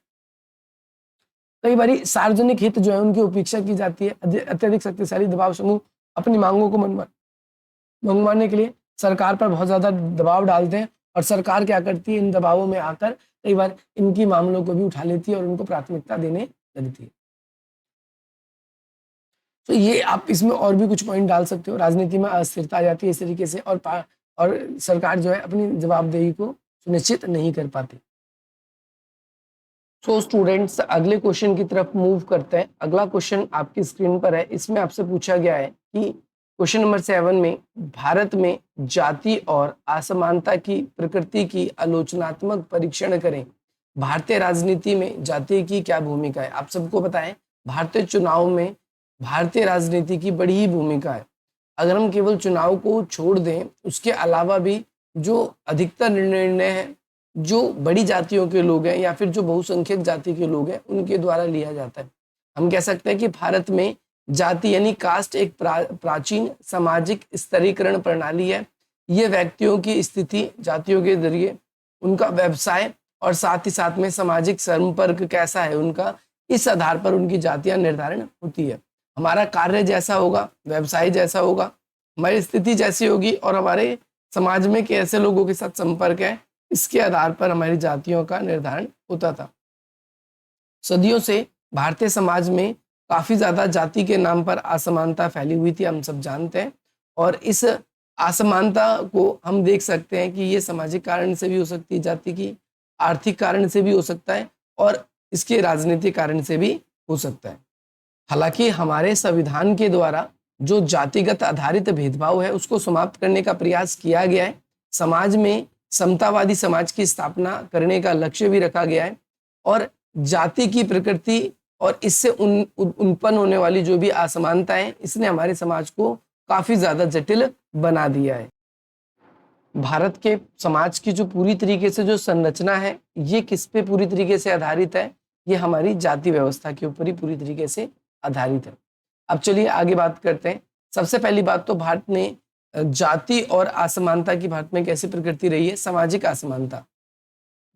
कई बारी सार्वजनिक हित जो है उनकी उपेक्षा की जाती है। अत्यधिक शक्तिशाली दबाव समूह अपनी मांगों को मनवाने के लिए सरकार पर बहुत ज़्यादा दबाव डालते हैं और सरकार क्या करती है, इन दबावों में आकर कई बार इनकी मामलों को भी उठा लेती है और उनको प्राथमिकता देने लगती है। तो ये आप इसमें और भी कुछ पॉइंट डाल सकते हो। राजनीति में अस्थिरता आ जाती है इस तरीके से, और सरकार जो है अपनी जवाबदेही को सुनिश्चित नहीं कर पाती। तो स्टूडेंट्स अगले क्वेश्चन की तरफ मूव करते हैं। अगला क्वेश्चन आपकी स्क्रीन पर है। इसमें आपसे पूछा गया है कि क्वेश्चन नंबर 7 में भारत में जाति और असमानता की प्रकृति की आलोचनात्मक परीक्षण करें। भारतीय राजनीति में जाति की क्या भूमिका है? आप सबको पता है भारतीय चुनाव में भारतीय राजनीति की बड़ी ही भूमिका है। अगर हम केवल चुनाव को छोड़ दें, उसके अलावा भी जो अधिकतर निर्णय है जो बड़ी जातियों के लोग हैं या फिर जो बहुसंख्यक जाति के लोग हैं उनके द्वारा लिया जाता है। हम कह सकते हैं कि भारत में जाति यानी कास्ट एक प्राचीन सामाजिक स्तरीकरण प्रणाली है। ये व्यक्तियों की स्थिति, जातियों के जरिए उनका व्यवसाय और साथ ही साथ में सामाजिक संपर्क कैसा है उनका, इस आधार पर उनकी जातियां निर्धारण होती है। हमारा कार्य जैसा होगा, व्यवसाय जैसा होगा, हमारी स्थिति जैसी होगी और हमारे समाज में कैसे लोगों के साथ संपर्क है, इसके आधार पर हमारी जातियों का निर्धारण होता था। सदियों से भारतीय समाज में काफी ज्यादा जाति के नाम पर असमानता फैली हुई थी, हम सब जानते हैं। और इस असमानता को हम देख सकते हैं कि ये सामाजिक कारण से भी हो सकती है, जाति की आर्थिक कारण से भी हो सकता है और इसके राजनीतिक कारण से भी हो सकता है। हालांकि हमारे संविधान के द्वारा जो जातिगत आधारित भेदभाव है उसको समाप्त करने का प्रयास किया गया है। समाज में समतावादी समाज की स्थापना करने का लक्ष्य भी रखा गया है और जाति की प्रकृति और इससे उत्पन्न होने वाली जो भी असमानता है, इसने हमारे समाज को काफी ज्यादा जटिल बना दिया है। भारत के समाज की जो पूरी तरीके से जो संरचना है, ये किस पे पूरी तरीके से आधारित है? ये हमारी जाति व्यवस्था के ऊपर ही पूरी तरीके से आधारित है। अब चलिए आगे बात करते हैं। सबसे पहली बात तो भारत में जाति और असमानता की भारत में कैसी प्रकृति रही है? सामाजिक असमानता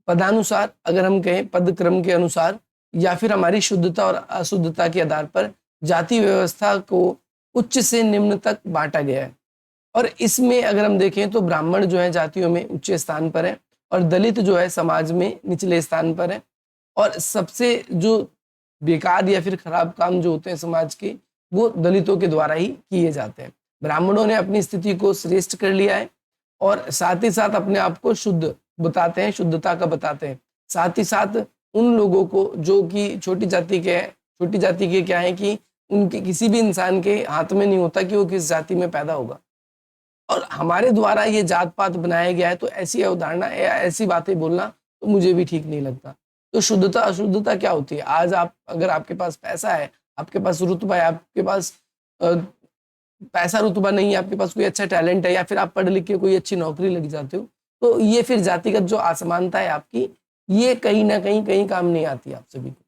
पदानुसार, अगर हम कहें पद क्रम के अनुसार या फिर हमारी शुद्धता और अशुद्धता के आधार पर जाति व्यवस्था को उच्च से निम्न तक बांटा गया है। और इसमें अगर हम देखें तो ब्राह्मण जो है जातियों में उच्च स्थान पर है और दलित जो है समाज में निचले स्थान पर है। और सबसे जो बेकार या फिर खराब काम जो होते हैं समाज के, वो दलितों के द्वारा ही किए जाते हैं। ब्राह्मणों ने अपनी स्थिति को श्रेष्ठ कर लिया है और साथ ही साथ अपने आप को शुद्ध बताते हैं, शुद्धता का बताते हैं। साथ ही साथ उन लोगों को जो कि छोटी जाति के क्या है कि उनके किसी भी इंसान के हाथ में नहीं होता कि वो किस जाति में पैदा होगा। और हमारे द्वारा ये जात पात बनाया गया है, तो ऐसी अवधारणा या ऐसी बातें बोलना तो मुझे भी ठीक नहीं लगता। तो शुद्धता अशुद्धता क्या होती है? आज आप अगर आपके पास पैसा है, आपके पास रुतबा है, आपके पास पैसा रुतबा नहीं है, आपके पास कोई अच्छा टैलेंट है या फिर आप पढ़ लिख के कोई अच्छी नौकरी लग जाते हो, तो ये फिर जातिगत जो असमानता है आपकी, ये कहीं ना कहीं काम नहीं आती आप सभी को।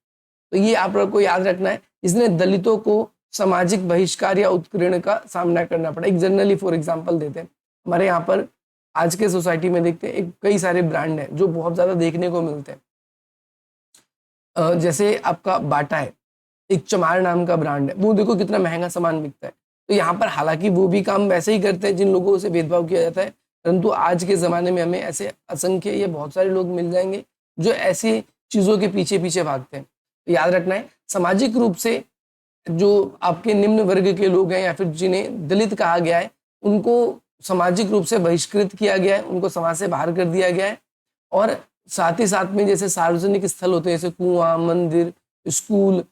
तो ये आप लोग को याद रखना है। इसने दलितों को सामाजिक बहिष्कार या उत्पीड़न का सामना करना पड़ा। एक जनरली फॉर एग्जांपल देते हैं, हमारे यहाँ पर आज के सोसाइटी में देखते हैं एक कई सारे ब्रांड हैं जो बहुत ज्यादा देखने को मिलते हैं। जैसे आपका बाटा है, एक चमार नाम का ब्रांड है, वो देखो कितना महंगा सामान बिकता है। तो यहाँ पर हालांकि वो भी काम वैसे ही करते हैं जिन लोगों से भेदभाव किया जाता है, परंतु आज के ज़माने में हमें ऐसे असंख्य या बहुत सारे लोग मिल जाएंगे जो ऐसी चीज़ों के पीछे पीछे भागते हैं। तो याद रखना है, सामाजिक रूप से जो आपके निम्न वर्ग के लोग हैं या फिर जिन्हें दलित कहा गया है, उनको सामाजिक रूप से बहिष्कृत किया गया है, उनको समाज से बाहर कर दिया गया है। और साथ ही साथ में जैसे सार्वजनिक स्थल होते हैं, जैसे कुआं, मंदिर, स्कूल,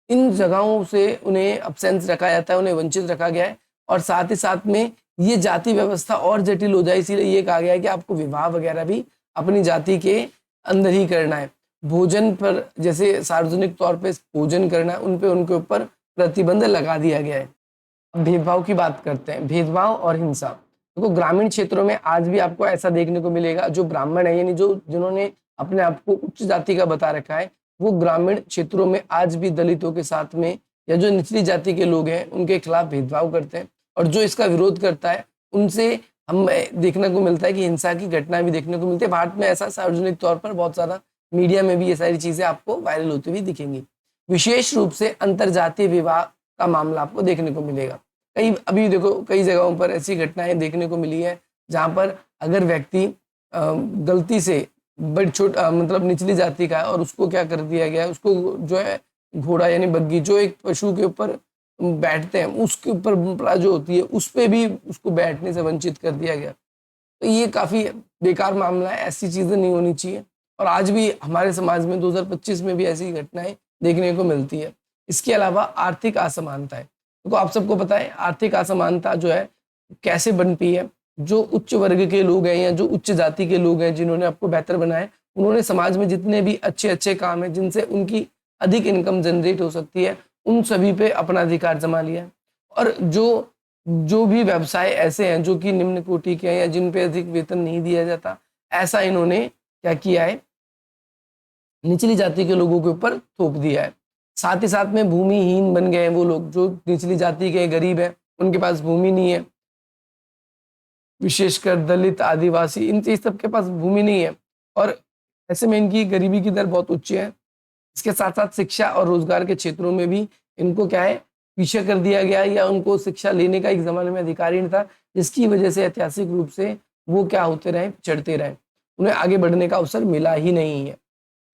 इन जगहों से उन्हें अब्सेंस रखा जाता है, उन्हें वंचित रखा गया है। और साथ ही साथ में ये जाति व्यवस्था और जटिल हो जाए, इसीलिए ये कहा गया है कि आपको विवाह वगैरह भी अपनी जाति के अंदर ही करना है। भोजन पर जैसे सार्वजनिक तौर पे भोजन करना है, उनके ऊपर प्रतिबंध लगा दिया गया है। अब भेदभाव की बात करते हैं, भेदभाव और हिंसा। देखो ग्रामीण क्षेत्रों में आज भी आपको ऐसा देखने को मिलेगा, जो ब्राह्मण है यानी जो जिन्होंने अपने आप को उच्च जाति का बता रखा है, वो ग्रामीण क्षेत्रों में आज भी दलितों के साथ में या जो निचली जाति के लोग हैं उनके खिलाफ भेदभाव करते हैं, और जो इसका विरोध करता है उनसे हम देखने को मिलता है कि हिंसा की घटना भी देखने को मिलती है। भारत में ऐसा सार्वजनिक तौर पर बहुत सारा मीडिया में भी ये सारी चीजें आपको वायरल होती हुई दिखेंगी। विशेष रूप से अंतरजातीय विवाह का मामला आपको देखने को मिलेगा। कई अभी देखो कई जगहों पर ऐसी घटनाएं देखने को मिली है जहां पर अगर व्यक्ति गलती से बड़ी मतलब निचली जाति का है और उसको क्या कर दिया गया है, उसको जो है घोड़ा यानी बग्गी जो एक पशु के ऊपर बैठते हैं उसके ऊपर जो होती है उस पे भी उसको बैठने से वंचित कर दिया गया। तो ये काफी बेकार मामला है, ऐसी चीजें नहीं होनी चाहिए। और आज भी हमारे समाज में 2025 में भी ऐसी घटनाएं देखने को मिलती है। इसके अलावा आर्थिक असमानता है। तो आप सबको पता है आर्थिक असमानता जो है कैसे बनती है। जो उच्च वर्ग के लोग हैं या जो उच्च जाति के लोग हैं जिन्होंने आपको बेहतर बनाया, उन्होंने समाज में जितने भी अच्छे अच्छे काम हैं जिनसे उनकी अधिक इनकम जनरेट हो सकती है, उन सभी पे अपना अधिकार जमा लिया है। और जो जो भी व्यवसाय ऐसे हैं जो कि निम्न कोटि के हैं या जिन पे अधिक वेतन नहीं दिया जाता, ऐसा इन्होंने क्या किया है, निचली जाति के लोगों के ऊपर थोप दिया है। साथ ही साथ में भूमिहीन बन गए हैं वो लोग जो निचली जाति के गरीब हैं, उनके पास भूमि नहीं है, विशेषकर दलित आदिवासी इन सब के पास भूमि नहीं है, और ऐसे में इनकी गरीबी की दर बहुत उच्च है। इसके साथ साथ शिक्षा और रोजगार के क्षेत्रों में भी इनको क्या है पीछे कर दिया गया है, या उनको शिक्षा लेने का एक जमाने में अधिकार ही नहीं था, जिसकी वजह से ऐतिहासिक रूप से वो क्या होते रहे, चढ़ते रहे, उन्हें आगे बढ़ने का अवसर मिला ही नहीं है।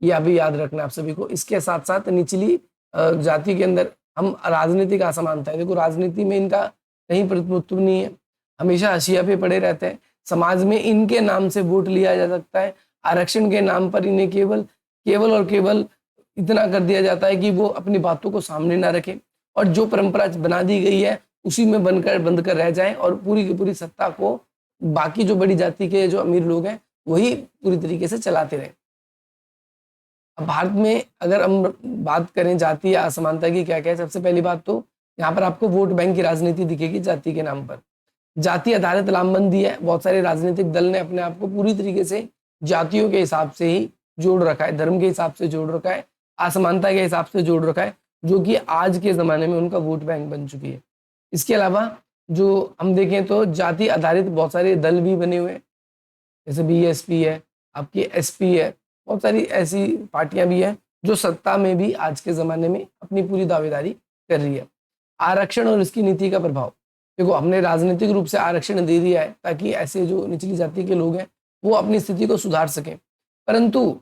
ये अभी याद रखना आप सभी को। इसके साथ साथ निचली जाति के अंदर हम राजनीतिक असमानता है। देखो राजनीति में इनका कहीं प्रतिनिधित्व नहीं है, हमेशा हशिया पे पड़े रहते हैं। समाज में इनके नाम से वोट लिया जा सकता है, आरक्षण के नाम पर इन्हें केवल केवल और केवल इतना कर दिया जाता है कि वो अपनी बातों को सामने ना रखें, और जो परंपरा बना दी गई है उसी में बंद कर रह जाएं, और पूरी की पूरी सत्ता को बाकी जो बड़ी जाति के जो अमीर लोग हैं वही पूरी तरीके से चलाते रहें। अब भारत में अगर हम बात करें जातीय असमानता की क्या क्या है, सबसे पहली बात तो यहाँ पर आपको वोट बैंक की राजनीति दिखेगी जाति के नाम पर। जाति आधारित लामबंदी है, बहुत सारे राजनीतिक दल ने अपने आप को पूरी तरीके से जातियों के हिसाब से ही जोड़ रखा है, धर्म के हिसाब से जोड़ रखा है, असमानता के हिसाब से जोड़ रखा है, जो कि आज के ज़माने में उनका वोट बैंक बन चुकी है। इसके अलावा जो हम देखें तो जाति आधारित बहुत सारे दल भी बने हुए हैं, जैसे बीएसपी है, आपकी एसपी है, बहुत सारी ऐसी पार्टियां भी हैं जो सत्ता में भी आज के ज़माने में अपनी पूरी दावेदारी कर रही है। आरक्षण और इसकी नीति का प्रभाव, देखो हमने राजनीतिक रूप से आरक्षण दे दिया है ताकि ऐसे जो निचली जाति के लोग हैं वो अपनी स्थिति को सुधार सकें, परंतु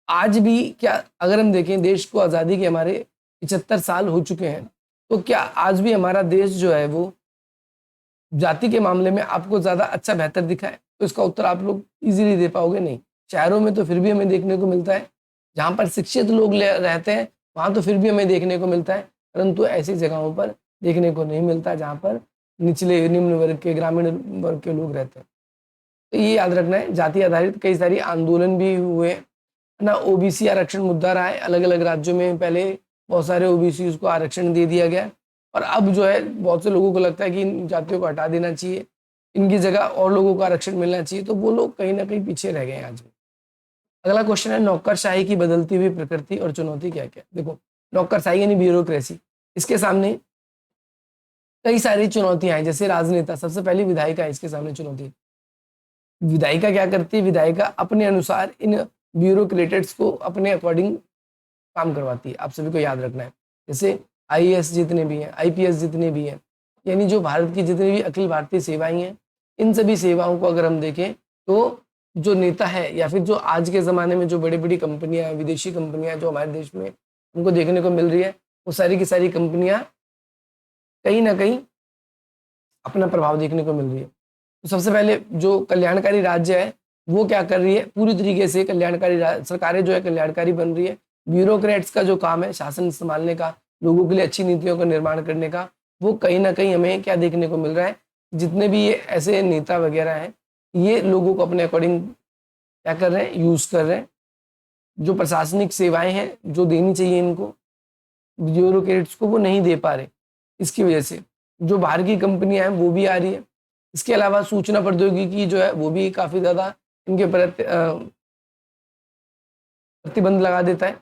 आज भी क्या अगर हम देखें देश को आज़ादी के हमारे 75 साल हो चुके हैं, तो क्या आज भी हमारा देश जो है वो जाति के मामले में आपको ज़्यादा अच्छा बेहतर दिखा है? तो इसका उत्तर आप लोग इजीली दे पाओगे नहीं। शहरों में तो फिर भी हमें देखने को मिलता है, जहाँ पर शिक्षित लोग रहते हैं वहाँ तो फिर भी हमें देखने को मिलता है, परंतु ऐसी जगहों पर देखने को नहीं मिलता जहाँ पर निचले निम्न वर्ग के ग्रामीण वर्ग के लोग रहते हैं। तो ये याद रखना है। जाति आधारित कई सारी आंदोलन भी हुए ना, ओबीसी आरक्षण मुद्दा रहा है अलग अलग राज्यों में। पहले बहुत सारे ओबीसी को आरक्षण दे दिया गया, और अब जो है बहुत से लोगों को लगता है कि इन जातियों को हटा देना चाहिए, इनकी जगह और लोगों को आरक्षण मिलना चाहिए, तो वो लोग कहीं ना कहीं पीछे रह गए हैं आज भी। अगला क्वेश्चन है नौकरशाही की बदलती हुई प्रकृति और चुनौती क्या क्या। देखो नौकरशाही यानी ब्यूरोक्रेसी, इसके सामने कई सारी चुनौतियां हैं। जैसे राजनेता, सबसे पहली विधायिका है इसके सामने चुनौती। विधायिका क्या करती है, विधायिका अपने अनुसार इन ब्यूरोक्रेट्स को अपने अकॉर्डिंग काम करवाती है। आप सभी को याद रखना है। जैसे आईएएस जितने भी हैं, आईपीएस जितने भी हैं, यानी जो भारत की जितनी भी अखिल भारतीय सेवाएं हैं, इन सभी सेवाओं को अगर हम देखें तो जो नेता है या फिर जो आज के ज़माने में जो बड़ी बड़ी कंपनियां, विदेशी कंपनियां जो हमारे देश में हमको देखने को मिल रही है, वो सारी की सारी कंपनियां कहीं ना कहीं अपना प्रभाव देखने को मिल रही है। तो सबसे पहले जो कल्याणकारी राज्य है वो क्या कर रही है, पूरी तरीके से कल्याणकारी सरकारें जो है कल्याणकारी बन रही है। ब्यूरोक्रेट्स का जो काम है शासन संभालने का, लोगों के लिए अच्छी नीतियों का निर्माण करने का, वो कहीं ना कहीं हमें क्या देखने को मिल रहा है, जितने भी ये ऐसे नेता वगैरह हैं ये लोगों को अपने अकॉर्डिंग क्या कर रहे हैं, यूज़ कर रहे हैं। जो प्रशासनिक सेवाएं हैं जो देनी चाहिए इनको, ब्यूरोक्रेट्स को वो नहीं दे पा रहे। इसकी वजह से जो बाहर की कंपनियां हैं वो भी आ रही है। इसके अलावा सूचना प्रौद्योगिकी जो है वो भी काफ़ी ज़्यादा इनके प्रतिबंध लगा देता है।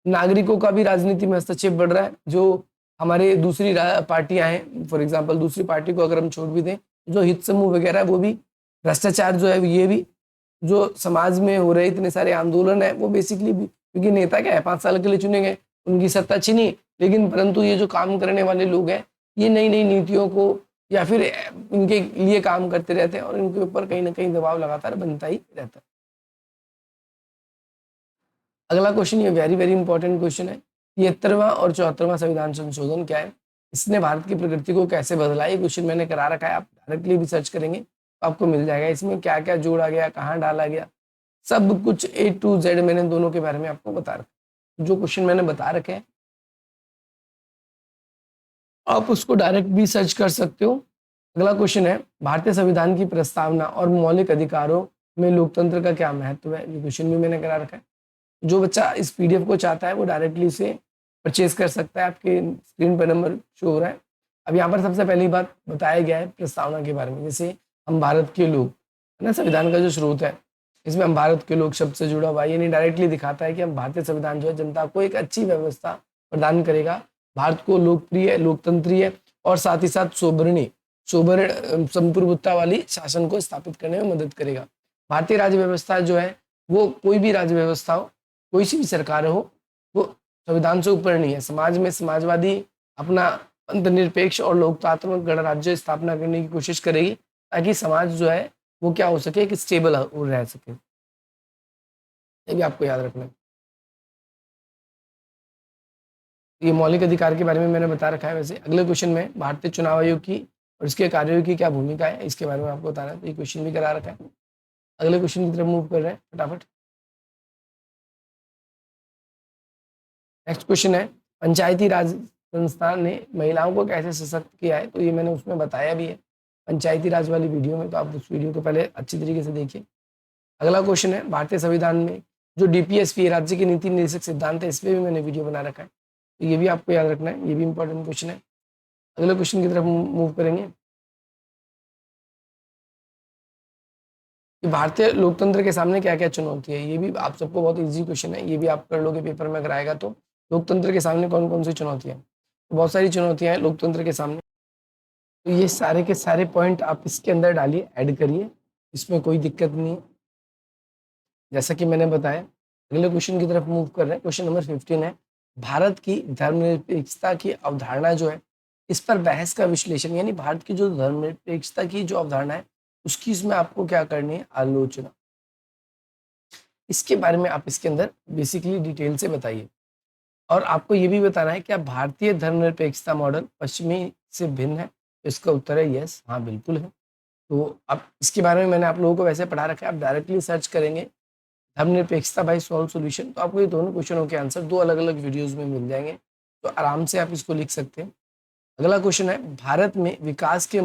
नागरिकों का भी राजनीति में हस्तक्षेप बढ़ रहा है। जो हमारे दूसरी पार्टियां हैं, फॉर एग्जांपल दूसरी पार्टी को अगर हम छोड़ भी दें, जो हित समूह वगैरह है वो भी, भ्रष्टाचार जो है ये भी, जो समाज में हो रहे इतने सारे आंदोलन है वो बेसिकली भी, क्योंकि नेता क्या है 5 साल के लिए चुने गए, उनकी सत्ता छीनी, लेकिन परंतु ये जो काम करने वाले लोग हैं ये नई नई नीतियों को या फिर इनके लिए काम करते रहते हैं और इनके ऊपर कहीं ना कहीं दबाव लगातार बनता ही रहता है। अगला क्वेश्चन, ये वेरी वेरी इंपॉर्टेंट क्वेश्चन है। 73वां और 74वां संविधान संशोधन क्या है, इसने भारत की प्रकृति को कैसे बदला? ये क्वेश्चन मैंने करा रखा है, आप डायरेक्टली भी सर्च करेंगे तो आपको मिल जाएगा। इसमें क्या क्या जोड़ा गया, कहाँ डाला गया, सब कुछ A to Z मैंने दोनों के बारे में आपको बता रखा। जो क्वेश्चन मैंने बता रखे हैं आप उसको डायरेक्ट भी सर्च कर सकते हो। अगला क्वेश्चन है, भारतीय संविधान की प्रस्तावना और मौलिक अधिकारों में लोकतंत्र का क्या महत्व है? ये क्वेश्चन भी मैंने करा रखा है। जो बच्चा इस पीडीएफ को चाहता है वो डायरेक्टली इसे परचेज कर सकता है। आपके स्क्रीन पर नंबर शो हो रहा है। अब यहाँ पर सबसे पहली बात बताया गया है प्रस्तावना के बारे में। जैसे हम भारत के लोग है ना, संविधान का जो स्रोत है, इसमें हम भारत के लोग शब्द से जुड़ा हुआ है, यानी डायरेक्टली दिखाता है कि हम भारतीय संविधान जो है जनता को एक अच्छी व्यवस्था प्रदान करेगा, भारत को लोकप्रिय, लोकतंत्रीय और साथ ही साथ सोवर्ण संप्रभुता वाली शासन को स्थापित करने में मदद करेगा। भारतीय राज्य व्यवस्था जो है वो कोई भी राज्य व्यवस्था हो, कोई सी भी सरकार हो, वो संविधान से ऊपर नहीं है। समाज में समाजवादी अपना अंतरनिरपेक्ष और लोकतांत्रिक गणराज्य स्थापना करने की कोशिश करेगी ताकि समाज जो है वो क्या हो सके, कि स्टेबल रह सके। ये भी आपको याद रखना है। ये मौलिक अधिकार के बारे में मैंने बता रखा है। वैसे अगले क्वेश्चन में भारतीय चुनाव आयोग की और इसके कार्यों की क्या भूमिका है, इसके बारे में आपको बताना है। तो ये क्वेश्चन भी करा रखा है। अगले क्वेश्चन की तरफ मूव कर रहे हैं फटाफट। नेक्स्ट क्वेश्चन है, पंचायती राज संस्थान ने महिलाओं को कैसे सशक्त किया है? तो ये मैंने उसमें बताया भी है पंचायती राज वाली वीडियो में, तो आप उस वीडियो को पहले अच्छी तरीके से देखिए। अगला क्वेश्चन है, भारतीय संविधान में जो डीपीएसपी राज्य की नीति निर्देशक सिद्धांत है, इस पर भी मैंने वीडियो बना रखा है, तो ये भी आपको याद रखना है। ये भी इंपॉर्टेंट क्वेश्चन है। अगले क्वेश्चन की तरफ मूव करेंगे कि भारतीय लोकतंत्र के सामने क्या क्या चुनौती है। ये भी आप सबको बहुत इजी क्वेश्चन है, ये भी आप कर लोगे पेपर में अगर आएगा तो। लोकतंत्र के सामने कौन कौन सी चुनौतियां हैं? तो बहुत सारी चुनौतियां हैं लोकतंत्र के सामने। तो ये सारे के सारे पॉइंट आप इसके अंदर डालिए, ऐड करिए, इसमें कोई दिक्कत नहीं है। जैसा कि मैंने बताया, अगले क्वेश्चन की तरफ मूव कर रहे हैं। क्वेश्चन नंबर 15 है, भारत की धर्मनिरपेक्षता की अवधारणा जो है, इस पर बहस का विश्लेषण, यानी भारत की जो धर्मनिरपेक्षता की जो अवधारणा है उसकी इसमें आपको क्या करनी है, आलोचना। इसके बारे में आप इसके अंदर बेसिकली डिटेल से बताइए। और आपको ये भी बताना है कि भारतीय धर्मनिरपेक्षता मॉडल पश्चिमी से भिन्न है। तो इसका उत्तर है यस, हाँ बिल्कुल है। तो अब इसके बारे में मैंने आप लोगों को वैसे पढ़ा रखा है, आप डायरेक्टली सर्च करेंगे धर्मनिरपेक्षता बाय सॉल्व सॉल्यूशन, तो आपको ये दोनों क्वेश्चनों के आंसर दो अलग अलग वीडियोस में मिल जाएंगे, तो आराम से आप इसको लिख सकते हैं। अगला क्वेश्चन है, भारत में विकास के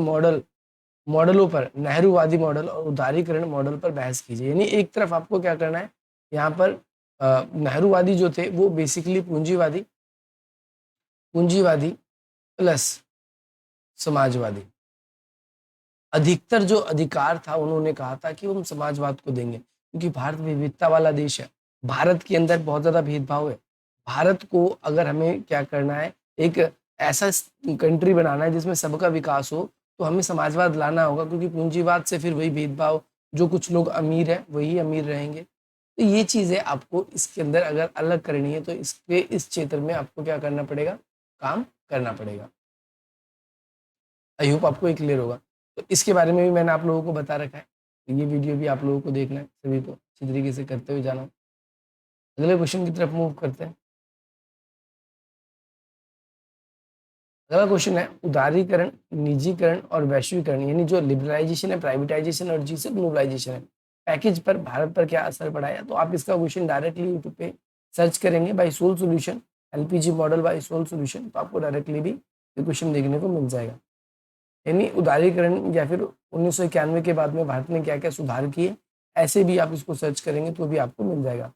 मॉडलों पर नेहरूवादी मॉडल और उदारीकरण मॉडल पर बहस कीजिए। यानी एक तरफ आपको क्या करना है, यहाँ पर नेहरूवादी जो थे वो बेसिकली पूंजीवादी प्लस समाजवादी, अधिकतर जो अधिकार था उन्होंने कहा था कि हम समाजवाद को देंगे, क्योंकि भारत विविधता वाला देश है, भारत के अंदर बहुत ज़्यादा भेदभाव है। भारत को अगर हमें क्या करना है, एक ऐसा कंट्री बनाना है जिसमें सबका विकास हो, तो हमें समाजवाद लाना होगा, क्योंकि पूंजीवाद से फिर वही भेदभाव, जो कुछ लोग अमीर हैं वही अमीर रहेंगे। तो ये चीज़ें आपको इसके अंदर अगर अलग करनी है तो इस क्षेत्र में आपको क्या करना पड़ेगा, काम करना पड़ेगा। आई होप आपको ये क्लियर होगा। तो इसके बारे में भी मैंने आप लोगों को बता रखा है, तो ये वीडियो भी आप लोगों को देखना है, सभी को अच्छी तरीके से करते हुए जाना। अगले क्वेश्चन की तरफ मूव करते हैं। अगला क्वेश्चन है, उदारीकरण, निजीकरण और वैश्वीकरण, यानी जो लिबरलाइजेशन है, प्राइवेटाइजेशन और जी से ग्लोबलाइजेशन है, पैकेज पर भारत पर क्या असर पड़ा है? तो आप इसका क्वेश्चन डायरेक्टली यूट्यूब पे सर्च करेंगे by sol solution, LPG model by sol solution, तो आपको डायरेक्टली भी ये क्वेश्चन देखने को मिल जाएगा। यानी उदारीकरण या फिर 1991 के बाद में भारत ने क्या क्या सुधार किए, ऐसे भी आप इसको सर्च करेंगे तो भी आपको मिल जाएगा।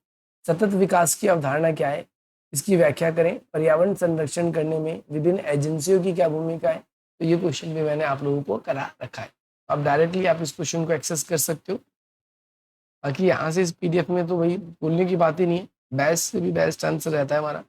सतत विकास की अवधारणा क्या है? इसकी व्याख्या करें। पर्यावरण संरक्षण करने में विभिन्न एजेंसियों की क्या भूमिका है, तो ये क्वेश्चन भी मैंने आप लोगों को करा रखा है। आप डायरेक्टली आप इस क्वेश्चन को एक्सेस कर सकते हो। बाकी यहाँ से इस पीडीएफ में तो वही बोलने की बात ही नहीं है, बेस्ट से भी बेस्ट आंसर रहता है हमारा।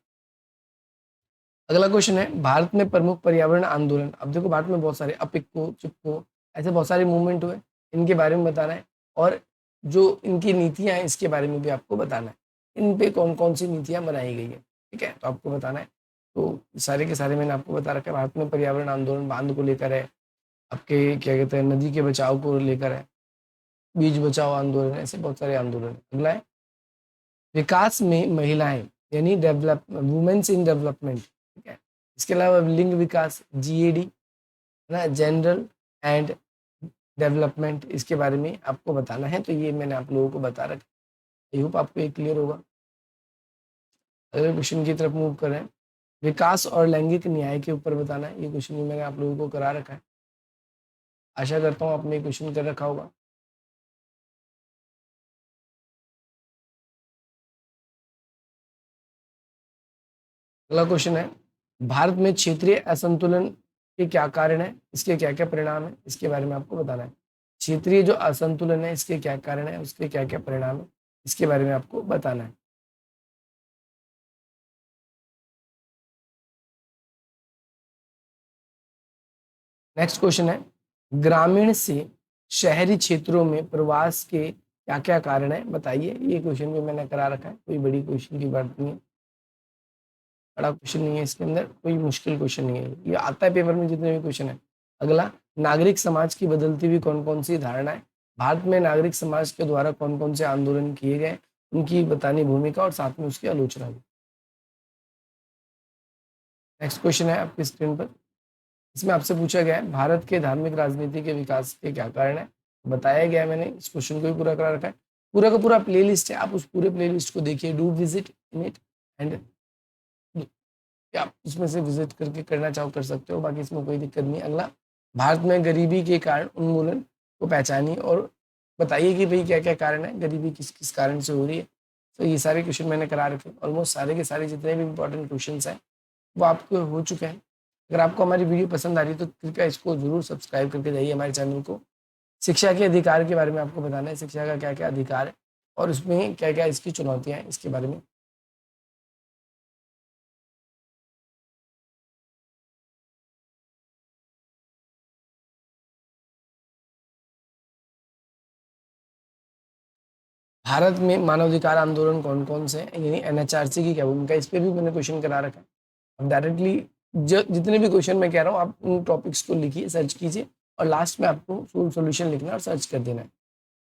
अगला क्वेश्चन है, भारत में प्रमुख पर्यावरण आंदोलन। अब देखो भारत में बहुत सारे अपिक्को, चिपको, ऐसे बहुत सारे मूवमेंट हुए, इनके बारे में बताना है और जो इनकी नीतियां हैं इसके बारे में भी आपको बताना है। इन पे कौन कौन सी नीतियां बनाई गई है, ठीक है, तो आपको बताना है। तो सारे के सारे मैंने आपको बता रखा है। भारत में पर्यावरण आंदोलन बांध को लेकर है, आपके क्या कहते हैं नदी के बचाव को लेकर है, बीज बचाओ आंदोलन, ऐसे बहुत सारे आंदोलन। अगला है, विकास में महिलाएं यानी डेवलप वुमेन्स इन डेवलपमेंट, ठीक है। इसके अलावा लिंग विकास जीएडी है ना, जनरल एंड डेवलपमेंट, इसके बारे में आपको बताना है। तो ये मैंने आप लोगों को बता रखा है। आई होप आपको ये क्लियर होगा। अगले क्वेश्चन की तरफ मूव करें, विकास और लैंगिक न्याय के ऊपर बताना है। ये क्वेश्चन भी मैंने आप लोगों को करा रखा है, आशा करता हूँ आपने क्वेश्चन कर रखा होगा। अगला क्वेश्चन है, भारत में क्षेत्रीय असंतुलन के क्या कारण है, इसके क्या क्या परिणाम है, इसके बारे में आपको बताना है। क्षेत्रीय जो असंतुलन है इसके क्या कारण है, उसके क्या क्या परिणाम है, इसके बारे में आपको बताना है। नेक्स्ट क्वेश्चन है, ग्रामीण से शहरी क्षेत्रों में प्रवास के क्या क्या कारण है, बताइए। ये क्वेश्चन भी मैंने करा रखा है, कोई बड़ी क्वेश्चन की बात नहीं है, बड़ा क्वेश्चन नहीं है इसके अंदर, कोई मुश्किल क्वेश्चन नहीं है, ये आता है पेपर में जितने भी क्वेश्चन है। अगला, नागरिक समाज की बदलती हुई कौन कौन सी धारणाएं, भारत में नागरिक समाज के द्वारा कौन कौन से आंदोलन किए गए, उनकी बतानी भूमिका और साथ में उसकी आलोचना भी। नेक्स्ट क्वेश्चन है आपकी स्क्रीन पर, इसमें आपसे पूछा गया है, भारत के धार्मिक राजनीति के विकास के क्या कारण है, बताया गया है। मैंने इस क्वेश्चन को भी पूरा करा रखा है, पूरा का पूरा प्लेलिस्ट है, आप उस पूरे प्लेलिस्ट को देखिए, do visit in it and आप उसमें से विजिट करके करना चाहो कर सकते हो, बाकी इसमें कोई दिक्कत नहीं। अगला, भारत में गरीबी के कारण उन्मूलन को पहचानिए और बताइए कि भाई क्या क्या कारण है, गरीबी किस किस कारण से हो रही है। तो ये सारे क्वेश्चन मैंने करा रखे, ऑलमोस्ट सारे के सारे जितने भी इंपॉर्टेंट क्वेश्चन हैं वो आपको हो चुके हैं। अगर आपको हमारी वीडियो पसंद आ रही है तो कृपया इसको जरूर सब्सक्राइब करके जाइए हमारे चैनल को। शिक्षा के अधिकार के बारे में आपको बताना है, शिक्षा का क्या क्या अधिकार है और उसमें क्या क्या इसकी चुनौतियाँ हैं, इसके बारे में। भारत में मानवाधिकार आंदोलन कौन कौन से हैं, यानी एनएचआरसी की क्या भूमिका, इस पर भी मैंने क्वेश्चन करा रखा है। अब डायरेक्टली जितने भी क्वेश्चन मैं कह रहा हूँ आप उन टॉपिक्स को लिखिए, सर्च कीजिए और लास्ट में आपको फुल सोल्यूशन लिखना है और सर्च कर देना है,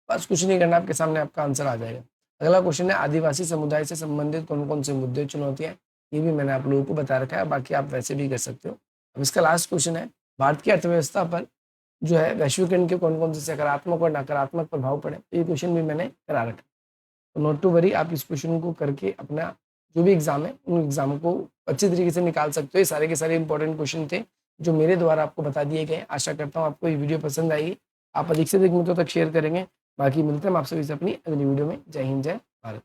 बस कुछ नहीं करना, आपके सामने आपका आंसर आ जाएगा। अगला क्वेश्चन है, आदिवासी समुदाय से संबंधित कौन कौन से मुद्दे चुनौतियां, ये भी मैंने आप लोगों को बता रखा है, बाकी आप वैसे भी कर सकते हो। अब इसका लास्ट क्वेश्चन है, भारत की अर्थव्यवस्था पर जो है वैश्वीकरण के कौन कौन से सकारात्मक और नकारात्मक प्रभाव पड़े, तो ये क्वेश्चन भी मैंने करा रखा है। तो नॉट टू वरी, आप इस क्वेश्चन को करके अपना जो भी एग्जाम है उन एग्जाम को अच्छे तरीके से निकाल सकते हो। ये सारे के सारे इंपॉर्टेंट क्वेश्चन थे जो मेरे द्वारा आपको बता दिए गए। आशा करता हूँ आपको ये वीडियो पसंद आएगी, आप अधिक से अधिक मित्रों तक शेयर करेंगे। बाकी मिलते हैं हम आप सभी से अपनी अगली वीडियो में। जय हिंद, जय भारत।